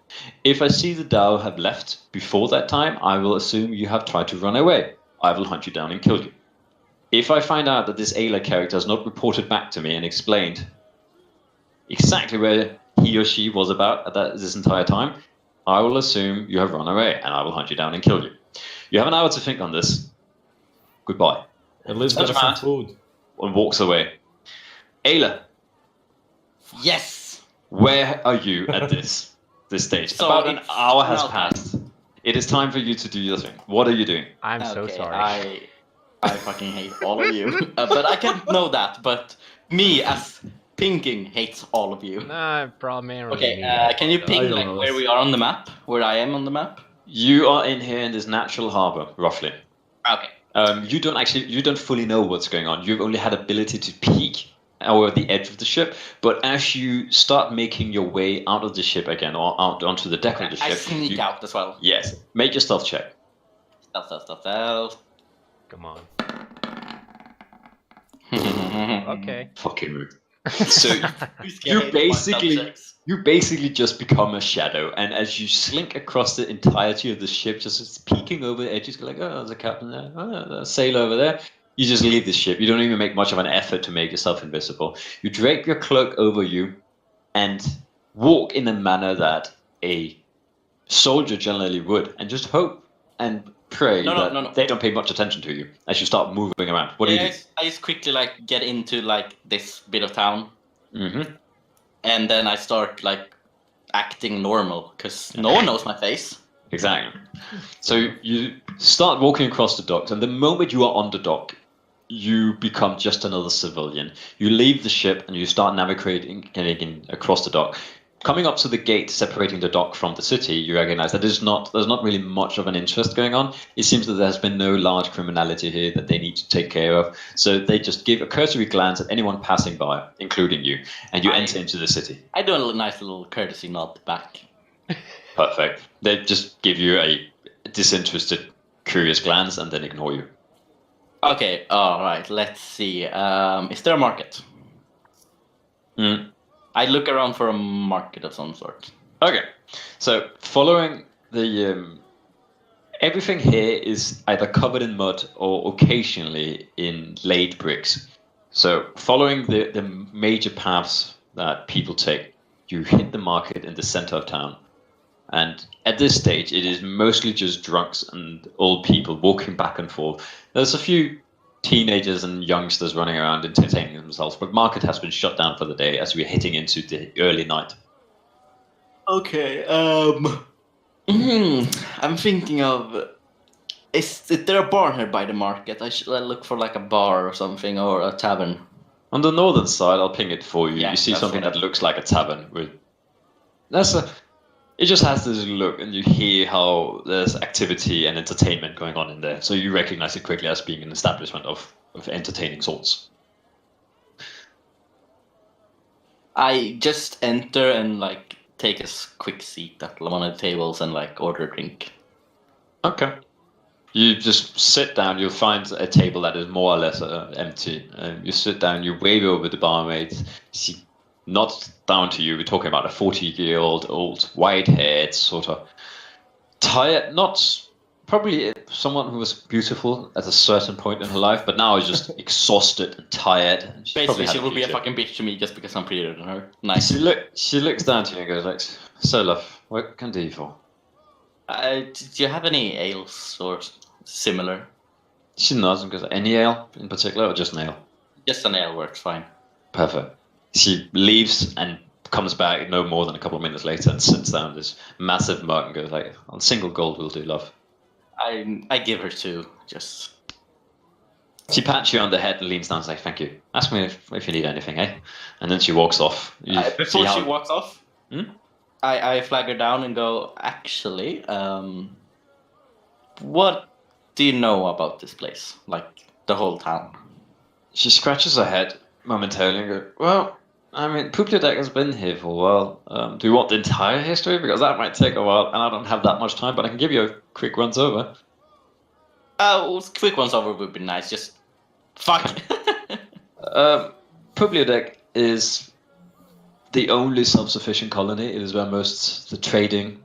A: If I see the Dao have left before that time, I will assume you have tried to run away. I will hunt you down and kill you. If I find out that this Ayla character has not reported back to me and explained exactly where he or she was about at this entire time, I will assume you have run away, and I will hunt you down and kill you. You have an hour to think on this. Goodbye.
E: At least
A: Such
E: get
A: a
E: some
A: man.
E: food.
A: And walks away. Ayla,
B: Yes.
A: where are you at this stage?
B: So
A: About an
B: it's
A: hour has
B: now time.
A: passed. It is time for you to do your thing. What are you doing?
C: I'm so
B: Okay,
C: sorry.
B: I fucking hate all of you. But I can't know that. But me as Pinking hates all of you.
C: Nah, primarily
B: Okay,
C: me.
B: can you ping
E: don't
B: like
E: know.
B: where we are on the map? Where I am on the map?
A: You are in here in this natural harbor, roughly.
B: Okay.
A: You don't fully know what's going on. You've only had ability to peek over the edge of the ship, but as you start making your way out of the ship again, or out onto the deck of the
B: I
A: ship,
B: sneak out as well.
A: Yes, make your stealth check.
B: Stealth.
C: Come on.
B: Okay.
C: Okay.
A: Fucking rude. So you basically just become a shadow, and as you slink across the entirety of the ship, just peeking over the edges, go like, oh, there's a captain there, oh, there's a sailor over there. You just leave the ship. You don't even make much of an effort to make yourself invisible. You drape your cloak over you and walk in a manner that a soldier generally would, and just hope and pray that they don't pay much attention to you as you start moving around. What do you do?
B: I just quickly like get into like this bit of town,
A: Mm-hmm.
B: and then I start like acting normal because no one knows my face.
A: Exactly. So you start walking across the docks, and the moment you are on the dock, you become just another civilian. You leave the ship and you start navigating across the dock. Coming up to the gate separating the dock from the city, you recognize that there's not really much of an interest going on. It seems that there's been no large criminality here that they need to take care of. So they just give a cursory glance at anyone passing by, including you, and you enter into the city.
B: I do a nice little courtesy nod back.
A: Perfect. They just give you a disinterested, curious glance and then ignore you.
B: Okay, alright, let's see. Is there a market? I look around for a market of some sort.
A: Okay, so following the everything here is either covered in mud or occasionally in laid bricks. So following the major paths that people take, you hit the market in the center of town. And at this stage, it is mostly just drunks and old people walking back and forth. There's a few teenagers and youngsters running around entertaining themselves, but market has been shut down for the day as we're hitting into the early night.
B: Okay, I'm thinking of... Is there a bar here by the market? I should look for like a bar or something, or a tavern.
A: On the northern side, I'll ping it for you.
B: Yeah,
A: you see
B: that's
A: something
B: what
A: that looks like a tavern. It just has this look, and you hear how there's activity and entertainment going on in there. So you recognize it quickly as being an establishment of entertaining sorts.
B: I just enter and like take a quick seat at one of the tables and like order a drink.
A: Okay. You just sit down. You'll find a table that is more or less empty. You sit down. You wave over the barmaid. She nods down to you. We're talking about a 40-year-old, old, white-haired, sort of tired. Not probably someone who was beautiful at a certain point in her life, but now is just exhausted and tired. And
B: basically, she will be a fucking bitch to me just because I'm prettier than her. Nice.
A: She looks down to you and goes like, "So, love, what can I do you for?"
B: Do you have any ales or similar?
A: She nods and goes, "Any ale in particular, or just an ale?"
B: Just an ale works fine.
A: Perfect. She leaves and comes back no more than a couple of minutes later and sits down this massive mug and goes like, "On single gold will do, love."
B: I give her 2. Just.
A: She pats you on the head and leans down and says, "Thank you. Ask me if you need anything, eh?" And then she walks off.
B: Before she walks off, I flag her down and go, actually, what do you know about this place? Like the whole town?
A: She scratches her head momentarily and goes, well, I mean, Pugliadeck has been here for a while. Do you want the entire history? Because that might take a while, and I don't have that much time, but I can give you a quick once over.
B: Quick ones over would be nice. Just fuck.
A: Pugliadeck is the only self-sufficient colony. It is where most the trading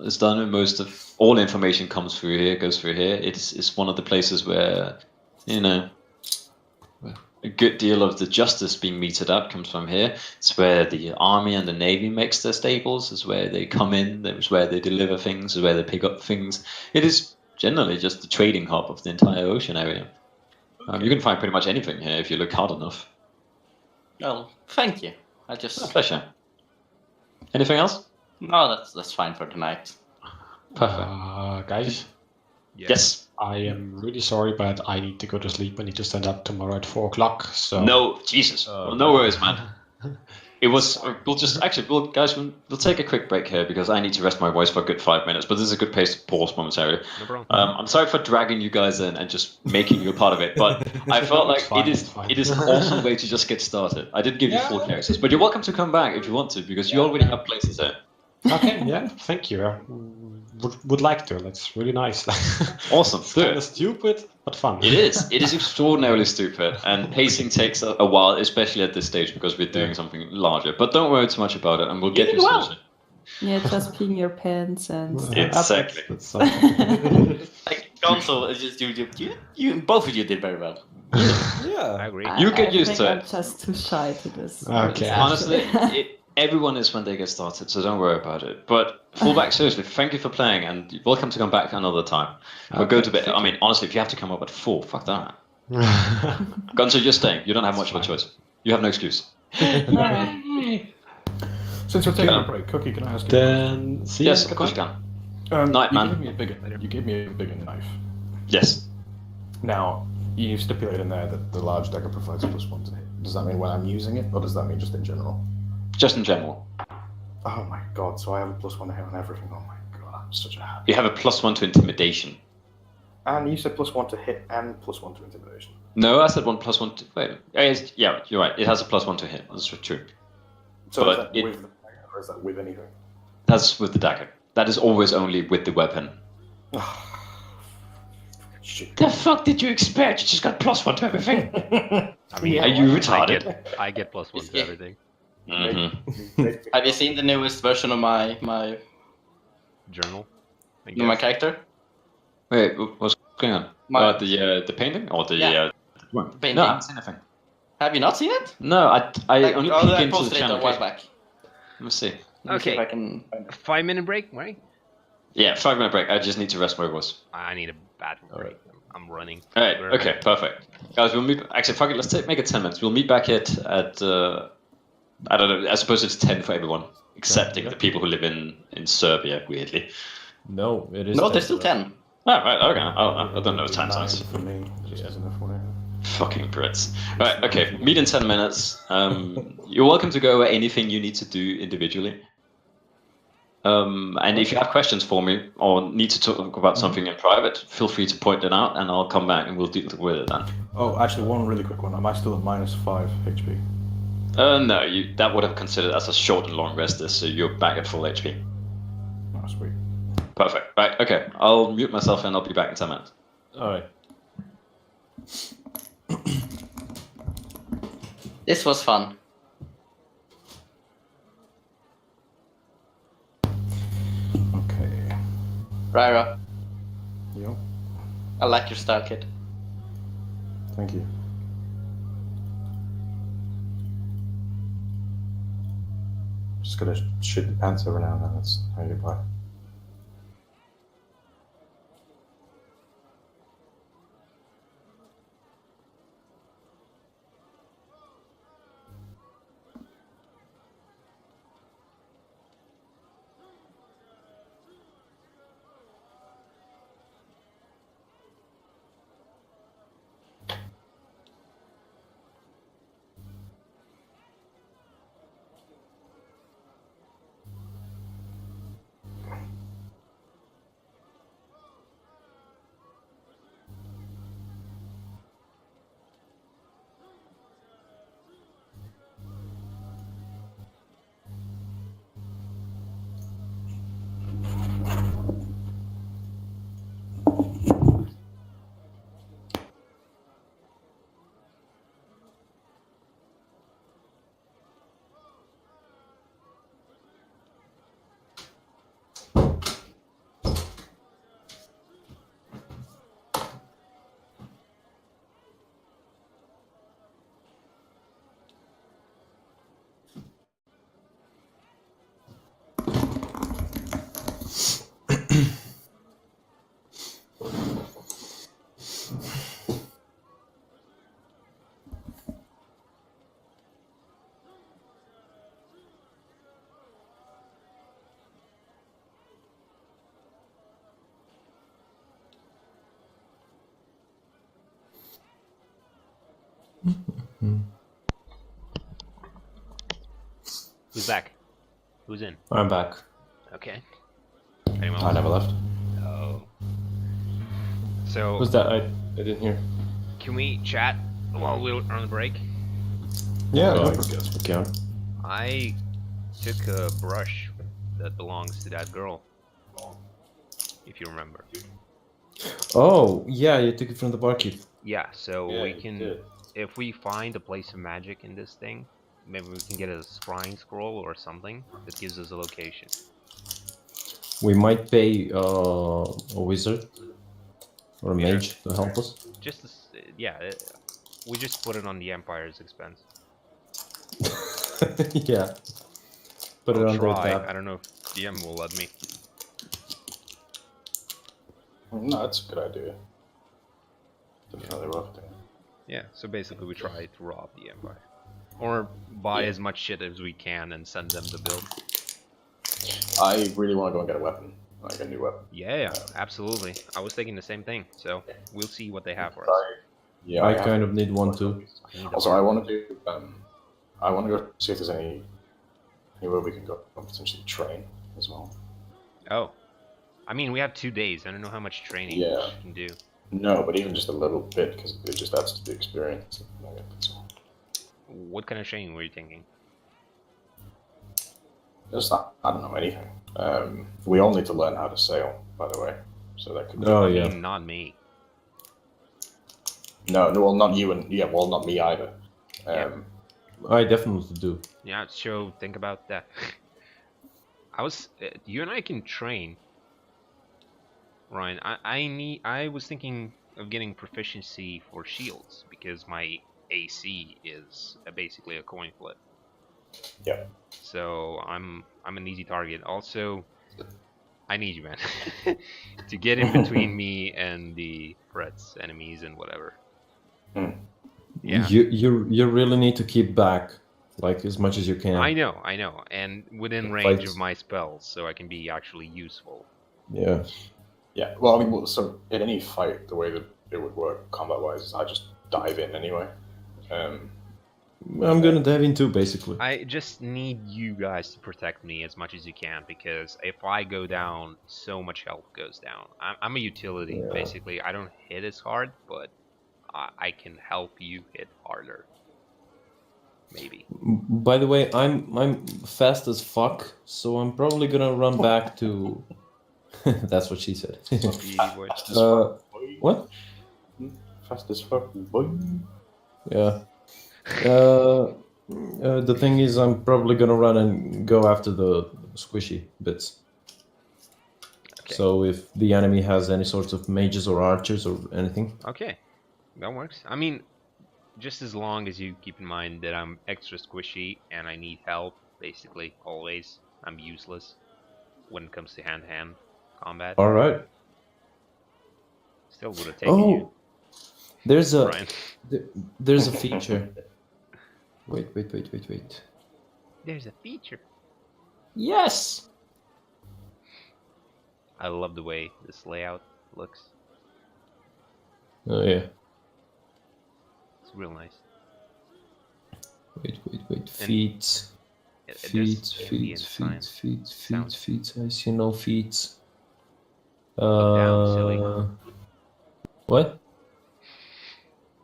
A: is done, and most of all information comes through here, goes through here. It's one of the places where, you know, a good deal of the justice being meted out comes from here. It's where the army and the navy makes their stables. It's where they come in. It's where they deliver things. It's where they pick up things. It is generally just the trading hub of the entire ocean area. You can find pretty much anything here if you look hard enough.
B: Well, thank you. I just
A: A pleasure. Anything else?
B: no, that's fine for tonight.
A: Perfect.
G: Guys,
A: Yes.
G: I am really sorry, but I need to go to sleep. I need to stand up tomorrow at 4 o'clock. So
A: No, Jesus. Well, no worries, man. It was. We'll just actually, we'll take a quick break here because I need to rest my voice for a good 5 minutes. But this is a good place to pause momentarily.
C: No problem.
A: I'm sorry for dragging you guys in and just making you a part of it, but I felt like
G: It's fine.
A: it is an awesome way to just get started. I did give you 4 characters, but you're welcome to come back if you want to because you already have places there.
G: Okay, yeah, thank you. Would like to. That's really nice.
A: Awesome.
G: It's
A: Do
G: kind of
A: it.
G: stupid, but fun.
A: It is. It is extraordinarily stupid, and pacing takes a while, especially at this stage because we're doing something larger. But don't worry too much about it, and we'll get you solution.
F: Yeah, just peeing your pants and
A: Exactly.
G: That's,
B: Like Gonzo, it's just you both of you did very well.
D: Yeah.
C: I agree.
A: You get
F: I
A: used
F: think
A: to
F: I'm
A: it.
F: just too shy to this.
G: Okay.
A: Honestly, everyone is when they get started, so don't worry about it. But fullback, seriously, thank you for playing, and you're welcome to come back another time. But go to bed. I mean, honestly, if you have to come up at 4, fuck that. Gonzo, you're staying. You don't have much of a choice. You have no excuse.
D: Since we're taking a break, Cookie, can I ask you?
G: Then see
A: Yes,
G: you.
A: of course you can. Night,
D: you
A: man.
D: gave me a bigger knife.
A: Yes.
D: Now, you stipulate in there that the large dagger provides a +1 to hit. Does that mean when I'm using it, or does that mean just in general?
A: Just in general.
D: Oh my god, so I have a +1 to hit on everything. Oh my god, I'm such a happy.
A: You have a +1 to intimidation.
D: And you said +1 to hit and +1 to intimidation.
A: No, I said +1 to. Wait. Yeah, you're right. It has a +1 to hit. That's true.
D: So
A: But
D: is that
A: it-
D: with the dagger, or is that with anything?
A: That's with the dagger. That is always only with the weapon.
D: Shit.
A: The fuck did you expect? You just got +1 to everything.
C: I mean,
A: Are you retarded?
C: I get +1 to
B: Yeah.
C: everything.
A: Mm-hmm.
B: Have you seen the newest version of my
C: Journal. I
B: my
C: guess.
B: character?
A: Wait, what's going on?
B: My-
A: The painting or the
B: Yeah. Painting.
A: No, I haven't seen anything.
B: Have you not seen it?
A: No, I only
B: I
A: peek into the
B: posted it
A: channel.
B: a while back.
A: Let me see.
B: Let me see
C: Okay.
B: if I can find it.
C: 5-minute break, right?
A: Yeah, 5-minute break. I just need to rest my voice.
C: I need a bathroom break. I'm running.
A: All right.
C: We're-
A: Okay. Perfect. Guys, we'll meet. Actually, fuck it. Let's make it 10 minutes. We'll meet back at I don't know. I suppose it's 10 for everyone, excepting the people who live in Serbia. Weirdly.
E: No, it is.
B: No, there's still 10.
A: Oh, right. Okay. I don't know time zones.
D: For me, just isn't enough for me.
A: Fucking Brits. Right. Okay. Meet in 10 minutes. You're welcome to go over anything you need to do individually. And if you have questions for me or need to talk about something in private, feel free to point it out, and I'll come back and we'll deal with it then.
D: Oh, actually, one really quick one. Am I still at -5 HP?
A: No, that would have considered as a short and long rest. So you're back at full HP.
D: Oh, sweet.
A: Perfect. Right. Okay. I'll mute myself and I'll be back in 10 minutes.
E: All right.
B: This was fun.
D: Okay.
B: Ryra,
D: Yo.
B: I like your style, kid.
D: Thank you. Just gotta shit your pants every now and then. That's how you get by.
C: Who's back? Who's in?
E: I'm back.
C: Okay. Anyone
H: I
C: else?
H: never left.
C: Oh. So,
E: Who's that? I didn't hear.
C: can we chat while we're on the break?
D: Yeah,
E: Oh,
D: no
E: I
D: problem.
E: guess we can.
C: I took a brush that belongs to that girl. If you remember.
E: Oh, yeah, you took it from the barkeep.
C: Yeah, so
H: Yeah,
C: we
H: you
C: can,
H: did.
C: if we find a place of magic in this thing, maybe we can get a scrying scroll or something that gives us a location.
E: We might pay a wizard or a
C: Yeah.
E: mage to help us.
C: Just, we just put it on the Empire's expense.
E: Yeah. Put it
C: I'll
E: on their
C: try.
E: tab.
C: I don't know if DM will let me.
H: No, that's a good idea. Definitely worth doing.
C: Yeah, so basically we try to rob the Empire. Or buy as much shit as we can and send them the bill.
H: I really want to go and get a weapon, like a new weapon.
C: Yeah, absolutely. I was thinking the same thing, so we'll see what they have for us.
H: Yeah,
E: I
H: have
E: kind of need one too.
C: I need a
H: Also, I want to do. I want to go see if there's anywhere we can go and potentially train as well.
C: Oh. I mean, we have 2 days. I don't know how much training
H: Yeah.
C: we can do.
H: No, but even just a little bit, because it just adds to the experience.
C: What kind of training were you thinking?
H: Just I don't know anything. We all need to learn how to sail, by the way. So that could.
E: Oh,
C: I
E: yeah.
C: mean, not me.
H: No, well, not you, and yeah, well, not me either.
E: I definitely do.
C: Yeah, so think about that. You and I can train. Ryan, I was thinking of getting proficiency for shields because my AC is basically a coin flip.
H: Yeah.
C: So I'm an easy target. Also, I need you, man, to get in between me and the threats, enemies, and whatever. Yeah.
E: You really need to keep back, like, as much as you can.
C: I know, and within range of my spells, so I can be actually useful.
E: Yeah.
H: Yeah, well, I mean, so in any fight, the way that it would work combat-wise is I just dive in anyway.
E: I'm gonna dive in too, basically.
C: I just need you guys to protect me as much as you can, because if I go down, so much health goes down. I'm a utility, basically. I don't hit as hard, but I can help you hit harder. Maybe.
E: By the way, I'm fast as fuck, so I'm probably gonna run back to... That's what she said.
C: Easy boy.
E: What?
H: Fast as fuck, boy.
E: Yeah. The thing is, I'm probably gonna run and go after the squishy bits.
C: Okay.
E: So if the enemy has any sorts of mages or archers or anything.
C: Okay, that works. I mean, just as long as you keep in mind that I'm extra squishy and I need help, basically, always. I'm useless when it comes to hand-to-hand combat.
E: All right.
C: Still would have taken you,
E: there's a
C: Brian.
E: there's a feature. Wait.
C: There's a feature.
E: Yes.
C: I love the way this layout looks.
E: Oh yeah.
C: It's real nice.
E: Wait. Feet.
C: There's alien signs.
E: Feet. I see no feet.
C: Look down, silly.
E: What?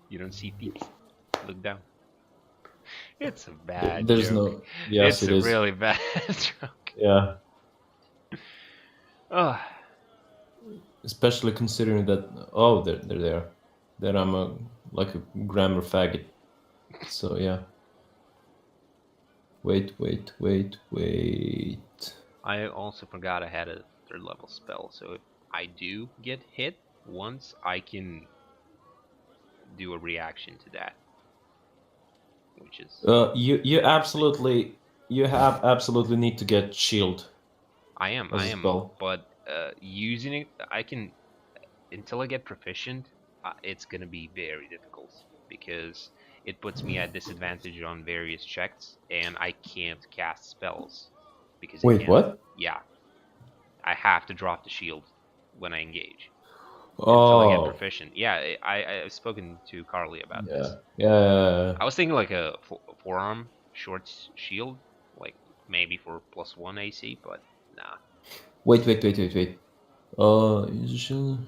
C: You don't see feet. Look down. It's a bad
E: There's
C: joke.
E: no. Yes,
C: it's
E: it
C: a
E: is.
C: really bad joke.
E: Yeah.
C: Oh,
E: Especially considering that. Oh, they're there. Then I'm like a grammar faggot. So yeah. Wait.
C: I also forgot I had a 3rd level spell, so if I do get hit once, I can do a reaction to that. Which is...
E: You have absolutely need to get shield.
C: I am,
E: spell.
C: but using it, I can, until I get proficient, it's gonna be very difficult, because it puts me at disadvantage on various checks, and I can't cast spells. Because
E: Wait, what?
C: Yeah. I have to drop the shield when I engage. until I get
E: Oh,
C: proficient. Yeah, I've spoken to Carly about
E: yeah,
C: this.
E: yeah.
C: I was thinking like a forearm short shield, like maybe for +1 AC, but nah.
E: Wait. Use a shield.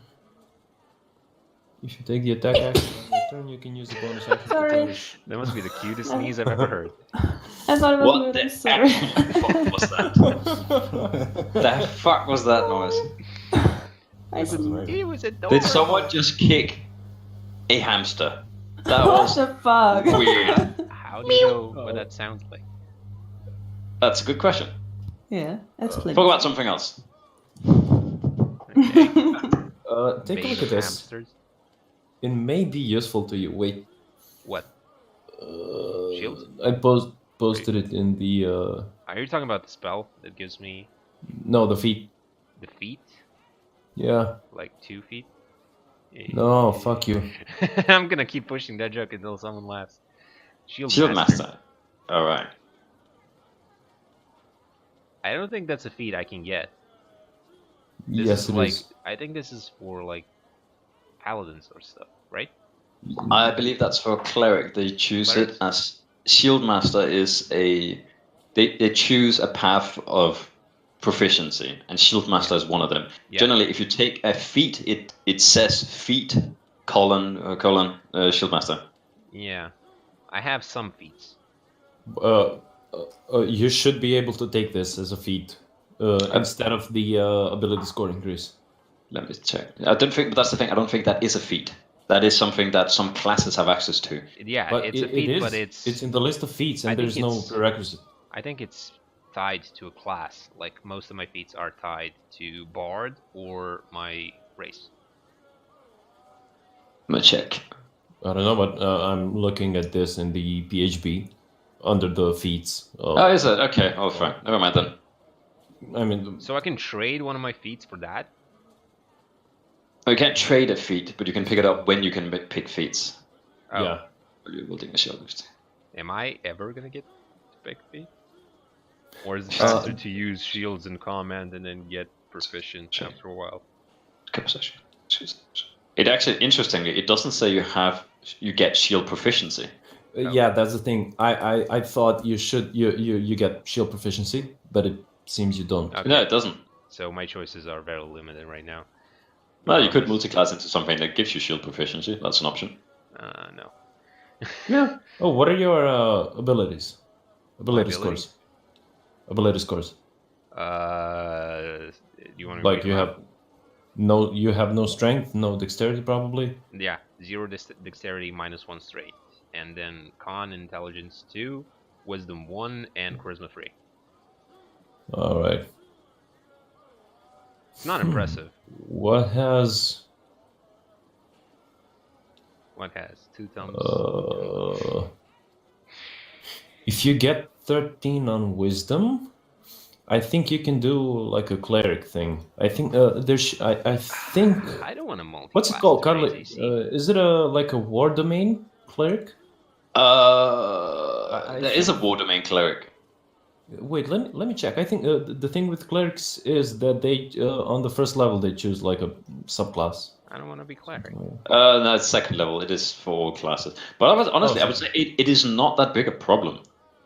E: If you take the attack action on your turn, you can use the bonus action to
F: Sorry.
E: turn the
C: That must be the cutest sneeze I've ever heard.
F: I thought it was
A: What
F: muted,
A: the
F: sorry.
A: fuck was that? The fuck was that noise?
F: I see.
D: amazing.
C: It was adorable.
A: Did someone just kick a hamster? That
F: What
A: was
F: the fuck?
A: weird.
C: How do you know what that sounds like?
A: That's a good question.
F: Yeah, explain.
A: Talk about something else.
C: Okay.
E: Take a
C: Baby
E: look at this.
C: hamsters.
E: It may be useful to you. Wait.
C: What? Shields?
E: I posted it in the.
C: Are you talking about the spell that gives me
E: No, the feet.
C: the feet?
E: Yeah.
C: Like 2 feet?
E: No, fuck you.
C: I'm gonna keep pushing that joke until someone laughs. Shield
A: Master. Alright.
C: I don't think that's a feat I can get. This
E: Yes,
C: is
E: it
C: like
E: is.
C: I think this is for like paladins or stuff, right?
A: I believe that's for cleric. They choose it
C: Clerics?
A: as Shield Master is a. They choose a path of proficiency, and Shield Master is one of them.
C: Yeah.
A: Generally, if you take a feat, it says feat Shield Master.
C: Yeah. I have some feats.
E: You should be able to take this as a feat instead of the ability score increase.
A: Let me check. I don't think, but that's the thing. I don't think that is a feat. That is something that some classes have access to.
C: Yeah,
E: But
C: it's a
E: it
C: feat,
E: is.
C: but it's
E: in the list of feats,
C: I
E: and
C: think
E: there's no
C: it's-
E: prerequisite.
C: I think it's tied to a class. Like most of my feats are tied to Bard or my race.
A: Let me check.
E: I don't know, but I'm looking at this in the PHB under the feats.
A: Oh, is it? Okay. Oh, fine. Never mind then.
E: I mean,
C: So I can trade one of my feats for that.
A: You can't trade a feat, but you can pick it up when you can pick feats.
C: Oh,
E: yeah.
A: We'll take a shield boost.
C: Am I ever gonna get to pick feat? Or is it
A: Uh,
C: faster to use shields and command and then get proficient
A: Sure.
C: after a while?
A: It actually, interestingly, it doesn't say you get shield proficiency.
E: Yeah, that's the thing. I thought you get shield proficiency, but it seems you don't.
C: Okay.
A: No, it doesn't.
C: So my choices are very limited right now.
A: Well, you could multi-class into something that gives you shield proficiency. That's an option.
C: No.
E: Yeah. Oh, what are your abilities? Ability
C: Abilities?
E: scores. Ability scores.
C: Do you want to
E: Like you have no strength, no dexterity, probably.
C: Yeah, 0 dexterity, -1 straight, and then con intelligence 2, wisdom 1, and charisma 3.
E: All right.
C: It's not impressive.
E: What has?
C: What has 2 thumbs?
E: If you get 13 on wisdom, I think you can do like a cleric thing. I think there's. I think.
C: I don't want to multi.
E: What's it called, Carly? Is it like a war domain cleric?
A: There is a war domain cleric.
E: Wait, let me check. I think the thing with clerics is that they on the first level they choose like a subclass.
C: I don't want to be cleric.
A: No, it's second level. It is for all classes. But honestly, I would say it is not that big a problem.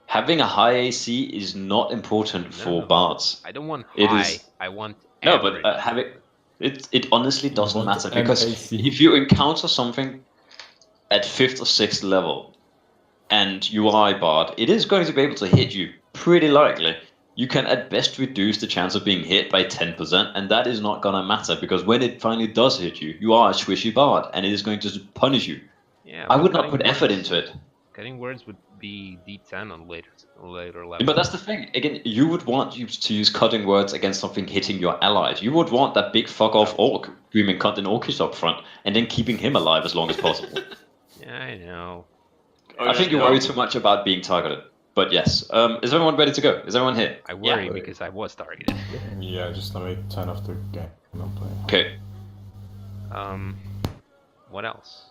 A: Having a high AC is not important for bards.
C: I don't want
A: It
C: high.
A: is-
C: I want
A: No,
C: average.
A: but having it honestly doesn't
E: want
A: matter
E: an
A: because
E: AC.
A: if you encounter something at 5th or 6th level and you are a bard, it is going to be able to hit you pretty likely. You can at best reduce the chance of being hit by 10%, and that is not gonna matter because when it finally does hit you, you are a squishy bard, and it is going to punish you.
C: Yeah,
A: I
C: but
A: would not
C: cutting
A: put effort
C: words-
A: into it.
C: Cutting words would be D10 on later levels.
A: But that's the thing. Again, you would want you to use cutting words against something hitting your allies. You would want that big fuck off orc screaming cunt in orcish up front, and then keeping him alive as long as possible.
C: Yeah, I know.
A: I think you worry too much about being targeted. But yes, is everyone ready to go? Is everyone here?
C: I worry because I was targeted.
D: Yeah, just let me turn off the game I'm playing.
A: Okay.
C: What else?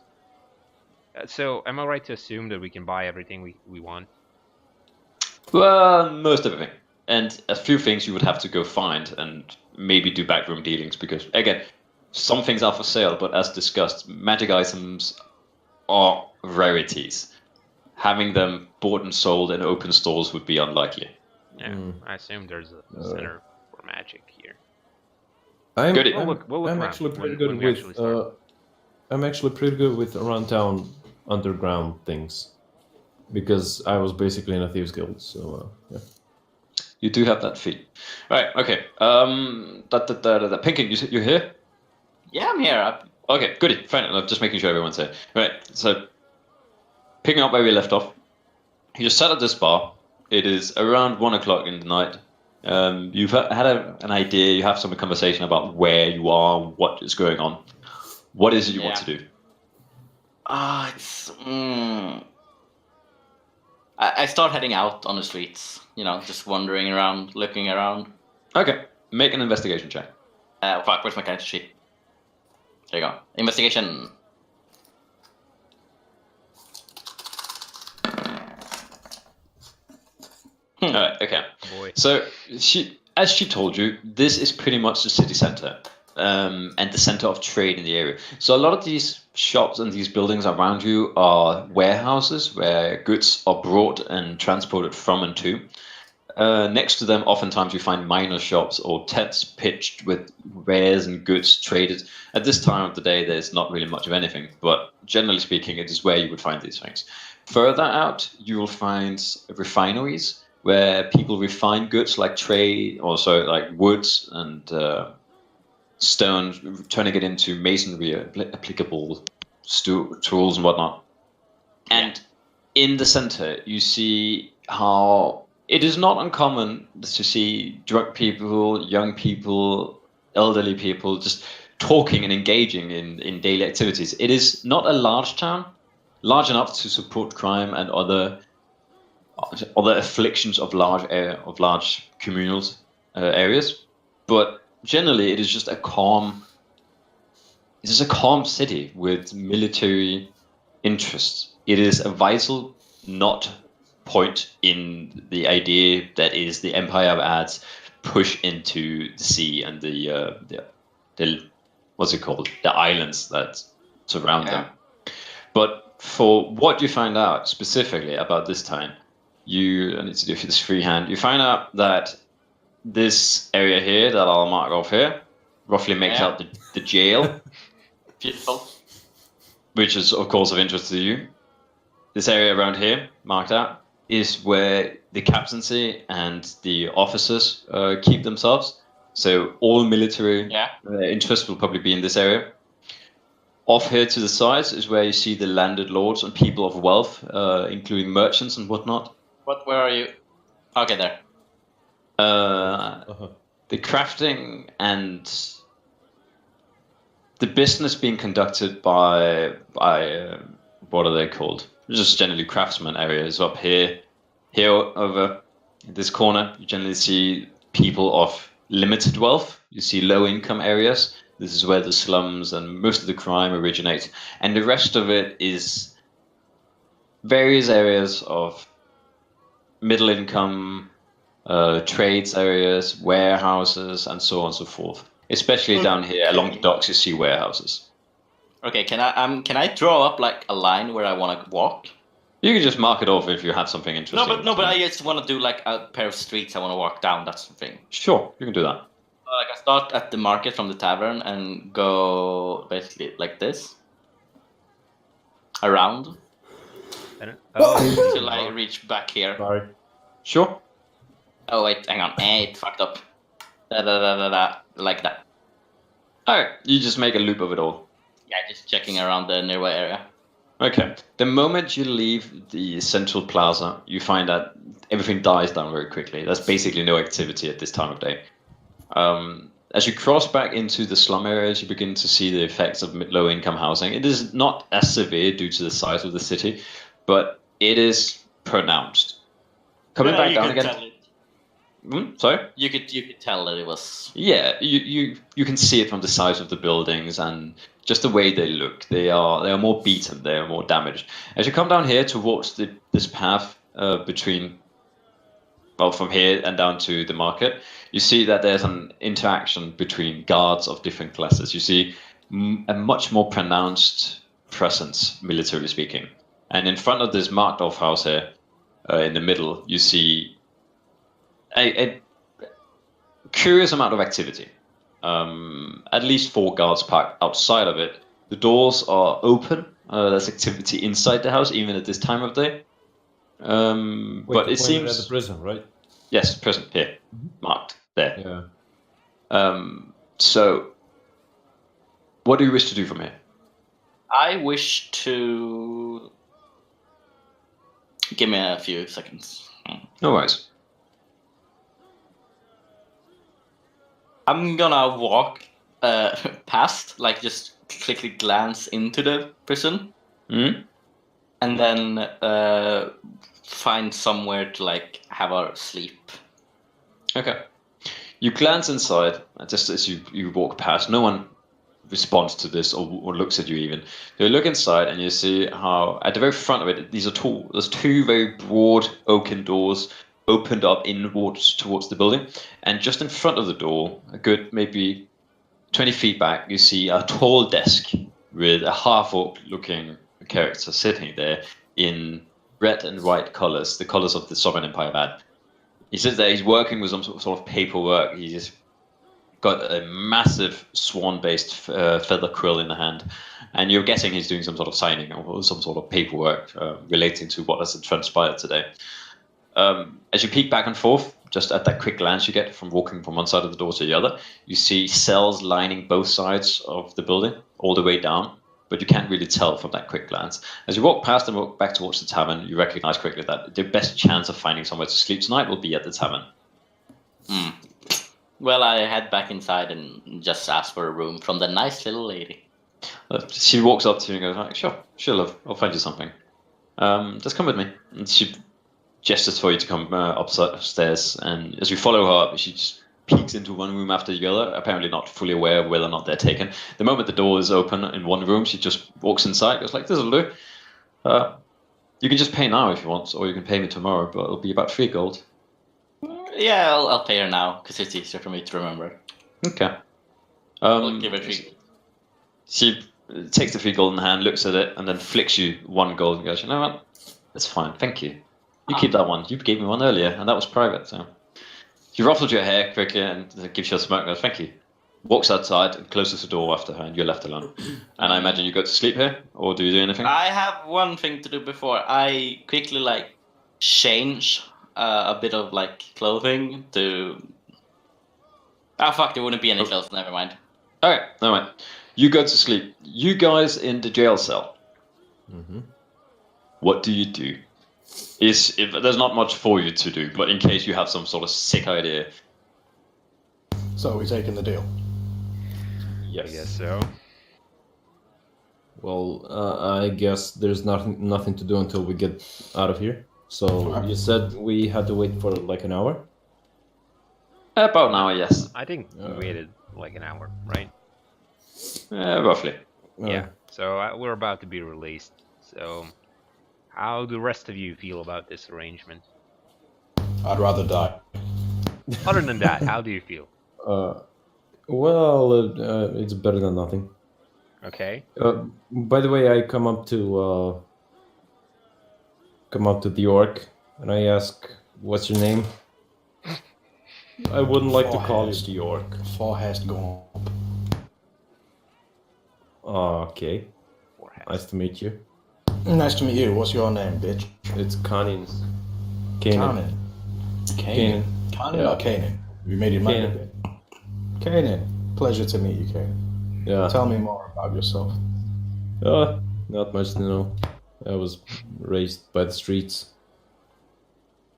C: So, am I right to assume that we can buy everything we want?
A: Well, most everything. And a few things you would have to go find and maybe do backroom dealings because, again, some things are for sale, but as discussed, magic items are rarities. Having them bought and sold in open stores would be unlikely.
C: Yeah, I assume there's a center for magic here.
E: I'm
C: We'll
E: actually
C: look
E: pretty
C: when
E: good
C: we actually
E: with
C: start.
E: I'm actually pretty good with around town underground things because I was basically in a thieves guild. So yeah.
A: You do have that feat. Right, okay. Pinkin, you here?
B: Yeah, I'm here.
A: Okay, goody. Fine. I'm just making sure everyone's here. Right, so picking up where we left off, you just sat at this bar. It is around 1 o'clock in the night. You've had an idea, you have some conversation about where you are, what is going on. What is it you want to do?
B: I start heading out on the streets, just wandering around, looking around.
A: Okay, make an investigation check.
B: Fuck, where's my character sheet? There you go. Investigation.
A: Alright, okay.
C: Boy.
A: So, as she told you, this is pretty much the city center. And the center of trade in the area. So a lot of these shops and these buildings around you are warehouses where goods are brought and transported from and to. Next to them, oftentimes you find minor shops or tents pitched with wares and goods traded. At this time of the day, there's not really much of anything, but generally speaking, it is where you would find these things. Further out, you will find refineries where people refine goods like like woods and stone, turning it into masonry applicable tools and whatnot. And in the center, you see how it is not uncommon to see drunk people, young people, elderly people just talking and engaging in daily activities. It is not a large town, large enough to support crime and other afflictions of large communal areas, but generally it is just a calm city with military interests. It is a vital point in the idea that is the Empire of Ads push into the sea and the what's it called, the islands that surround them. But for what you find out specifically about this time, I need to do this freehand. You find out that this area here that I'll mark off here roughly makes out the jail.
B: Beautiful.
A: Which is, of course, of interest to you. This area around here, marked out, is where the captaincy and the officers keep themselves. So all military interests will probably be in this area. Off here to the sides is where you see the landed lords and people of wealth, including merchants and whatnot.
B: Where are you? Okay, there.
A: The crafting and the business being conducted by what are they called? Just generally craftsman areas up here. Here over in this corner, you generally see people of limited wealth. You see low income areas. This is where the slums and most of the crime originates. And the rest of it is various areas of middle income, trades areas, warehouses, and so on and so forth. Especially down here along the docks, you see warehouses.
B: Okay, can I draw up like a line where I want to walk?
A: You can just mark it off if you have something interesting.
B: No, but I just want to do like a pair of streets I want to walk down. That's the thing.
A: Sure, you can do that.
B: Like I start at the market from the tavern and go basically like this, around, until I reach back here.
E: Sorry.
A: Sure.
B: Oh wait, hang on. It fucked up. Like that.
A: Alright, you just make a loop of it all.
B: Yeah, just checking around the nearby area.
A: Okay. The moment you leave the central plaza, you find that everything dies down very quickly. There's basically no activity at this time of day. As you cross back into the slum areas, you begin to see the effects of low-income housing. It is not as severe due to the size of the city, but it is pronounced. Coming back down again. Sorry?
B: You could tell that it was.
A: Yeah, you can see it from the size of the buildings and just the way they look. They are more beaten. They are more damaged. As you come down here towards this path between from here and down to the market, you see that there's an interaction between guards of different classes. You see a much more pronounced presence, militarily speaking. And in front of this marked off house here, in the middle, you see a curious amount of activity. At least 4 guards parked outside of it. The doors are open. There's activity inside the house, even at this time of day. But it seems
E: at the prison, right?
A: Yes, prison here, marked there.
E: Yeah.
A: So, what do you wish to do from here?
B: I wish to... Give me a few seconds.
A: No worries.
B: I'm gonna walk past, like just quickly glance into the prison,
A: Hmm?
B: and then find somewhere to like have a sleep.
A: Okay. You glance inside, just as you walk past. No one responds to this or looks at you even. You look inside and you see how at the very front of it, there's 2 very broad oaken doors opened up inwards towards the building, and just in front of the door, a good maybe 20 feet back, you see a tall desk with a half-orc looking character sitting there in red and white colors, the colors of the Sovereign Empire band. He sits there, he's working with some sort of paperwork. He's got a massive swan-based feather quill in the hand, and you're guessing he's doing some sort of signing or some sort of paperwork relating to what has transpired today. As you peek back and forth, just at that quick glance you get from walking from one side of the door to the other, you see cells lining both sides of the building, all the way down, but you can't really tell from that quick glance. As you walk past and walk back towards the tavern, you recognize quickly that the best chance of finding somewhere to sleep tonight will be at the tavern.
B: Well, I head back inside and just ask for a room from the nice little lady.
A: She walks up to you and goes, like, sure, love, I'll find you something. Just come with me. And she gestures for you to come upstairs, and as you follow her up, she just peeks into one room after the other, apparently not fully aware of whether or not they're taken. The moment the door is open in one room, she just walks inside, goes like, this'll do. You can just pay now if you want, or you can pay me tomorrow, but it'll be about 3 gold.
B: Yeah, I'll pay her now, because it's easier for me to remember.
A: Okay.
B: I'll give her 3.
A: She takes the 3 gold in hand, looks at it, and then flicks you 1 gold and goes, you know what? That's fine, thank you. You keep that one. You gave me one earlier, and that was private, so... She ruffles your hair quickly and gives you a smirk and goes, thank you. Walks outside and closes the door after her, and you're left alone. And I imagine you go to sleep here, or do you do anything?
B: I have one thing to do before. I quickly, like, change a bit of, like, clothing to... Oh, fuck, there wouldn't be any clothes, never mind.
A: Okay, never mind. You go to sleep. You guys in the jail cell.
E: Mm-hmm.
A: What do you do? If there's not much for you to do, but in case you have some sort of sick idea.
D: So are we taking the deal?
C: I guess so.
E: Well, I guess there's nothing to do until we get out of here. So you said we had to wait for like an hour?
A: About an hour, yes.
C: I think we waited like an hour, right?
A: Roughly.
C: Yeah. So we're about to be released. So how do the rest of you feel about this arrangement?
H: I'd rather die.
C: Other than that, how do you feel?
E: Well, it's better than nothing.
C: Okay.
E: By the way, I come up to the orc and I ask, "What's your name?" I wouldn't like to call you the orc.
D: Forhast Gomp.
E: Okay. Nice to meet you.
D: Nice to meet you. What's your name, bitch?
E: It's Kanin.
D: Kanin.
E: Kanin.
D: Kanin or Kanin? You made your mind up yet? Kanin. Pleasure to meet you, Kanin.
E: Yeah.
D: Tell me more about yourself.
E: Not much to know. I was raised by the streets.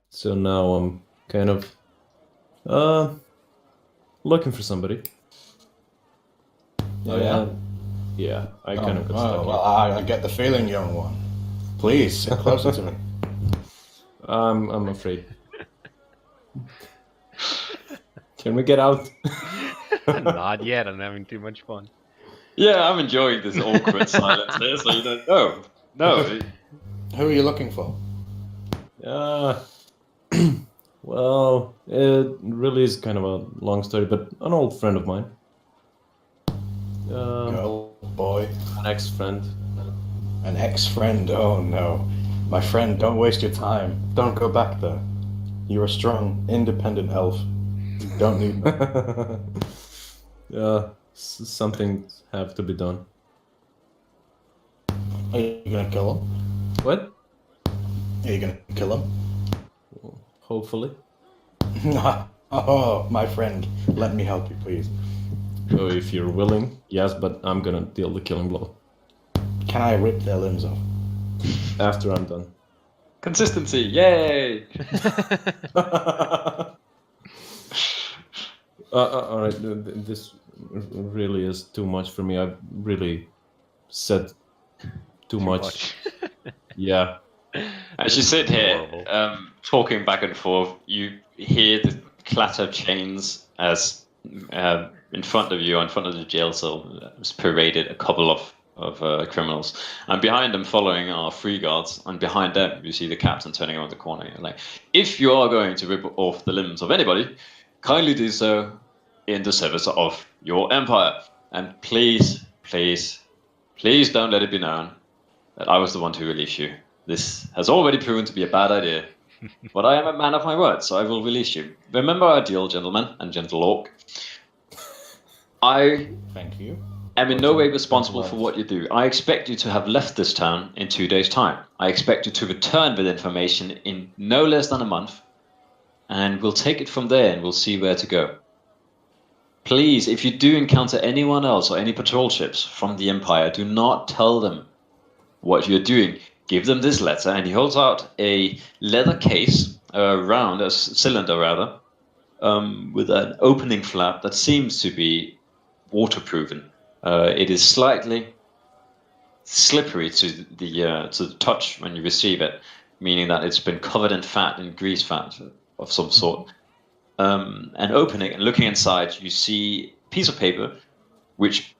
E: So now I'm kind of looking for somebody. Yeah, I kind of got stuck
D: well, I get the feeling, young one. Please, sit closer to me.
E: I'm afraid. Can we get out?
C: Not yet, I'm having too much fun.
A: Yeah, I'm enjoying this awkward silence here, so you don't know. No.
D: Who are you looking for?
E: Well, it really is kind of a long story, but an old friend of mine.
H: Girl, boy,
E: An ex-friend.
H: an ex-friend. Oh no. My friend, don't waste your time. Don't go back there. You're a strong, independent elf. You don't need me.
E: Some things have to be done.
H: Are you gonna kill him?
E: What?
H: Are you gonna kill him?
E: Hopefully.
H: Oh, my friend, let me help you, please.
E: So if you're willing, yes, but I'm gonna deal the killing blow
H: Can I rip their limbs off?
E: after I'm done.
A: Consistency, yay!
E: All right, this really is too much for me. I've really said too much. Yeah.
A: As you sit here,
C: Horrible.
A: talking back and forth, you hear the clatter of chains as in front of you, in front of the jail cell, was paraded a couple of criminals, and behind them, following, are 3 guards, and behind them, you see the captain turning around the corner. You're like, if you are going to rip off the limbs of anybody, kindly do so in the service of your empire, and please, please, please don't let it be known that I was the one to release you. This has already proven to be a bad idea, but I am a man of my word, so I will release you. Remember our deal, gentlemen and gentle orc. I
H: Thank you.
A: am in no way responsible for what you do. I expect you to have left this town in 2 days' time. I expect you to return with information in no less than a month, and we'll take it from there and we'll see where to go. Please, if you do encounter anyone else or any patrol ships from the Empire, do not tell them what you're doing. Give them this letter, and he holds out a leather case, a cylinder rather, with an opening flap that seems to be waterproofing. It is slightly slippery to the touch when you receive it, meaning that it's been covered in fat, in grease fat of some sort. And opening and looking inside, you see a piece of paper which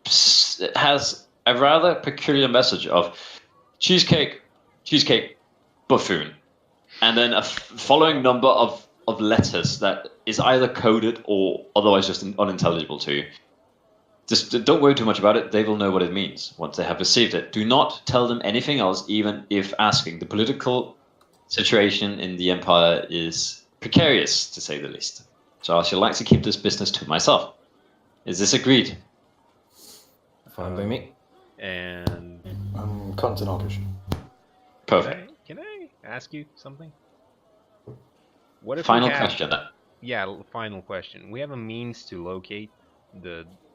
A: has a rather peculiar message of cheesecake, buffoon, and then a following number of letters that is either coded or otherwise just unintelligible to you. Just don't worry too much about it. They will know what it means once they have received it. Do not tell them anything else, even if asking. The political situation in the Empire is precarious, to say the least. So I should like to keep this business to myself. Is this agreed?
E: Fine by me.
C: And
H: Content Orcish.
A: Perfect.
C: can I ask you something? What if
A: Final
C: we have,
A: question then.
C: Yeah, final question. We have a means to locate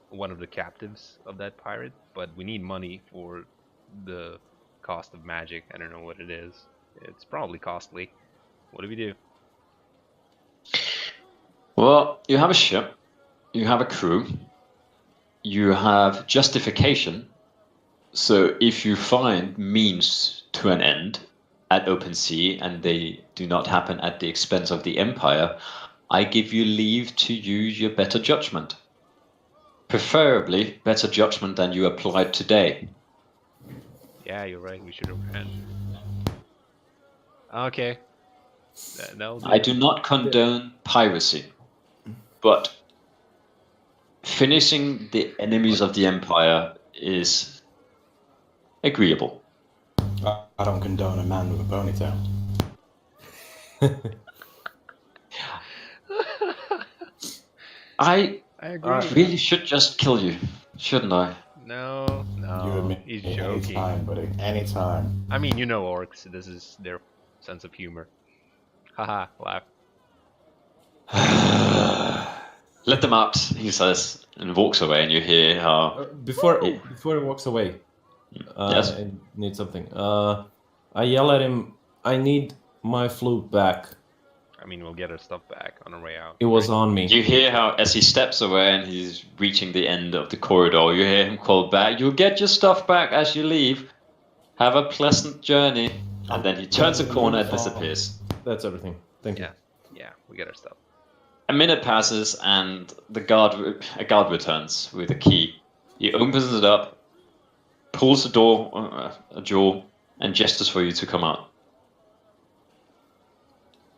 C: one of the captives of that pirate, but we need money for the cost of magic. I don't know what it is. It's probably costly. What do we do?
A: Well, you have a ship, you have a crew, you have justification. So if you find means to an end at open sea and they do not happen at the expense of the Empire, I give you leave to use your better judgment. Preferably better judgment than you applied today.
C: Yeah, you're right. We should have ran. Okay.
A: I do not condone piracy, but finishing the enemies of the Empire is agreeable.
H: I don't condone a man with a ponytail.
A: I
C: agree.
A: really should just kill you, shouldn't I?
C: No,
H: You and me,
C: he's joking.
H: anytime, buddy. Anytime.
C: I mean, you know orcs. This is their sense of humor. Haha, laugh.
A: Let them out, he says, and walks away, and you hear how...
E: Before he walks away,
A: Yes?
E: I need something. I yell at him, I need my flute back.
C: I mean, we'll get our stuff back on our way out.
E: It was on me.
A: You hear how, as he steps away and he's reaching the end of the corridor, you hear him call back, "You'll get your stuff back as you leave. Have a pleasant journey." And then he turns a corner and disappears.
E: That's everything. Thank you.
C: Yeah, we get our stuff.
A: A minute passes and a guard returns with a key. He opens it up, pulls the door ajar, and gestures for you to come out.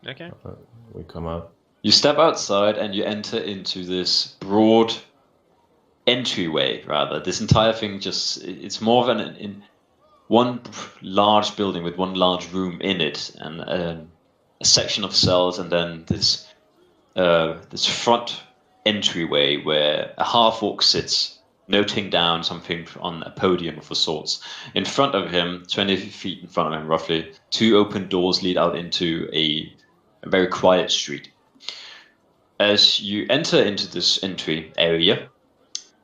C: Okay.
E: We come out.
A: You step outside and you enter into this broad entryway, rather. This entire thing it's more of in one large building with one large room in it, and a section of cells, and then this front entryway where a half-orc sits, noting down something on a podium of sorts. In front of him, 20 feet in front of him roughly, 2 open doors lead out into a very quiet street. As you enter into this entry area,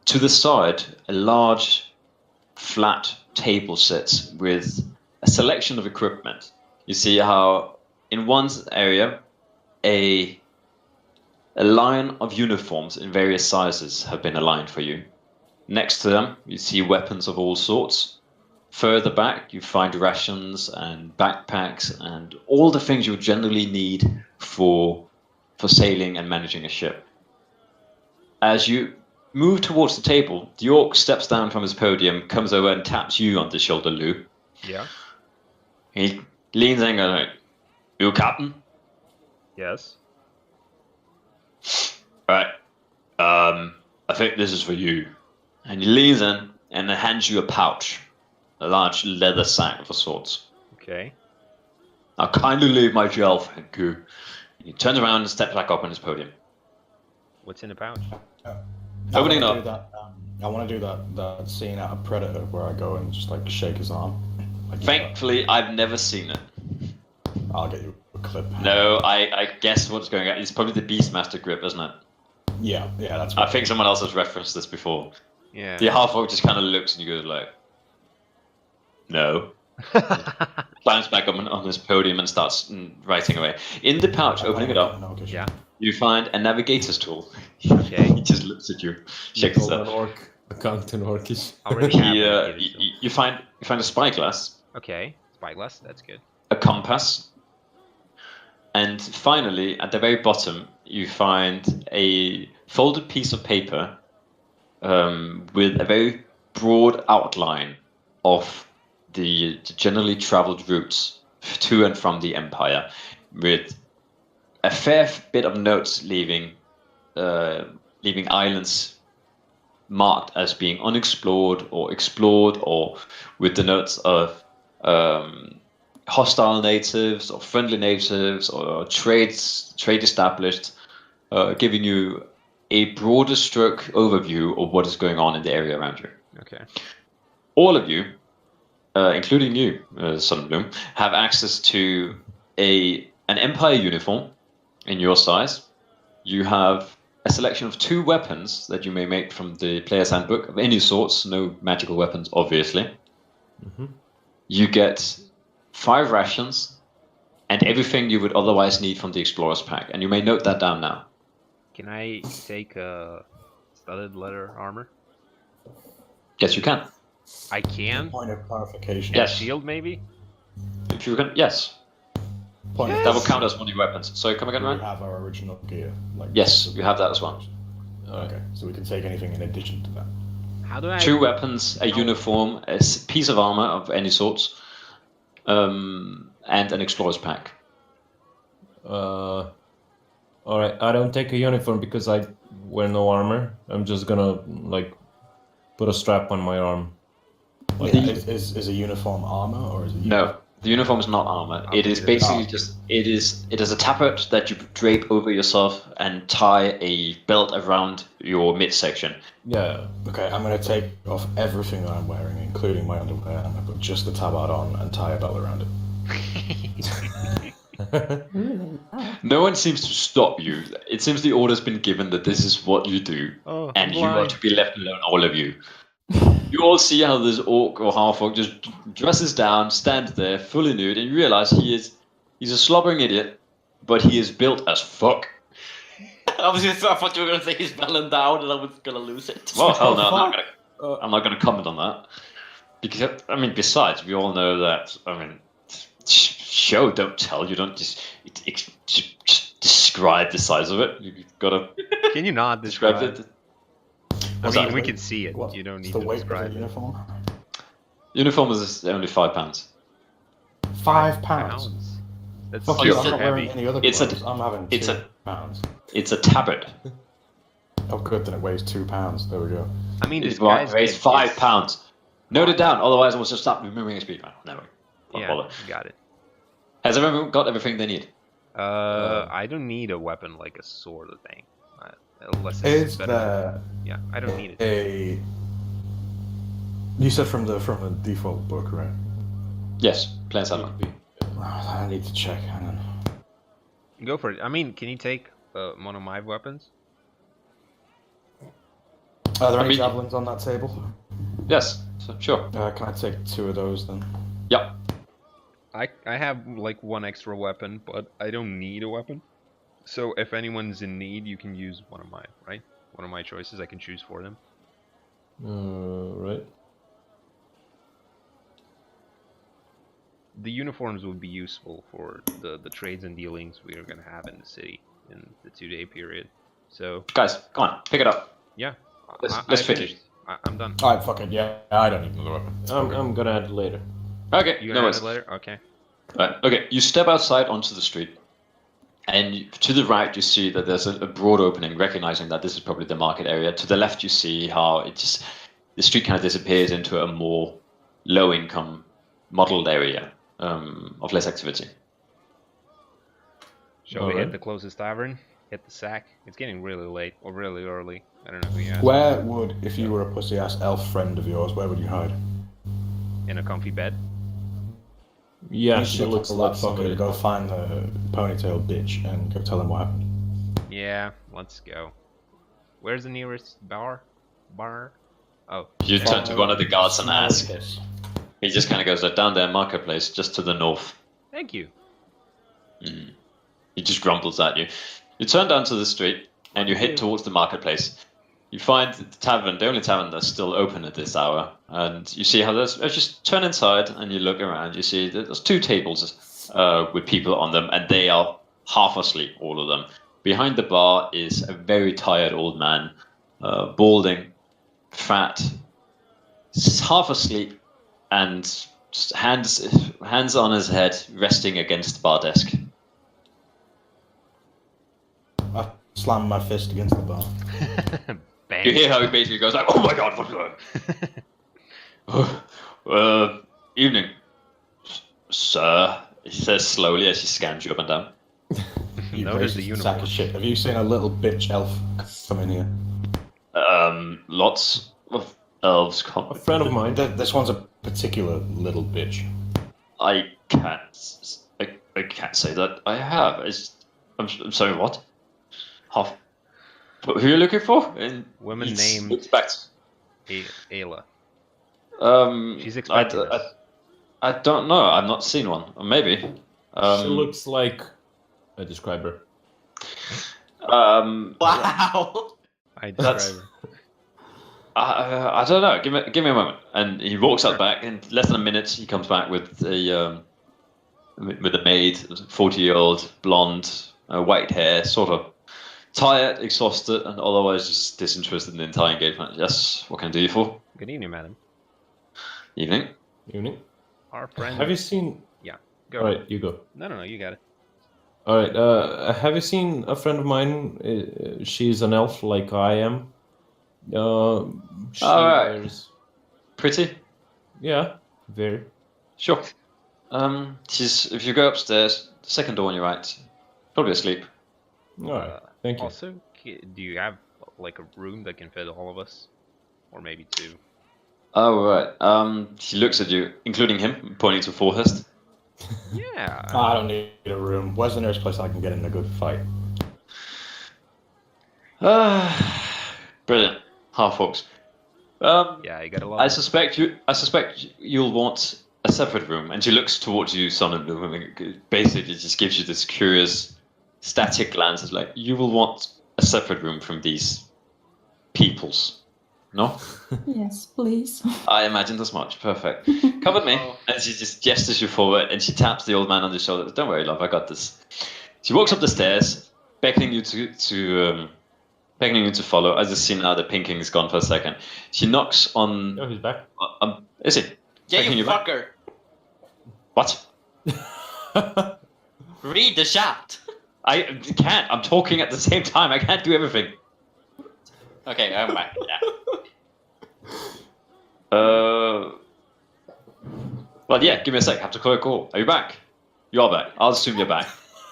A: to the side, a large flat table sits with a selection of equipment. You see how in one area a line of uniforms in various sizes have been aligned for you. Next to them, you see weapons of all sorts. Further back, you find rations and backpacks and all the things you generally need for sailing and managing a ship. As you move towards the table, the orc steps down from his podium, comes over and taps you on the shoulder, Lou.
C: Yeah.
A: He leans in and goes, "You captain?"
C: Yes.
A: Right. I think this is for you. And he leans in and hands you a pouch, a large leather sack of sorts.
C: Okay.
A: I'll kindly leave my gel, thank you. And he turns around and steps back up on his podium.
C: What's in the pouch?
A: Opening
H: I
A: up.
H: wanna do that, I want to do that scene out of Predator where I go and just like shake his arm. Like,
A: Thankfully, I've never seen it.
H: I'll get you a clip.
A: No, I guess what's going on. It's probably the Beastmaster grip, isn't it?
H: Yeah, that's.
A: I think someone else has referenced this before.
C: Yeah.
A: The half-orc just kind of looks and you goes like, no. Climbs back up on his podium and starts writing away. In the pouch, opening it up,
C: Yeah.
A: you find a navigator's tool.
C: Okay.
A: He just looks at you, shakes his head.
E: Accountant orcish.
C: I already have
A: He,
C: one here, so-
A: you find a spyglass,
C: Okay. Spyglass. That's good.
A: a compass, and finally, at the very bottom, you find a folded piece of paper with a very broad outline of the generally traveled routes to and from the Empire, with a fair bit of notes leaving islands marked as being unexplored or explored, or with the notes of hostile natives or friendly natives or trade established, giving you a broader stroke overview of what is going on in the area around you.
C: Okay.
A: All of you, including you, Sunbloom, have access to an Empire uniform in your size. You have a selection of 2 weapons that you may make from the player's handbook of any sorts, no magical weapons, obviously.
E: Mm-hmm.
A: You get 5 rations and everything you would otherwise need from the Explorer's Pack, and you may note that down now.
C: Can I take studded leather armor?
A: Yes, you can.
C: I can.
H: Point of clarification.
A: Yes.
C: Shield maybe.
A: If you can, yes.
H: Point
A: That will count as one of your weapons. So come again,
H: We
A: Ryan?
H: have our original gear. Like,
A: Yes, you have that as well.
H: Okay, so we can take anything in addition to that.
C: How do I?
A: 2 weapons, a uniform, a piece of armor of any sorts, and an Explorer's Pack.
E: Alright, I don't take a uniform because I wear no armor. I'm just gonna like put a strap on my arm.
H: Like, is a uniform armor or is it?
A: No, the uniform is not armor. It is basically it is a tabard that you drape over yourself and tie a belt around your midsection.
E: Yeah.
H: Okay, I'm gonna take off everything that I'm wearing, including my underwear, and I put just the tabard on and tie a belt around it.
A: No one seems to stop you. It seems the order's been given that this is what you do,
C: Oh,
A: and you are
C: blind.
A: to be left alone, all of you. You all see how this orc or half-orc just dresses down, stands there, fully nude, and you realize he's a slobbering idiot, but he is built as fuck.
B: Obviously, I thought you were gonna say he's melon down and I was gonna lose it.
A: Well, hell no, I'm not gonna comment on that. Because, I mean, besides, we all know that, I mean, show, don't tell, you don't just describe the size of it. You've gotta
C: Can you not
A: describe
C: describe?
A: it.
C: I
A: What's
C: mean,
A: that?
C: we can see it.
H: What?
C: You don't
H: It's
C: need
H: the
C: to
H: weight of the
C: describe it.
H: uniform.
A: Uniform is only £5.
H: £5.
C: That's
D: Fuck
A: Oh,
D: you,
A: it's
D: I'm
A: a-
D: not wearing any other
A: it's a-
D: clothes. I'm having
A: it's
D: 2
A: a-
D: pounds.
A: It's a tabard.
D: Oh, good, then it weighs 2 pounds. There we go.
C: I mean, this
A: It
C: guy's
A: weighs
C: kid
A: 5
C: is-
A: pounds. Note it down, otherwise I will just stop removing his speed. Never. Don't
C: Yeah,
A: bother.
C: got it.
A: Has everyone got everything they need?
C: I don't need a weapon like a sword or thing. Unless it's
D: Is
C: better.
D: there
C: Yeah, I don't need it.
D: a? You said from the default book, right?
A: Yes, plain settlement.
D: Oh, I need to check. Hang on.
C: Go for it. I mean, can you take one of my weapons?
D: Are there
A: I
D: any
A: mean-
D: javelins on that table?
A: Yes, so, sure.
D: Can I take 2 of those then?
A: Yep.
C: I have like one extra weapon, but I don't need a weapon. So if anyone's in need, you can use one of mine, right? One of my choices, I can choose for them.
E: Right.
C: The uniforms would be useful for the trades and dealings we are gonna have in the city in the 2-day period. So
A: Guys, come on, pick it up.
C: yeah,
A: Let's
C: I
A: finish.
C: finished. I'm done.
D: Alright, fuck it. Yeah, I don't need another weapon.
E: I'm gonna add it later.
A: Okay,
C: You
A: no
C: gonna
A: worries.
C: add it later? Okay.
A: Right. Okay, you step outside onto the street, and to the right you see that there's a broad opening, recognizing that this is probably the market area. To the left you see how the street kind of disappears into a more low-income, modeled area of less activity.
C: Shall we hit
E: Alright.
C: the closest tavern? Hit the sack? It's getting really late or really early. I don't know who you asked.
D: Where would, if you were a pussy ass elf friend of yours, where would you hide?
C: In a comfy bed?
E: Yeah,
D: You
E: she
D: should
E: looks
D: tell
E: like
D: that fucker
E: somebody.
D: to go find the ponytail bitch and go tell him what happened.
C: Yeah, let's go. Where's the nearest bar? Oh,
A: You
C: there.
A: turn to one of the guards and
D: Smell
A: ask.
D: piss.
A: He just kind of goes down there, marketplace, just to the north.
C: Thank you.
A: He just grumbles at you. You turn down to the street and you head towards the marketplace. You find the tavern, the only tavern that's still open at this hour, and you see how there's. Just turn inside and you look around. You see that there's 2 tables with people on them, and they are half asleep, all of them. Behind the bar is a very tired old man, balding, fat, half asleep, and just hands on his head, resting against the bar desk.
D: I slammed my fist against the bar.
C: Bang.
A: You hear how he basically goes like, "Oh my god, what's going?" Evening, sir. He says slowly as he scans you up and down.
D: You
C: Notice the
D: racist
C: uniform.
D: sack of shit. Have you seen a little bitch elf come in here?
A: Lots of elves come.
E: A friend of mine.
D: This one's a particular little bitch.
A: I can't say that I have. I'm sorry. What? Half. Who are you looking for? And
C: Woman
A: he
C: named
A: looks back.
C: Ayla. She's
A: I
C: expecting us.
A: don't know. I've not seen one. Or maybe.
E: She looks like a describer.
B: Wow.
C: I
A: That's-
C: describe her.
A: I don't know. Give me a moment. And he walks out back. In less than a minute, he comes back with a maid, 40-year-old, blonde, white hair, sort of tired, exhausted, and otherwise just disinterested in the entire engagement. Yes. What can I do you for?
C: Good evening, madam.
A: Evening.
E: Evening.
C: Our friend.
E: Have you seen?
C: Go.
E: All right, you go.
C: No, you got it.
E: All right. Have you seen a friend of mine? She's an elf like I am. She
A: All right.
E: wears.
A: Pretty.
E: Yeah, very.
A: Sure. She's. If you go upstairs, the second door on your right, probably asleep.
E: All right. Thank you.
C: Also, do you have like a room that can fit all of us, or maybe 2?
A: Oh right. She looks at you, including him, pointing to Forhurst.
C: Yeah.
D: I don't need a room. Where's the nearest place I can get in a good fight?
A: Brilliant. Half folks.
C: Yeah, you got a lot.
A: I suspect you'll want a separate room, and she looks towards you, son of the basically just gives you this curious, static glance. It's like you will want a separate room from these peoples. No,
F: Yes, please.
A: I imagined as much. Perfect. Come with me, and she just gestures you forward, and she taps the old man on the shoulder. Don't worry, love, I got this. She walks up the stairs, beckoning you to follow. I just see now the pinking is gone for a second. She knocks on.
E: Oh, he's back.
A: Is he?
B: Yeah,
A: Checking
B: you
A: you back.
B: fucker.
A: What?
B: Read the chat.
A: I can't. I'm talking at the same time. I can't do everything.
B: Okay, I'm back. Yeah.
A: Well, yeah. Give me a sec. I have to call a call. Are you back? You are back. I'll assume you're back.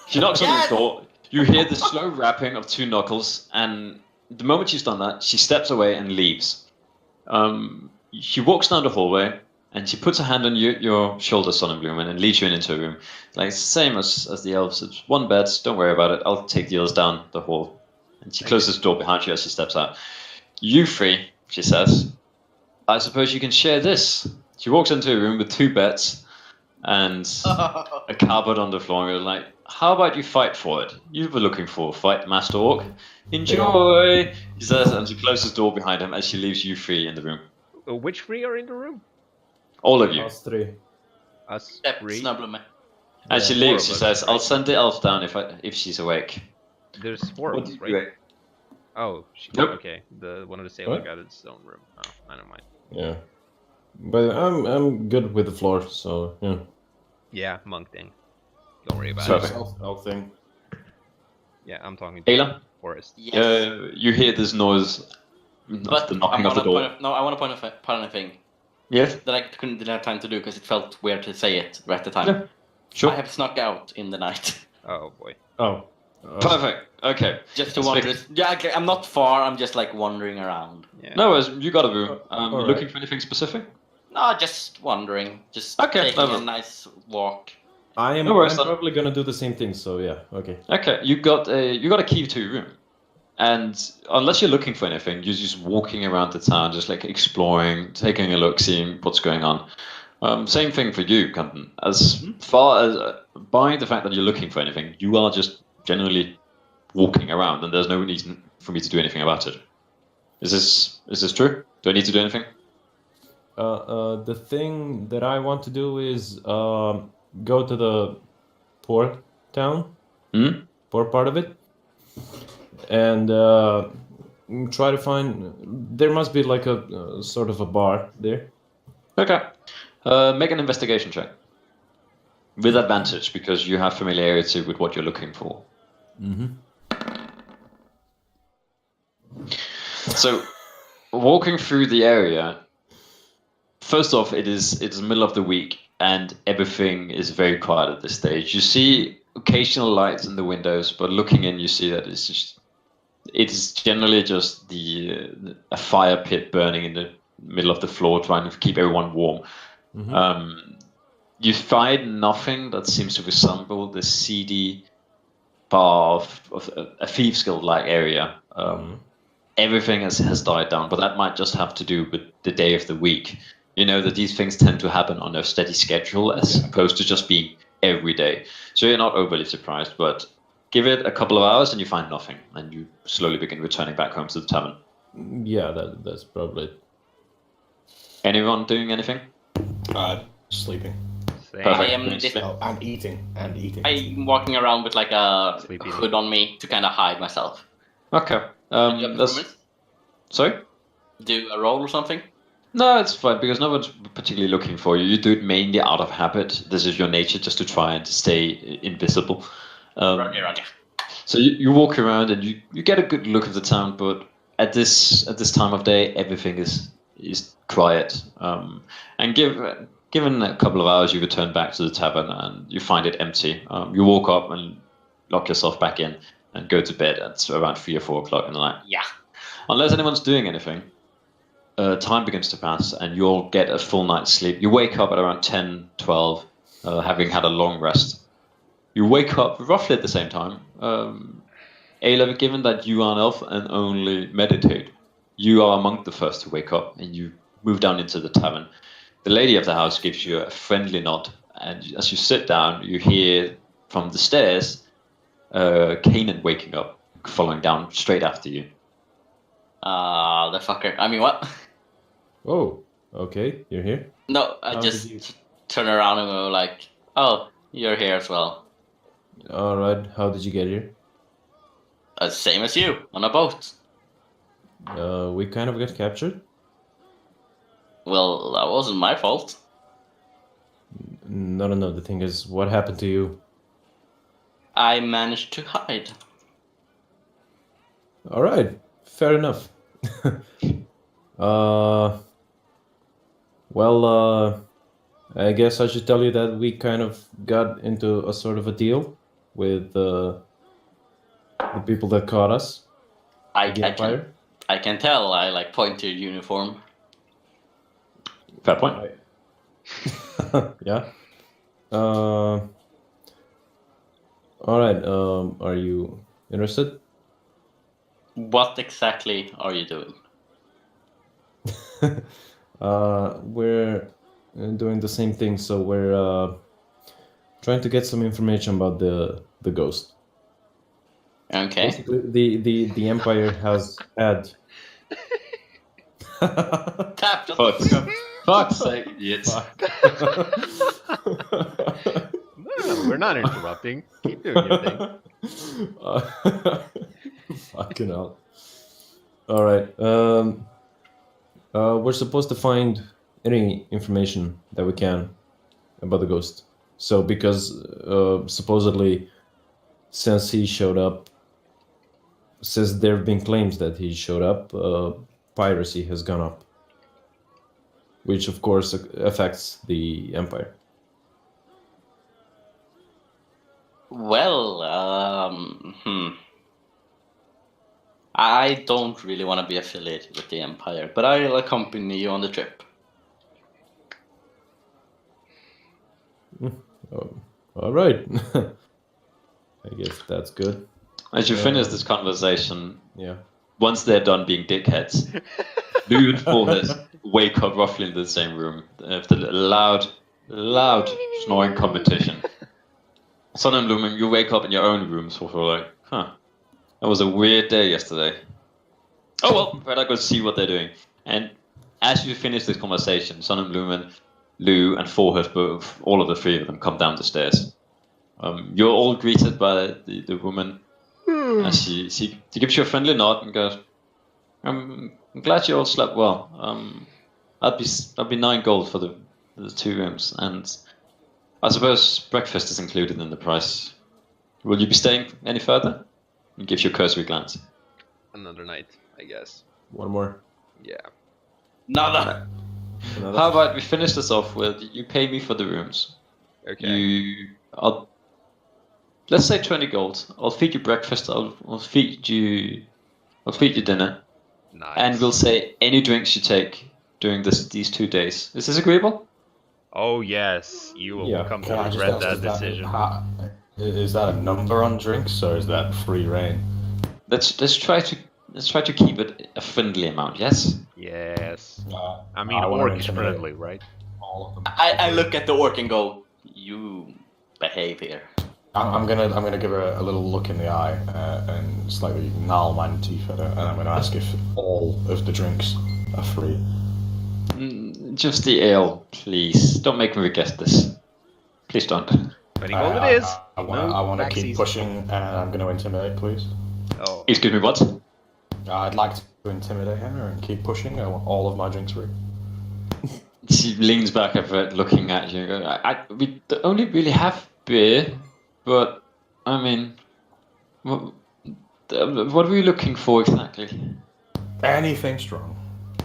A: She knocks on the door. You hear the slow rapping of 2 knuckles, and the moment she's done that, she steps away and leaves. She walks down the hallway, and she puts her hand on your shoulder, Sonnenblumen, and leads you into a room. Like, it's the same as the elves. It's 1 bed. Don't worry about it. I'll take the others down the hall. And she closes the door behind you as she steps out. You 3, she says, I suppose you can share this. She walks into a room with 2 beds and a cupboard on the floor. And you're like, how about you fight for it? You were looking for a fight, Master Orc. Enjoy! She says, and she closes the door behind him as she leaves you 3 in the room.
C: Which 3 are in the room?
A: All of you.
E: Us 3.
C: Us
B: Yep,
C: 3?
B: Snubbleman.
A: As she
C: Yeah,
A: leaves,
C: 4
A: she
C: of us,
A: says,
C: right?
A: I'll send the elf down if she's awake.
C: There's 4
A: What
C: of us,
A: did you
C: right?
A: do?
C: Oh, she,
A: Nope.
C: okay. One of the sailors
E: What?
C: got its own room. Oh, I don't mind.
E: Yeah. But I'm good with the floor, so yeah.
C: Yeah, monk thing. Don't worry about
A: Perfect.
C: it.
E: Elf thing.
C: Yeah, I'm talking to
A: Ayla?
C: Forest.
B: Yes.
A: You hear this noise,
B: But
A: the knocking
B: I
A: of the
B: wanna
A: door.
B: I want to point out a thing
A: Yes?
B: that I didn't have time to do because it felt weird to say it right at the time.
A: Yeah, sure.
B: I have snuck out in the night.
C: Oh boy.
E: Oh.
A: Perfect. Okay.
B: Just to
A: Let's
B: wander.
A: fix-
B: Yeah, I'm not far. I'm just like wandering around.
C: Yeah.
A: No worries, you got a room.
E: Alright.
A: Looking for anything specific?
B: No, just wandering. Just
A: Okay,
B: taking a
A: level.
B: nice walk.
E: I'm
A: No worries, then.
E: probably gonna do the same thing, so yeah, okay.
A: Okay, you got a key to your room, and unless you're looking for anything, you're just walking around the town, just like exploring, taking a look, seeing what's going on. Same thing for you, Canton. As far as by the fact that you're looking for anything, you are just generally walking around, and there's no reason for me to do anything about it. Is this true? Do I need to do anything?
E: The thing that I want to do is go to the port town,
A: Hmm?
E: port part of it, and try to find. There must be like a sort of a bar there.
A: Okay. Make an investigation check. With advantage, because you have familiarity with what you're looking for.
E: Mm-hmm.
A: So, walking through the area, first off, it's the middle of the week, and everything is very quiet at this stage. You see occasional lights in the windows, but looking in, you see that it's generally just a fire pit burning in the middle of the floor, trying to keep everyone warm.
E: Mm-hmm.
A: You find nothing that seems to resemble the seedy bar of a Thieves Guild-like area. Everything has died down, but that might just have to do with the day of the week. You know that these things tend to happen on a steady schedule as opposed to just being every day. So you're not overly surprised, but give it a couple of hours and you find nothing, and you slowly begin returning back home to the tavern.
E: Yeah, that's probably it.
A: Anyone doing anything?
D: Sleeping.
C: Same.
A: Perfect.
B: I am.
D: Oh, and eating.
B: I'm walking around with like a
C: Sleepy.
B: hood on me to kind of hide myself.
A: Okay.
B: Do you have
A: That's
B: performance?
A: sorry.
B: Do a roll or something?
A: No, it's fine because no one's particularly looking for you. You do it mainly out of habit. This is your nature, just to try and stay invisible.
B: Roger.
A: So you walk around and you get a good look of the town, but at this time of day, everything is quiet. And given a couple of hours, you return back to the tavern and you find it empty. You walk up and lock yourself back in and go to bed at around 3 or 4 o'clock in the night.
B: Yeah.
A: Unless anyone's doing anything, time begins to pass and you'll get a full night's sleep. You wake up at around 10, 12, having had a long rest. You wake up roughly at the same time. Ayla, given that you are an elf and only meditate, you are among the first to wake up and you move down into the tavern. The lady of the house gives you a friendly nod, and as you sit down, you hear from the stairs Kanan waking up, following down straight after you.
B: The fucker. I mean, what?
E: Oh, okay, you're here.
B: No, I
E: How
B: just
E: did you-
B: turn around and go like, "Oh, you're here as well."
E: All right, how did you get here?
B: Same as you on a boat.
E: We kind of got captured.
B: Well, that wasn't my fault.
E: No. The thing is, what happened to you?
B: I managed to hide.
E: All right, fair enough. Well, I guess I should tell you that we kind of got into a sort of a deal with the people that caught us. The Empire.
B: I can tell. I like point to your uniform.
A: Fair point.
E: Yeah. All right. Are you interested?
B: What exactly are you doing?
E: We're doing the same thing. So we're trying to get some information about the ghost.
B: Okay.
E: Basically, the Empire has had.
B: Tap. Just
A: Fuck's sake, idiots.
C: No, we're not interrupting. Keep doing your thing.
E: Fucking hell. All right. We're supposed to find any information that we can about the ghost. So, because supposedly, since he showed up, since there have been claims that he showed up, piracy has gone up, which of course affects the Empire.
B: Well, I don't really want to be affiliated with the Empire, but I'll accompany you on the trip.
E: All right. I guess that's good.
A: As you finish this conversation,
E: Yeah.
A: once they're done being dickheads, Lou and Forrest wake up roughly in the same room after a loud snoring competition. Sun and Lumen, you wake up in your own room, sort of like, huh, that was a weird day yesterday. Oh well, better go see what they're doing. And as you finish this conversation, Sun and Lumen, Lou and Forrest, both, all of the three of them come down the stairs. You're all greeted by the woman. And she gives you a friendly nod and goes, I'm glad you all slept well. That'd be 9 gold for the 2 rooms, and I suppose breakfast is included in the price. Will you be staying any further? And gives you a cursory glance.
C: Another night, I guess.
E: One more.
C: Yeah.
B: Nada.
E: Another.
A: How about we finish this off with you pay me for the rooms.
C: Okay.
A: Let's say 20 gold. I'll feed you breakfast. I'll feed you dinner,
C: Nice.
A: and we'll say any drinks you take during these 2 days. Is this agreeable?
C: Oh yes, you will
E: Yeah.
C: come to
H: Can I just
C: regret
H: ask,
C: that decision.
H: is that a number on drinks or is that free reign?
A: Let's try to keep it a friendly amount. Yes.
C: Yes.
H: Uh,
C: I mean,
H: I wanna
C: orc is
H: intimidate
C: friendly, right?
H: all of them.
B: I look at the orc and go, you behave here.
H: I'm gonna give her a little look in the eye and slightly gnarl my teeth at her, and I'm gonna ask if all of the drinks are free.
A: Just the ale, please. Don't make me regret this. Please don't.
C: 20 gold it is.
H: I
C: No
H: want to keep
C: backsies.
H: pushing, and I'm gonna intimidate, please.
C: Oh.
A: Excuse me, what?
H: I'd like to intimidate her and keep pushing. I want all of my drinks free.
A: She leans back a bit, looking at you. We only really have beer, but I mean, what are we looking for exactly?
H: Anything strong.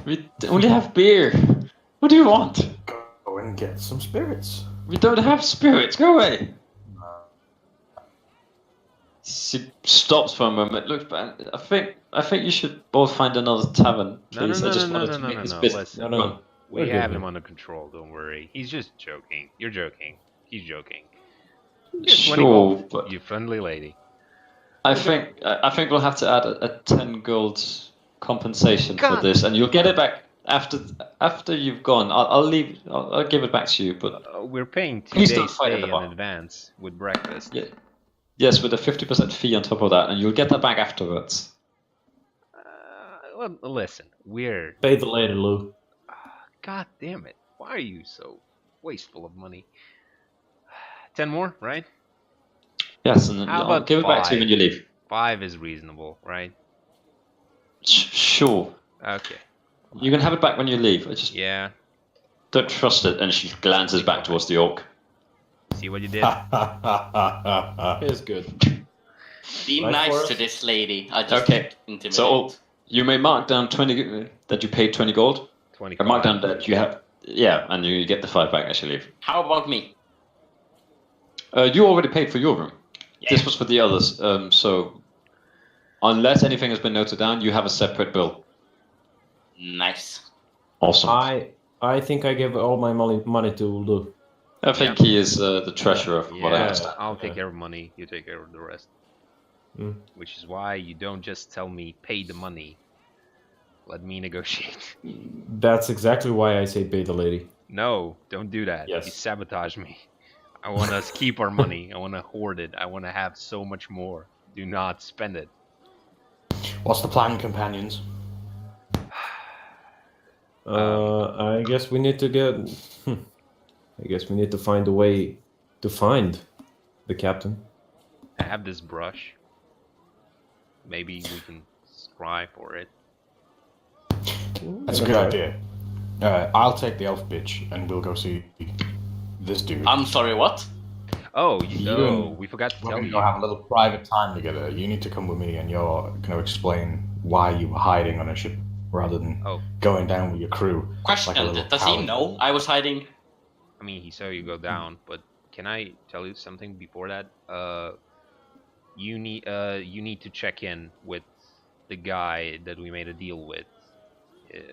A: We only have beer. What do you want?
H: Go and get some spirits.
A: We don't have spirits. Go away. She stops for a moment, looks back. I think you should both find another tavern,
C: No,
A: please. I just wanted to make this business.
C: Listen,
E: No.
C: we
E: We're
C: have
E: good.
C: him under control. Don't worry. He's just joking. You're joking. He's joking. Here's 20
A: Sure,
C: gold,
A: but
C: you friendly lady.
A: I think we'll have to add a 10 gold compensation for
C: God.
A: this, and you'll get it back after you've gone. I'll give it back to you, but
C: We're paying 2
A: Please don't
C: days
A: fight at
C: stay
A: the
C: in
A: bar.
C: advance with breakfast.
A: yeah, yes, with a 50% fee on top of that, and you'll get that back afterwards.
C: Well, listen, we're...
E: Pay the lady, Lou.
C: God damn it. Why are you so wasteful of money? 10 more, right?
A: Yes, and then
C: How
A: I'll
C: about
A: give it back to you
C: 5?
A: when you leave.
C: 5 is reasonable, right?
A: Sure,
C: Okay.
A: you can have it back when you leave. I just
C: Yeah.
A: don't trust it. And she glances back towards the orc.
C: See what you did?
E: It's good.
B: Be
E: Right,
B: nice
E: Forrest?
B: to this lady. I just
A: Okay.
B: intimidate.
A: So you may mark down 20 that you paid 20 gold.
C: 20.
A: Or mark down that you have. Yeah, and you get the 5 back as you leave.
B: How about me?
A: You already paid for your room.
B: Yeah.
A: This was for the others. So unless anything has been noted down, you have a separate bill.
B: Nice.
A: Awesome.
E: I think I gave all my money to Lou.
A: I think he is the treasurer of what I
C: Yeah,
A: understand.
C: I'll take care of money. You take care of the rest.
E: Mm.
C: Which is why you don't just tell me pay the money. Let me negotiate.
E: That's exactly why I say pay the lady.
C: No, don't do that.
E: Yes.
C: You sabotage me. I want us to keep our money. I want to hoard it. I want to have so much more. Do not spend it.
H: What's the plan, companions?
E: I guess we need to get. I guess we need to find a way to find the captain.
C: I have this brush. Maybe we can scry for it.
H: That's a good idea. I'll take the elf bitch and we'll go see this dude.
B: I'm sorry, what?
C: Oh,
H: You and-
C: we forgot to
H: We're
C: tell
H: going to
C: you.
H: go have a little private time together. You need to come with me and you're going to explain why you were hiding on a ship rather than
C: Oh.
H: going down with your crew.
B: Question,
H: Like a little
B: does he
H: coward.
B: know I was hiding?
C: I mean, he saw you go down, but can I tell you something before that? You need to check in with the guy that we made a deal with.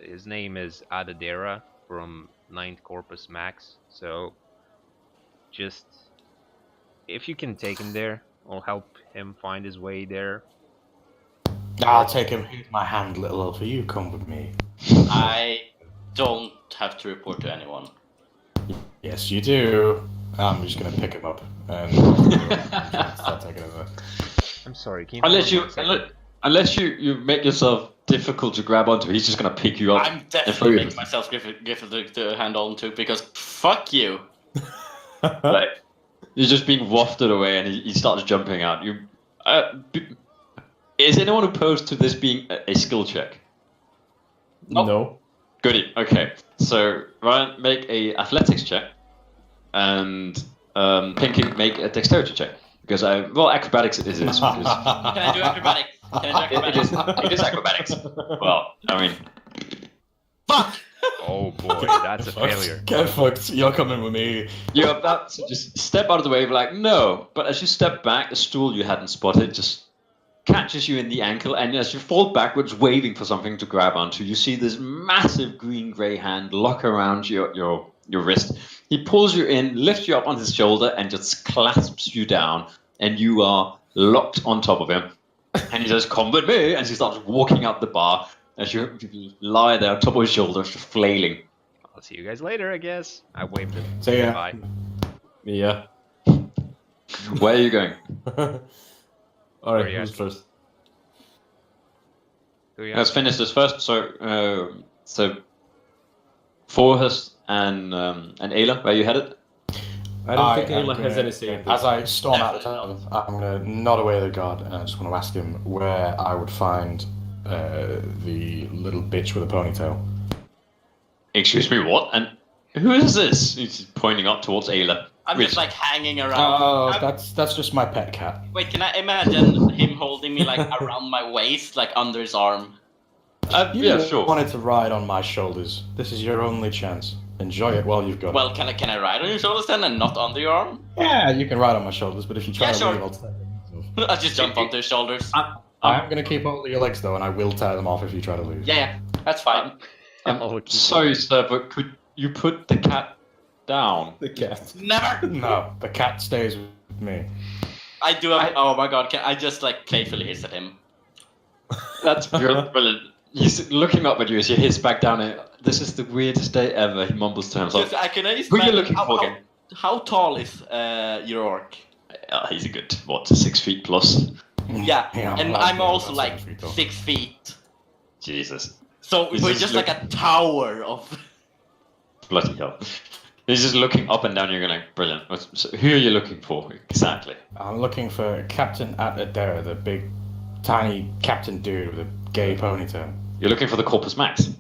C: His name is Adadera from 9th Corpus Max. So, just if you can take him there, I'll help him find his way there.
H: I'll take him. Here's my hand, little elf. You come with me.
B: I don't have to report to anyone.
H: Yes, you do. I'm just going to pick him up and start taking him.
C: I'm sorry, can you
A: Unless
C: hold on
A: you,
C: one second?
A: unless you make yourself difficult to grab onto, he's just gonna pick you up.
B: I'm definitely making myself difficult to hand on to because fuck you.
A: Like, you're just being wafted away, and he starts jumping out. Is anyone opposed to this being a skill check?
B: Nope.
E: No.
A: Goody. Okay. So Ryan, make a athletics check, and Pinky make a dexterity check. Because acrobatics it is. Because
B: Can I do acrobatics? Can I do acrobatics?
A: it is acrobatics. Well, I mean,
B: Fuck!
C: Oh boy, that's a failure.
H: Get fucked. You're coming with me.
A: you're about to just step out of the way, like no. But as you step back, a stool you hadn't spotted just catches you in the ankle, and as you fall backwards, waving for something to grab onto, you see this massive green-gray hand lock around your wrist. He pulls you in, lifts you up on his shoulder, and just clasps you down, and you are locked on top of him. And he says, "Come with me," and he starts walking up the bar as you lie there on top of his shoulder, just flailing.
C: I'll see you guys later, I guess. I waved him.
H: So yeah.
C: Bye.
E: Yeah.
A: Where are you going?
E: All
C: Where
E: right.
C: you
E: Who's
C: at?
E: first?
C: Who you
A: Let's
C: have?
A: finish this first. So Forrest and Ayla, where you headed?
E: I don't think
H: am
E: Ayla has
H: gonna-
E: any say in
H: As
E: this.
H: I storm out the town, I'm going to nod away the guard and I just want to ask him where I would find the little bitch with a ponytail.
A: Excuse me, what? And who is this? He's pointing up towards Ayla.
B: I'm just like hanging around.
H: Oh,
B: I'm-
H: that's just my pet cat.
B: Wait, can I imagine him holding me like around my waist, like under his arm?
A: Yeah, sure.
H: wanted to ride on my shoulders. This is your only chance. Enjoy it while you've got
B: Well, can I ride on your shoulders then and not under your arm?
H: it. Yeah, you can ride on my shoulders, but if you try
B: Yeah,
H: to
B: sure.
H: leave, I'll tear them off.
B: I just jump onto his shoulders.
H: I'm going to keep hold of your legs, though, and I will tear them off if you try to leave.
B: Yeah, that's fine.
C: Oh, keep
A: Sorry, sir, but could you put the cat down?
E: The cat.
B: Never.
H: No, the cat stays with me.
B: I do. Oh my god! I just like playfully hiss at him.
A: That's brilliant. He's looking up at you as you hiss back down. This is the weirdest day ever. He mumbles to himself.
B: Just, I can just
A: Who are you
B: imagine
A: looking for again?
B: How tall is your orc?
A: He's a good 6 feet plus.
B: Yeah, and
H: well,
B: I'm
H: yeah,
B: also
H: about
B: like
H: 7 feet tall.
B: 6 feet.
A: Jesus,
B: So
A: He's
B: we're
A: just
B: just like a tower of.
A: bloody hell! He's just looking up and down. You're going, brilliant. So who are you looking for exactly?
H: I'm looking for Captain Atadera, the big, tiny captain dude with a gay ponytail.
A: You're looking for the Corpus Max.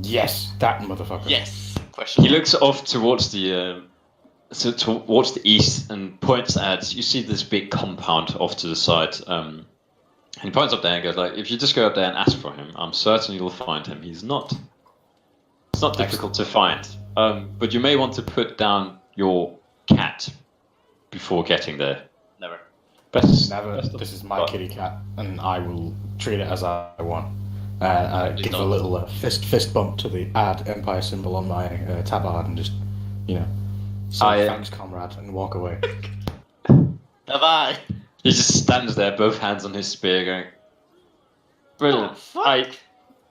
H: Yes, that motherfucker.
B: Yes. Question.
A: He looks off towards the so towards the east and points at, you see this big compound off to the side. And he points up there and goes like, if you just go up there and ask for him, I'm certain you'll find him. It's not difficult to find. But you may want to put down your cat before getting there.
B: Never.
H: Never. This is my kitty cat, and I will treat it as I want. Give a little fist bump to the add Empire symbol on my tabard, and just, say thanks, comrade, and walk away.
B: Bye-bye.
A: He just stands there, both hands on his spear, going, brilliant.
B: Oh, fuck.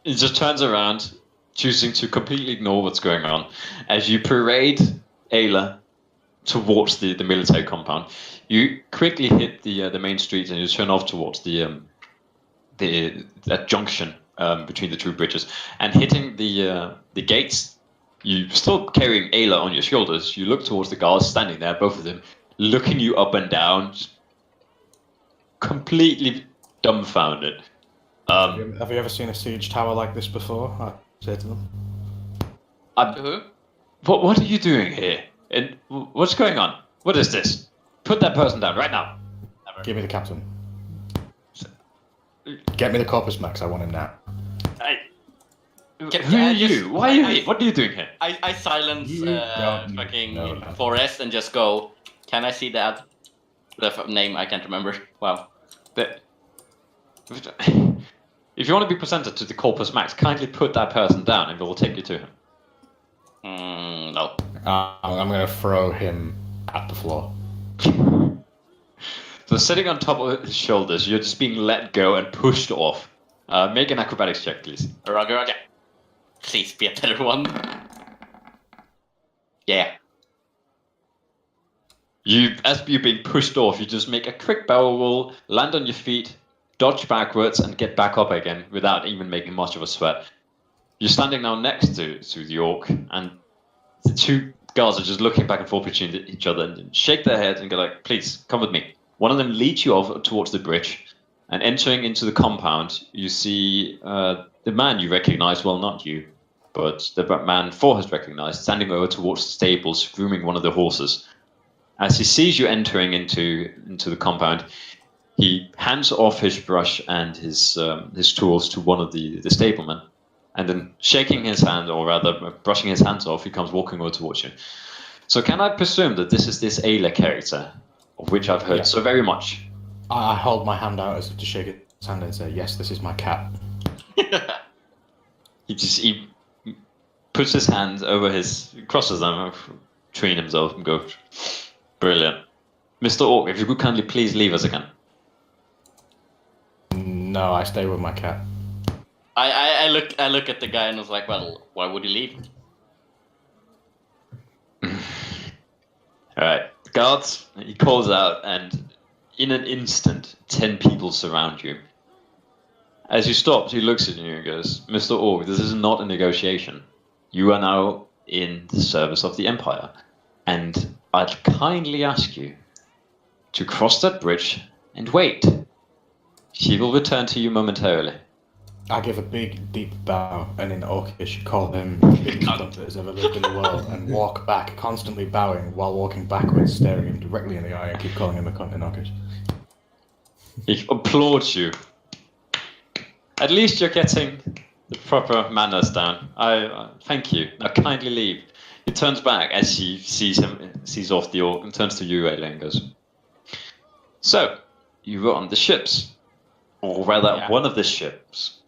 A: He just turns around, choosing to completely ignore what's going on, as you parade Ayla towards the military compound. You quickly hit the main street and you turn off towards that junction between the two bridges, and hitting the gates. You still carrying Ayla on your shoulders. You look towards the guards standing there, both of them looking you up and down, just completely dumbfounded.
H: Have you ever seen a siege tower like this before? I say to them.
A: What are you doing here? And what's going on? What is this? Put that person down right now.
B: Never.
H: Give me the captain. Get me the Corpus Max. I want him now.
A: Who are you? Why are you here? What are you doing here?
B: I silence fucking
H: No.
B: Forrest and just go, can I see that? The name I can't remember. Wow.
A: If you want to be presented to the Corpus Max, kindly put that person down and we will take you to him.
B: No.
H: I'm going to throw him at the floor.
A: So sitting on top of his shoulders, you're just being let go and pushed off. Make an acrobatics check, please.
B: Roger. Please be a better one. Yeah.
A: As you're being pushed off, you just make a quick barrel roll, land on your feet, dodge backwards, and get back up again without even making much of a sweat. You're standing now next to the orc, and the two guards are just looking back and forth between each other and shake their heads and go like, please, come with me. One of them leads you over towards the bridge, and entering into the compound, you see the man you recognize, well, not you, but the man Thor has recognized, standing over towards the stables, grooming one of the horses. As he sees you entering into the compound, he hands off his brush and his tools to one of the stablemen, and then shaking his hand, or rather brushing his hands off, he comes walking over towards you. So can I presume that this is this Ayla character, of which I've heard so very much?
H: I hold my hand out as if to shake his hand and say, yes, this is my cat.
A: He puts his hand over crosses them between himself and goes, brilliant. Mr. Orc, if you could kindly please leave us again.
H: No, I stay with my cat.
B: I look at the guy and was like, well, why would he leave?
A: Alright, guards, he calls out, and in an instant, 10 people surround you. As you stop, he looks at you and goes, Mr. Orc, this is not a negotiation. You are now in the service of the Empire, and I'd kindly ask you to cross that bridge and wait. She will return to you momentarily.
H: I give a big, deep bow, and in Orcish call him the biggest cunt that has ever lived in the world, and walk back, constantly bowing, while walking backwards, staring him directly in the eye, and keep calling him a cunt in Orcish.
A: He applauds you. At least you're getting the proper manners down. I thank you. Now kindly leave. He turns back as he sees off the orc, and turns to you, Ayla, and goes, so, you were on the ships. Or rather, one of the ships.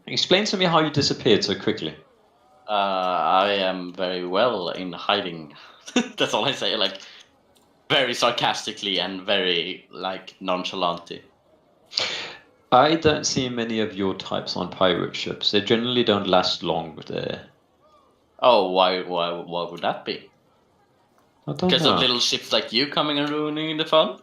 A: Explain to me how you disappeared so quickly.
B: I am very well in hiding. That's all I say, like, very sarcastically and very, like, nonchalantly.
A: I don't see many of your types on pirate ships. They generally don't last long there.
B: Oh, why would that be?
A: I don't
B: Because
A: know.
B: of little ships like you coming and ruining the fun?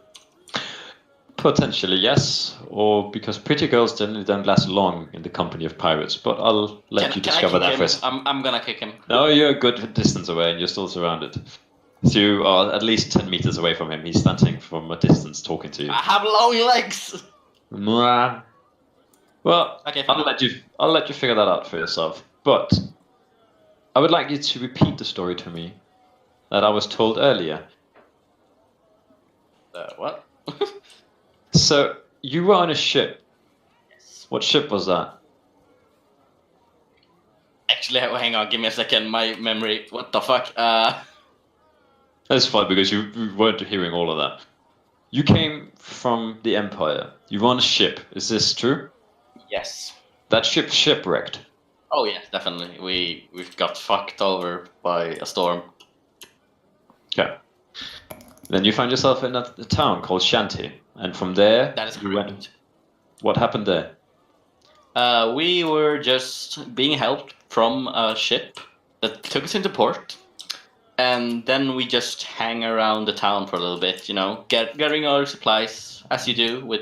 A: Potentially, yes. Or because pretty girls generally don't last long in the company of pirates. But I'll let you discover that first.
B: I'm gonna kick him.
A: No, you're a good distance away and you're still surrounded. So you are at least 10 meters away from him. He's standing from a distance talking to you.
B: I have long legs!
A: Mwah. Well,
B: Okay,
A: I'll let you figure that out for yourself. But I would like you to repeat the story to me that I was told earlier.
B: What?
A: So, you were on a ship. What ship was that?
B: Actually, hang on, give me a second. My memory. What the fuck?
A: That's fine because you weren't hearing all of that. You came from the Empire. You were on a ship. Is this true?
B: Yes.
A: That ship shipwrecked.
B: Oh yeah, definitely. We got fucked over by a storm.
A: Okay. Then you found yourself in a town called Shanty, and from there
B: That is
A: you
B: correct.
A: went. What happened there?
B: We were just being helped from a ship that took us into port, and then we just hang around the town for a little bit, you know, gathering our supplies as you do with.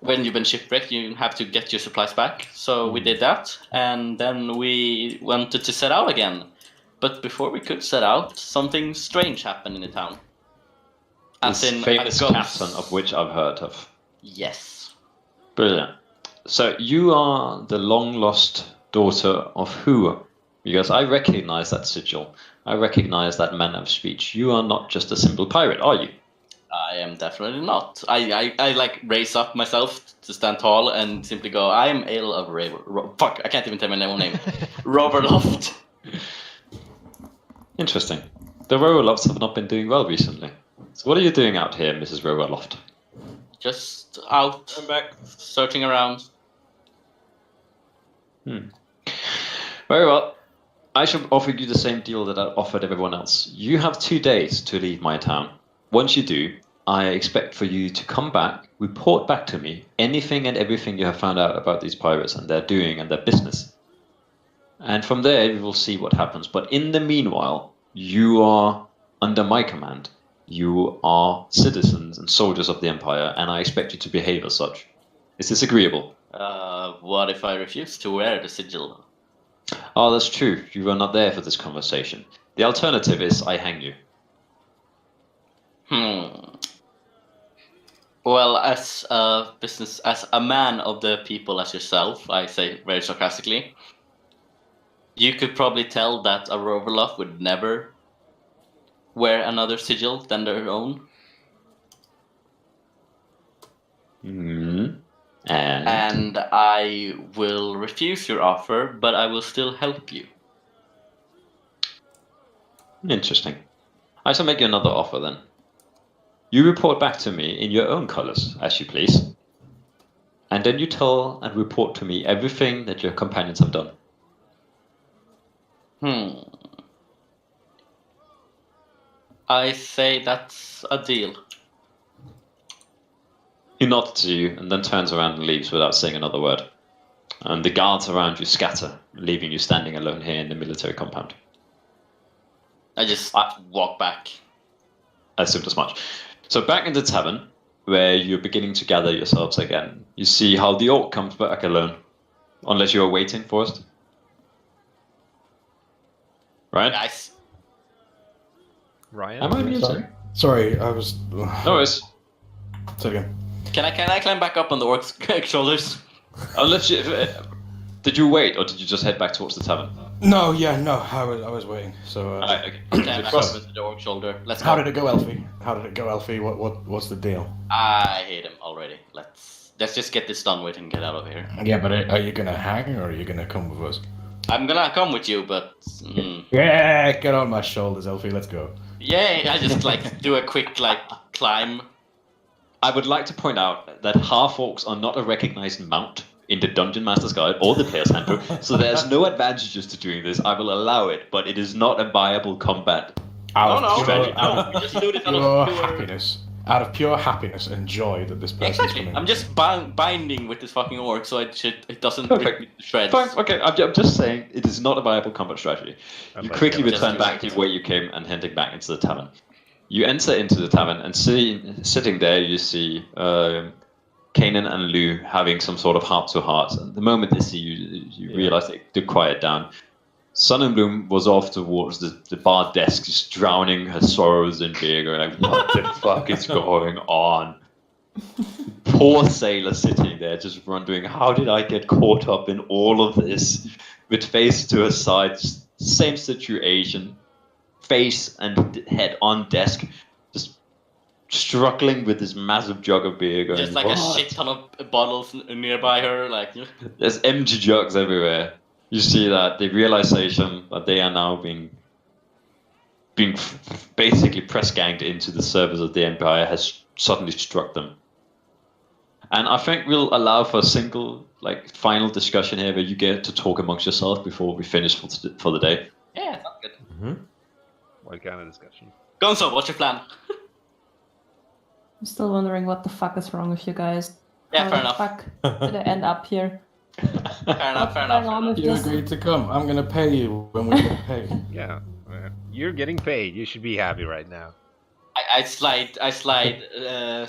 B: When you've been shipwrecked, you have to get your supplies back. So we did that, and then we wanted to set out again. But before we could set out, something strange happened in the town. As
A: This
B: in
A: famous
B: a ghost.
A: captain of which I've heard of.
B: Yes.
A: Brilliant. So you are the long-lost daughter of who? Because I recognize that sigil. I recognize that manner of speech. You are not just a simple pirate, are you?
B: I am definitely not. I like raise up myself to stand tall and simply go, I am Ale of fuck, I can't even tell my own name. Roverloft.
A: Interesting. The Roverlofts have not been doing well recently. So what are you doing out here, Mrs. Roverloft?
B: Just out,
A: back.
B: searching around.
A: Very well. I shall offer you the same deal that I offered everyone else. You have 2 days to leave my town. Once you do, I expect for you to come back, report back to me anything and everything you have found out about these pirates and their doing and their business. And from there, we will see what happens. But in the meanwhile, you are under my command. You are citizens and soldiers of the Empire, and I expect you to behave as such. Is this agreeable?
B: What if I refuse to wear the sigil?
A: Oh, that's true. You were not there for this conversation. The alternative is I hang you.
B: Well, as a man of the people as yourself, I say very sarcastically, you could probably tell that a Roverloft would never wear another sigil than their own. And I will refuse your offer, but I will still help you.
A: Interesting. I shall make you another offer then. You report back to me in your own colors, as you please. And then you tell and report to me everything that your companions have done.
B: I say that's a deal.
A: He nods to you and then turns around and leaves without saying another word. And the guards around you scatter, leaving you standing alone here in the military compound.
B: I just walk back.
A: As simple as much. So back in the tavern, where you're beginning to gather yourselves again, you see how the orc comes back alone. Unless you're waiting for us. Right?
B: Nice.
C: Ryan?
A: Am I muted?
D: Sorry, I was.
A: No worries.
D: Say it again.
B: Can I climb back up on the orc's shoulders?
A: Unless you... did you wait, or did you just head back towards the tavern?
D: No, yeah, no, I was waiting. So.
A: Okay.
B: Climb back up into the orc's shoulder. Let's go.
H: How did it go, Elfie? What's the deal?
B: I hate him already. Let's just get this done with and get out of here.
H: Yeah, but are you gonna hang or are you gonna come with us?
B: I'm gonna come with you, but
H: Yeah, get on my shoulders, Elfie. Let's go.
B: yeah, I just do a quick climb.
A: I would like to point out that half-orcs are not a recognized mount in the Dungeon Master's Guide or the Player's Handbook, so there's no advantages to doing this. I will allow it, but it is not a viable combat.
B: No,
A: strategy.
B: we just do this out
H: Pure
B: of pure
H: happiness. Out of pure happiness and joy that this person's
B: Exactly.
H: coming.
B: I'm just binding with this fucking orc, so it doesn't
A: Perfect.
B: rip me to shreds.
A: Fine, okay, I'm just saying it is not a viable combat strategy. You quickly
B: just
A: return
B: do
A: back
B: it.
A: to where you came and heading back into the tavern. You enter into the tavern and sitting there you see Kanan and Lou having some sort of heart-to-heart. And the moment they see you realize they quiet down. Sun and Bloom was off towards the bar desk, just drowning her sorrows in beer, going like, what the fuck is going on? Poor sailor sitting there, just wondering, how did I get caught up in all of this? With face to her side, same situation. face and head on desk, just struggling with this massive jug of beer. Going,
B: Just like
A: "What?"
B: a shit ton of bottles nearby her, like.
A: There's empty jugs everywhere. You see that the realization that they are now being basically press ganged into the service of the Empire has suddenly struck them. And I think we'll allow for a single, final discussion here where you get to talk amongst yourselves before we finish for the day.
B: Yeah, sounds good.
E: Mm-hmm.
C: What kind of discussion?
B: Gonzo, what's your plan?
F: I'm still wondering what the fuck is wrong with you guys.
B: Yeah,
F: How
B: fair
F: the
B: enough.
F: fuck did I end up here?
B: Fair enough, fair
F: What's going
B: enough.
F: on with
D: You
F: this?
D: agreed to come. I'm gonna pay you when we get paid.
C: Yeah, you're getting paid. You should be happy right now.
B: I slide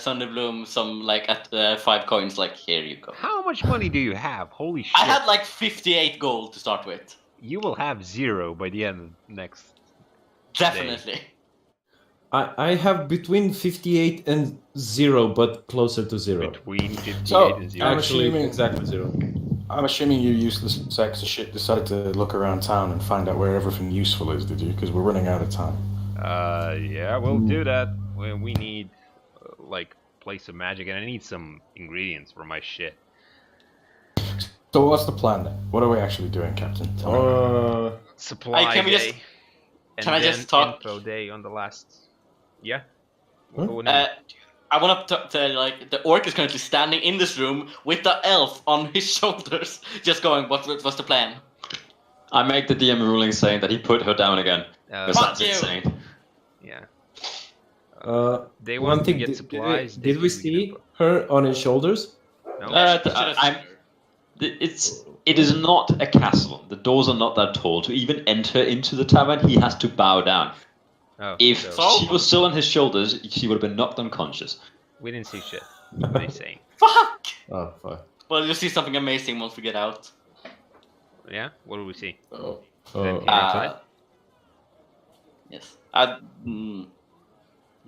B: Thunderbloom some at 5 coins. Like, here you go.
C: How much money do you have? Holy shit!
B: I had 58 gold to start with.
C: You will have 0 by the end of next.
B: Definitely.
E: I have between 58 and 0, but closer to 0.
C: Between 58
D: So,
C: and 0.
D: I'm
E: Actually,
D: assuming-
E: exactly 0.
D: I'm assuming you useless sacks of shit decided to look around town and find out where everything useful is, did you? Because we're running out of time.
C: Yeah, we'll do that. We need, place of magic, and I need some ingredients for my shit.
D: So what's the plan then? What are we actually doing, Captain? Tell me.
C: Supply
B: can we
C: day.
B: just-
C: and
B: can I
C: then
B: just talk-
C: info day on the last. Yeah.
E: Huh?
C: What do you need?
B: I want to tell you, the orc is currently standing in this room with the elf on his shoulders, just going, what's the plan?
A: I make the DM ruling saying that he put her down again. Because
B: Fuck
A: that's
B: you.
A: insane.
C: Yeah. They
E: One
C: want to
E: thing,
C: get supplies. they
E: did we
C: can get
E: see
C: info.
E: her on his shoulders?
C: No?
A: It is not a castle. The doors are not that tall. To even enter into the tavern, he has to bow down.
C: Oh,
A: If
C: so
A: she was still on his shoulders, she would have been knocked unconscious.
C: we didn't see shit. What are you saying?
B: Fuck!
E: Oh, fuck.
B: Well, you'll see something amazing once we get out.
C: Yeah. What do we see?
E: Oh.
C: Then
E: Oh.
C: here outside?
B: Yes.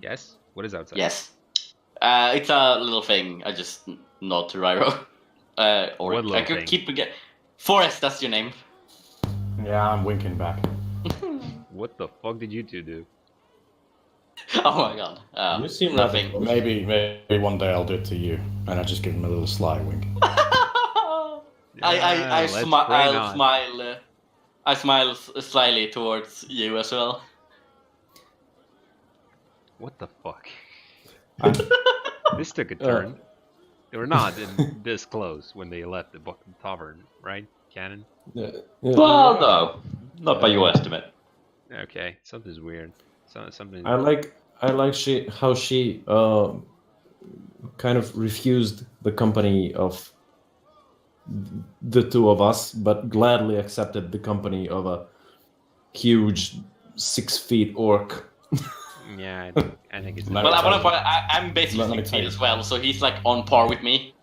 C: Yes. What is outside?
B: Yes. It's a little thing. I just nod to Ryro. Or
C: What
B: I
C: little
B: could
C: thing?
B: keep again. Forrest, that's your name.
D: Yeah, I'm winking back.
C: What the fuck did you two do?
B: Oh my god.
E: You seem
B: nothing.
E: rather-
D: Maybe one day I'll do it to you, and I just give him a little sly wink.
B: I
C: let's pray not.
B: smile. I smile slyly towards you as well.
C: What the fuck? This took a turn. They were not this close when they left the tavern, right, Cannon?
E: Yeah.
A: Well, no. Not by your estimate.
C: Okay, something's weird. Something.
E: I like how she kind of refused the company of the two of us, but gladly accepted the company of a huge 6 feet orc.
C: Yeah, I think it's.
D: Let
B: Well,
D: me tell you.
B: I'm basically
D: Let me
B: 6
D: tell
B: feet
D: you.
B: as well, so he's on par with me.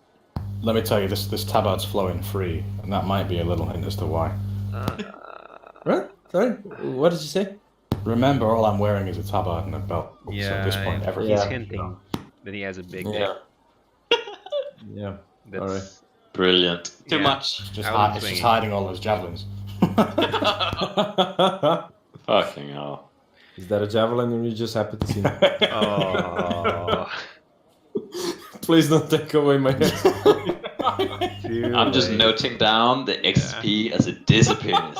D: Let me tell you, this tabard's flowing free, and that might be a little hint as to why.
E: Right? Sorry? What did you say?
D: Remember, all I'm wearing is a tabard and a belt. So
C: Yeah,
D: at this point,
C: he's
D: everything's
C: hinting that he has a big dick.
E: Yeah. Yeah.
C: That's
E: Alright.
A: Brilliant.
B: Too
C: yeah.
B: much.
D: It's just,
C: I wasn't
D: it's just
C: swinging.
D: hiding all those javelins.
A: Fucking hell.
E: Is that a javelin or you just happy to see me?
C: Oh,
E: Please don't take away my head.
A: I'm just noting down the XP as it disappears.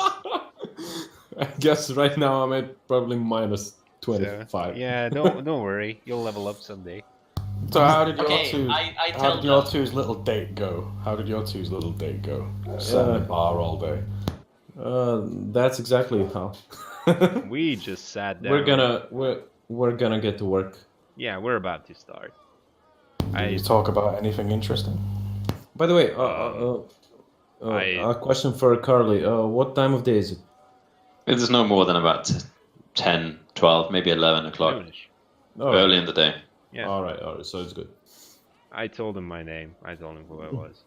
E: I guess right now I'm at probably minus
C: so,
E: 25.
C: yeah, don't worry. You'll level up someday.
D: So how did your
B: Okay,
D: two?
B: I
D: How
B: tell
D: did your
B: them.
D: two's little date go? How did your two's little date go? Sat in the bar all day.
E: That's exactly how.
C: We just sat down.
E: we're gonna get to work.
C: Yeah, we're about to start.
D: Did you talk about anything interesting?
E: By the way,
C: I-
E: a question for Carly. What time of day is it?
A: It is no more than about 10, 12, maybe 11 o'clock.
C: Noonish.
E: Oh,
A: Early in the day.
C: Yeah.
E: all right, so it's good.
C: I told him my name. I told him who I was.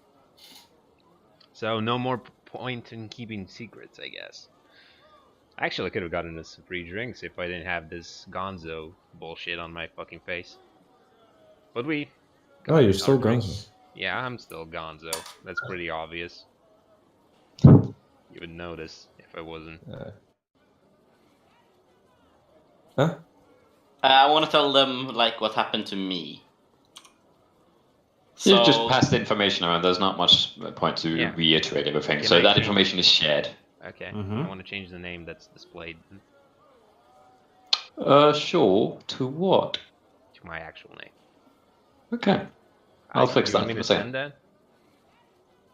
C: So no more point in keeping secrets, I guess. Actually, I could have gotten us some free drinks if I didn't have this Gonzo bullshit on my fucking face. But we.
E: Oh, you're
C: our
E: still
C: drinks.
E: Gonzo.
C: Yeah, I'm still Gonzo. That's pretty obvious. You would notice if I wasn't.
E: Huh?
B: I want to tell them like what happened to me.
A: You just pass the information around. There's not much point to
C: Yeah.
A: reiterate everything.
C: Can
A: So
C: I
A: that
C: change-
A: information is shared.
C: Okay.
G: Mhm.
C: I want to change the name that's displayed
A: Sure. To what?
C: to my actual name.
A: Okay. I'll fix
C: you want
A: that
C: me
A: in
C: to
A: a
C: send
A: second.
C: that?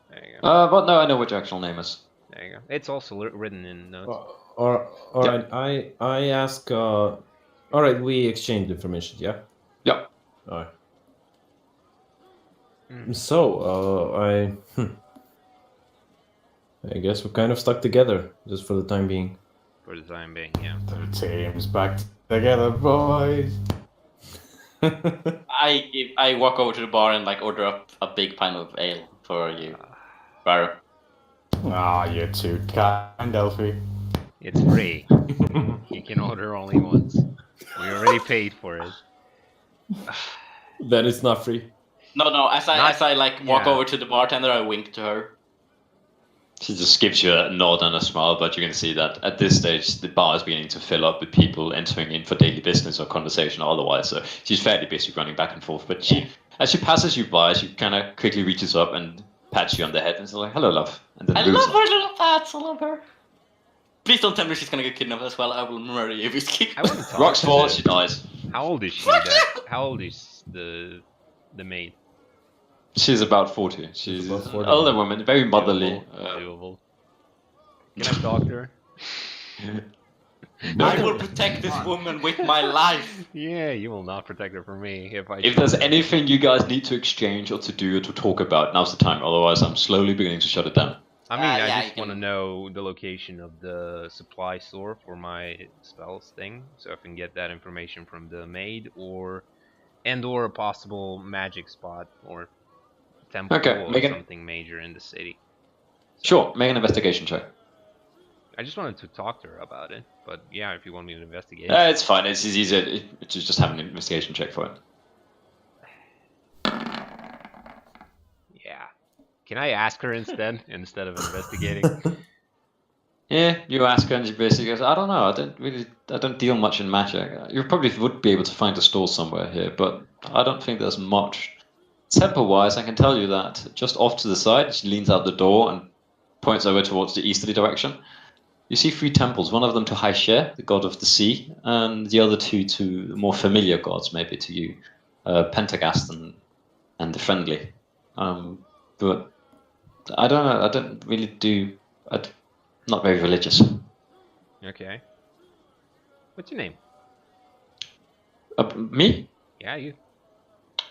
C: There you go.
A: But no, I know what your actual name is.
C: There you go. It's also written in notes.
E: All right. I ask. All right, we exchange information. Yeah.
A: Yep.
E: All right.
C: Mm.
E: So, I guess we're kind of stuck together just for the time being.
C: For the time being, yeah.
H: The team's back together, boys.
B: I walk over to the bar and like order up a big pint of ale for you, Barrow.
H: Ah, you're too kind, Elfie.
C: It's free. You can order only once. We already paid for it.
E: That is not free.
B: No. As I like walk
C: Yeah.
B: over to the bartender, I wink to her.
A: She just gives you a nod and a smile, but you can see that at this stage the bar is beginning to fill up with people entering in for daily business or conversation or otherwise. So she's fairly busy running back and forth. But as she passes you by, she kind of quickly reaches up and pats you on the head and is like, "Hello, love." And then
B: I
A: moves
B: love
A: on.
B: her little pats. I love her. Please don't tell me she's gonna get kidnapped as well. I will murder you if you keep.
C: I want to talk
A: Rocks
C: to
A: fall,
C: the-
A: she dies.
C: How old is she? How old is the maid?
A: She's about 40. She's
E: About
A: an
E: 40.
A: older woman, very motherly.
C: Doable. Can I talk to her?
B: I will protect this woman with my life.
C: Yeah, you will not protect her from me if I.
A: If there's anything you guys need to exchange or to do or to talk about, now's the time. Otherwise, I'm slowly beginning to shut it down.
C: I mean,
B: yeah,
C: I
B: you
C: just
B: can-
C: want to know the location of the supply store for my spells thing, so I can get that information from the maid, or a possible magic spot or temple
A: Okay,
C: or
A: make it-
C: something major in the city.
A: Sure, make an investigation check.
C: I just wanted to talk to her about it, but yeah, if you want me to investigate.
A: It's fine. It's easier to just have an investigation check for it.
C: Yeah. Can I ask her instead of investigating?
A: Yeah, you ask her and she basically goes, I don't know, I don't deal much in magic. You probably would be able to find a store somewhere here, but I don't think there's much. Temple-wise, I can tell you that just off to the side, she leans out the door and points over towards the easterly direction. You see 3 temples, one of them to Haishe, the god of the sea, and the other 2 to more familiar gods, maybe to you, Pentagast and the Friendly. But I don't know, I don't really do... I'm not very religious.
C: Okay. What's your name?
A: Me?
C: Yeah, you.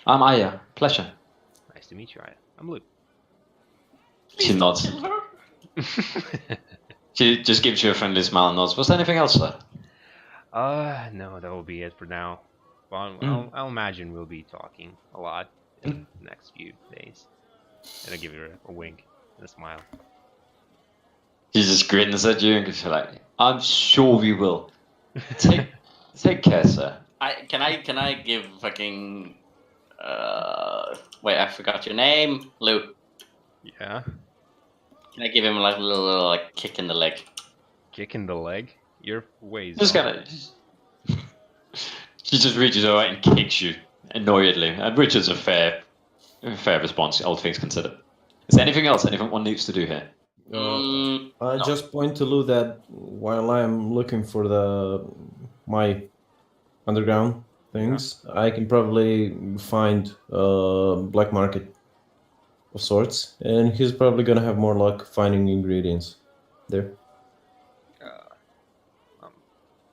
A: I'm Aya. Pleasure.
C: Nice to meet you, Aya. I'm Luke.
A: She nods. She just gives you a friendly smile and nods. Was there anything else, sir?
C: No, that will be it for now. Well, I'll imagine we'll be talking a lot in the next few days. And I give her a wink and a smile.
A: She just grins at you and goes like, I'm sure we will. Take care, sir.
B: Can I give fucking wait, I forgot your name, Luke.
C: Yeah.
B: Can I give him like a little like kick in the leg?
C: Kick in the leg? Your ways.
A: Just kind of... She just reaches over and kicks you annoyedly, which is a fair response, all things considered. Is there anything else anyone needs to do here?
E: I just point to Lou that while I'm looking for my underground things, I can probably find a black market of sorts, and he's probably gonna have more luck finding ingredients there.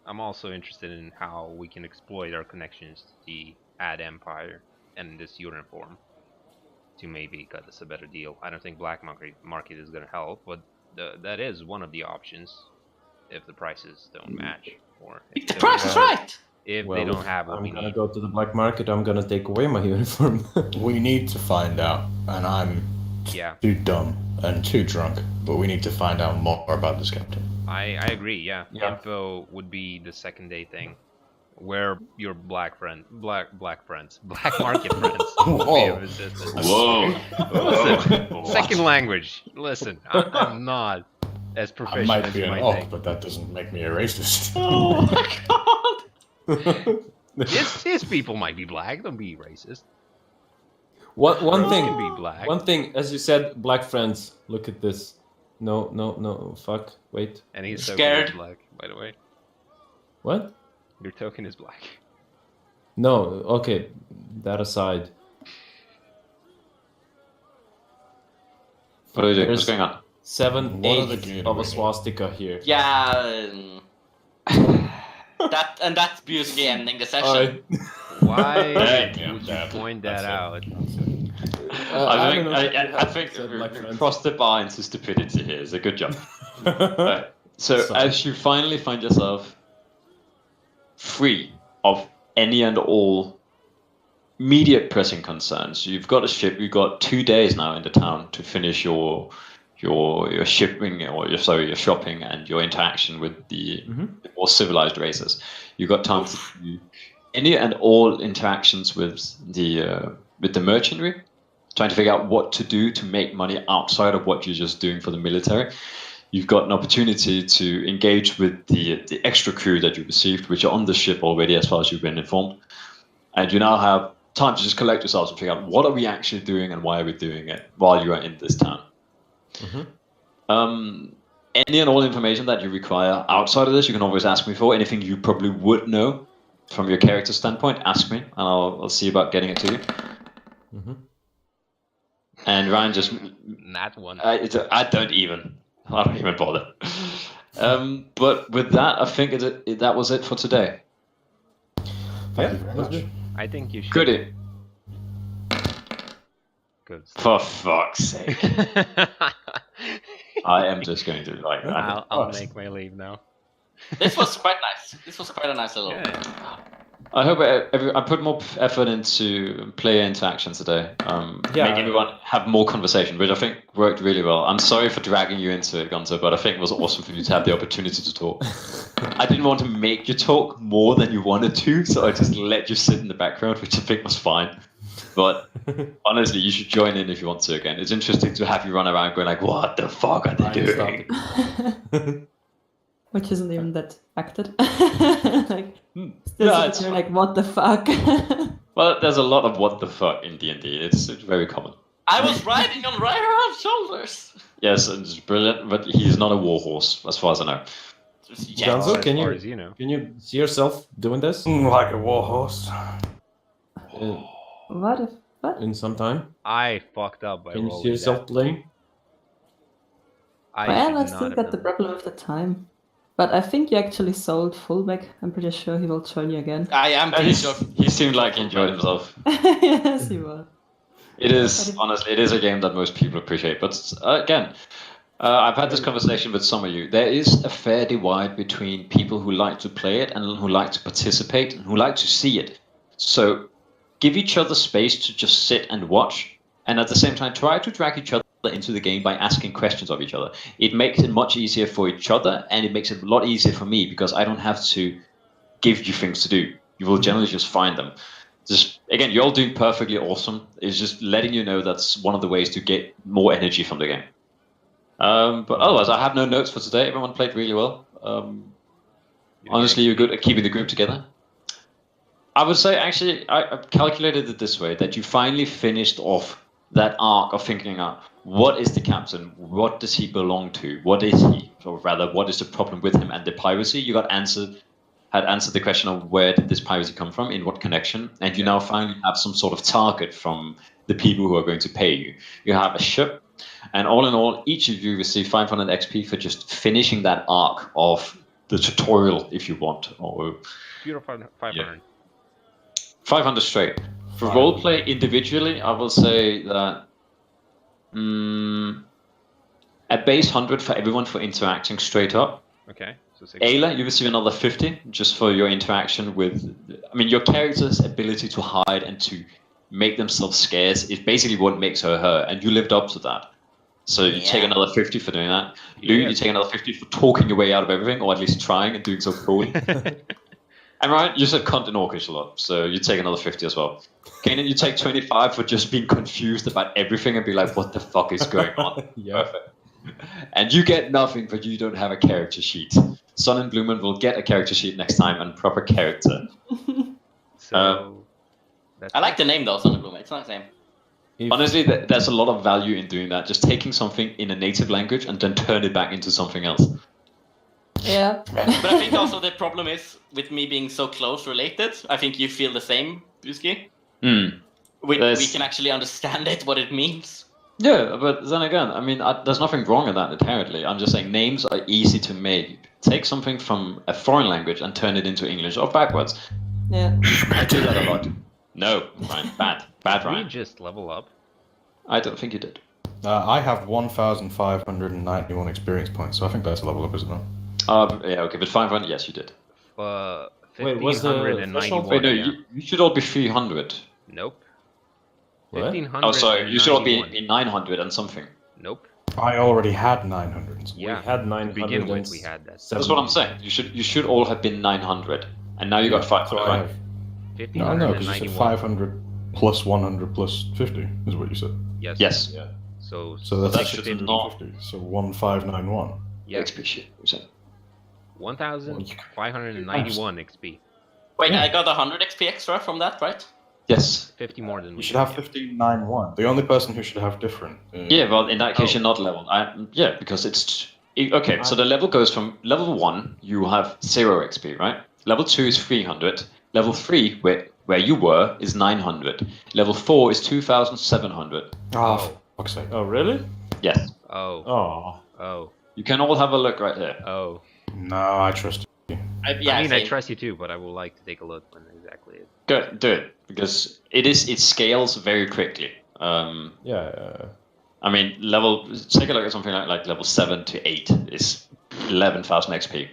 C: I'm also interested in how we can exploit our connections to the Ad Empire and this uniform to maybe cut us a better deal. I don't think black market is going to help, but that is one of the options if the prices don't match. Or if
B: The
C: they
B: price
C: don't
B: is
C: have-
B: right.
C: If
E: Well,
C: they don't have what
E: I'm
C: we
E: gonna
C: need.
E: go to the black market. I'm gonna take away my uniform.
H: We need to find out, and I'm
C: Yeah,
H: too dumb and too drunk, but we need to find out more about this captain.
C: I agree. Yeah.
E: Yeah.
C: Info would be the second day thing, where your black market friends would be of assistance.
A: Whoa.
C: Listen, second language. Listen, I'm not as
H: I
C: proficient
H: might
C: as
H: be
C: you
H: an
C: might
H: orc,
C: think.
H: but that doesn't make me a racist.
B: Oh my god.
C: His people might be black. Don't be racist.
E: One
C: Can
E: thing.
C: be black.
E: One thing, as you said, black friends. Look at this. No. Fuck. Wait.
C: And he's
B: Scared.
C: token is black, by the way.
E: What?
C: Your token is black.
E: No. Okay. That aside.
A: What are you doing? What's
E: There's-
A: going on?
H: 7/8
E: 7/8 of a swastika here.
B: Yeah. That's basically ending the session.
E: Alright.
C: Why
H: Yeah,
C: would you
H: yeah,
C: point
H: that's
C: that
H: it.
C: out?
A: I think
E: black friends.
A: cross the bar into stupidity here is a good job. So
E: Sorry.
A: as you finally find yourself free of any and all immediate pressing concerns, you've got a ship. You've got 2 days now in the town to finish your shipping or your shopping and your interaction with the more civilized races. You've got time to do any and all interactions with the mercenary, trying to figure out what to do to make money outside of what you're just doing for the military. You've got an opportunity to engage with the extra crew that you received, which are on the ship already, as far as you've been informed. And you now have time to just collect yourselves and figure out what are we actually doing and why are we doing it while you are in this town. Any and all information that you require outside of this, you can always ask me for. Anything you probably would know from your character standpoint, ask me, and I'll see about getting it to you. And Ryan just
C: Not one.
A: I don't even bother. But with that, I think that was it for today.
H: Thank you very much.
C: I think you should.
A: Goody.
C: Good.
A: For fuck's sake. I am just going to like that.
C: I'll make my leave now.
B: This was quite nice. This was quite a nice little.
C: Yeah.
A: I hope I put more effort into player interaction today. Make everyone have more conversation, which I think worked really well. I'm sorry for dragging you into it, Gunter, but I think it was awesome for you to have the opportunity to talk. I didn't want to make you talk more than you wanted to, so I just let you sit in the background, which I think was fine. But honestly, you should join in if you want to again. It's interesting to have you run around going like, what the fuck are they doing?
F: Which isn't even that acted. Like,
A: No,
F: still
A: it's
F: sitting there like, what the fuck?
A: Well, there's a lot of what the fuck in D&D. It's very common.
B: I was riding on Raihar's shoulders.
A: Yes, and it's brilliant, but he's not a warhorse, as far as I know.
B: Yeah.
E: Gonzo,
C: As
E: can
C: far
E: you
C: as you know.
E: can you see yourself doing this
D: Like a warhorse.
F: What if? What?
E: in some time?
C: I fucked up by
E: Can you
C: rolling
E: see yourself
C: that.
E: playing?
C: I
F: Well,
C: should
F: I
C: not
F: still
C: have
F: got the
C: done
F: problem with the time. But I think you actually sold Fullback. I'm pretty sure he will join you again.
B: I am pretty sure.
A: He seemed like he enjoyed himself.
F: Yes, he will.
A: It is, honestly, it is a game that most people appreciate. But again, I've had this conversation with some of you. There is a fair divide between people who like to play it and who like to participate and who like to see it. So give each other space to just sit and watch. And at the same time, try to drag each other into the game by asking questions of each other. It makes it much easier for each other, and it makes it a lot easier for me because I don't have to give you things to do. You will generally just find them. Just again, you're all doing perfectly awesome. It's just letting you know that's one of the ways to get more energy from the game. But otherwise, I have no notes for today. Everyone played really well. Honestly, you're good at keeping the group together. I would say, actually, I calculated it this way, that you finally finished off that arc of thinking out, what is the captain? What does he belong to? What is he? Or rather, what is the problem with him and the piracy? You had answered the question of where did this piracy come from, in what connection, and you now finally have some sort of target from the people who are going to pay you. You have a ship, and all in all, each of you receive 500 XP for just finishing that arc of the tutorial, if you want, or
C: Pure 500.
A: 500 straight. For roleplay individually, I will say that a base 100 for everyone for interacting straight up.
C: Okay, so 60.
A: Ayla, you receive another 50 just for your interaction with... I mean, your character's ability to hide and to make themselves scarce is basically what makes her her, and you lived up to that. So you take another 50 for doing that. Lou, you take another 50 for talking your way out of everything, or at least trying and doing so cool. And Ryan, you said cunt in Orcish a lot, so you take another 50 as well. Kanan, you take 25 for just being confused about everything and be like, what the fuck is going on?
E: Yeah.
A: Perfect. And you get nothing, but you don't have a character sheet. Sun and Blumen will get a character sheet next time and proper character.
C: So that's
B: I like the name though, Sun and Bloom. It's a nice name.
A: Honestly, there's a lot of value in doing that. Just taking something in a native language and then turn it back into something else.
F: Yeah.
B: But I think also the problem is with me being so close related. I think you feel the same, Buski. We can actually understand it, what it means.
A: Yeah, but then again, I mean, there's nothing wrong in that inherently. I'm just saying names are easy to make. Take something from a foreign language and turn it into English or backwards.
F: Yeah.
A: I do that a lot. No, Ryan, bad,
C: Did we
A: Ryan.
C: just level up?
A: I don't think you did.
H: I have 1,591 experience points, so I think that's a level up, isn't it?
A: Yeah, okay, but 500, yes, you did.
E: Wait, what's the
C: 1591.
A: Wait, no,
C: yeah.
A: you should all be 300.
C: Nope.
E: What?
C: 1591.
A: Oh, sorry, you should all be 900 and something.
C: Nope.
H: I already had 900.
C: Yeah.
E: We had
C: To
E: 900.
C: begin with, we had that.
A: That's what I'm saying. You should all have been 900, and now you got 500.
H: So I
A: right?
H: have. No, because you said
C: 1591.
H: 500 plus 100 plus 50 is what you said.
C: Yes.
A: Yes.
E: Yeah.
C: So
H: So that's
A: that should
H: 650. So 1591.
C: yeah,
A: XP shit. you said.
C: 1,591 XP.
B: Wait,
H: Yeah.
B: I got 100 XP extra from that, right?
A: Yes.
C: 50 more than
H: You
C: we
H: should have
C: did,
H: 1591. The only person who should have different.
A: Yeah, well, in that case,
C: Oh.
A: you're not leveled. Yeah, because it's... Okay, so the level goes from level 1, you have 0 XP, right? Level 2 is 300. Level 3, where you were, is 900. Level 4 is 2,700.
H: Oh, for fuck's sake.
E: Oh, really?
A: Yes.
C: Oh.
E: Oh.
C: Oh.
A: You can all have a look right here.
C: Oh.
H: No, I trust you.
B: Yeah,
C: I mean, I
B: same.
C: trust you too, but I would like to take a look when exactly it.
A: Go, do it, because it scales very quickly.
E: Yeah.
A: I mean, take a look at something like level 7 to 8 is 11,000 XP.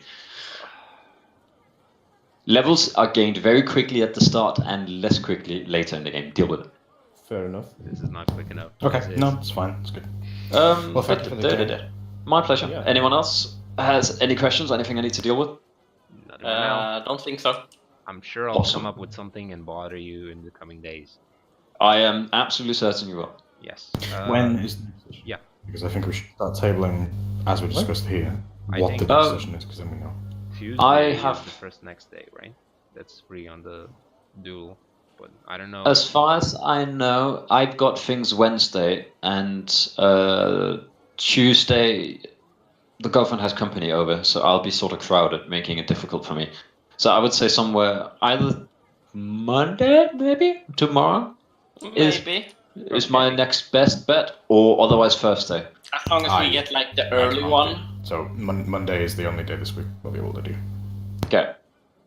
A: Levels are gained very quickly at the start and less quickly later in the game. Deal with it.
E: Fair enough.
C: This is not quick enough.
H: Okay,
C: This is-
H: no, it's fine. It's good.
A: Well,
H: thank you for the game.
A: My pleasure.
E: Yeah.
A: Anyone else has any questions? Anything I need to deal with?
C: Not right now.
B: Don't think so.
C: I'm sure I'll
A: awesome.
C: come up with something and bother you in the coming days.
A: I am absolutely certain you will.
C: Yes.
H: When is the next session?
C: yeah.
H: Because I think we should start tabling, as we discussed here,
C: I
H: what
C: think-
H: the next session is, because then we know.
C: Tuesday
A: I
C: is
A: have-
C: the first next day, right? That's free on the duel, but I don't know.
A: As far as I know, I've got things Wednesday and Tuesday. The government has company over, so I'll be sort of crowded, making it difficult for me. So I would say somewhere either Monday, maybe tomorrow, Is-
B: Maybe.
A: is my next best bet, or otherwise Thursday.
B: As long as we get like the early one.
H: So Monday is the only day this week we'll be able to do.
A: Okay.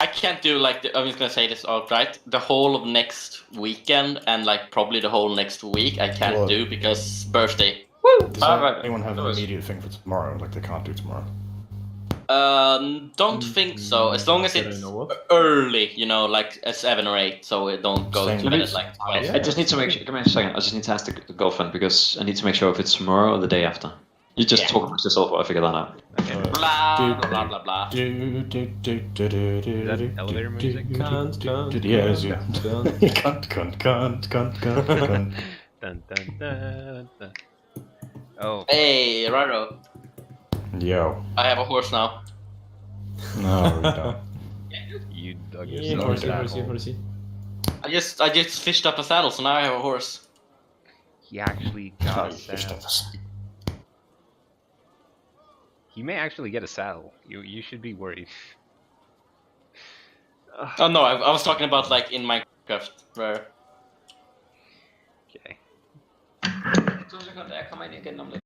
B: I can't do like I'm just gonna say this outright. The whole of next weekend and like probably the whole next week I can't
H: Well-
B: do because birthday.
H: Does
A: Alright.
H: anyone have
A: No
H: an
A: worries.
H: immediate thing for tomorrow? Like they can't do tomorrow?
B: Don't think so. As long as
E: Said I
B: it's
E: know what?
B: early, you know, like a 7 or 8, so it don't go
H: Same.
B: to bed at like 12.
E: Yeah.
A: I just need to make sure. Give me a second. I just need to ask the girlfriend because I need to make sure if it's tomorrow or the day after. You just
B: Yeah.
A: talk amongst yourself while I figure that out.
C: Okay.
B: Blah blah blah blah.
C: Is that elevator music?
H: Yeah, it is, yeah. Cunt.
C: Dun, dun, dun, dun. Oh,
B: Hey, Raro,
H: Yo.
B: I have a horse now.
H: No, we don't.
C: you dug
E: Yeah,
C: yourself.
H: Sorry,
E: horsey.
B: I just fished up a saddle, so now I have a horse.
C: He actually
H: Oh,
C: got a
H: you fished
C: saddle.
H: up this.
C: He may actually get a saddle. You should be worried.
B: Oh no, I was talking about like in Minecraft where.
C: Okay.
A: Jag kommer in igen om det.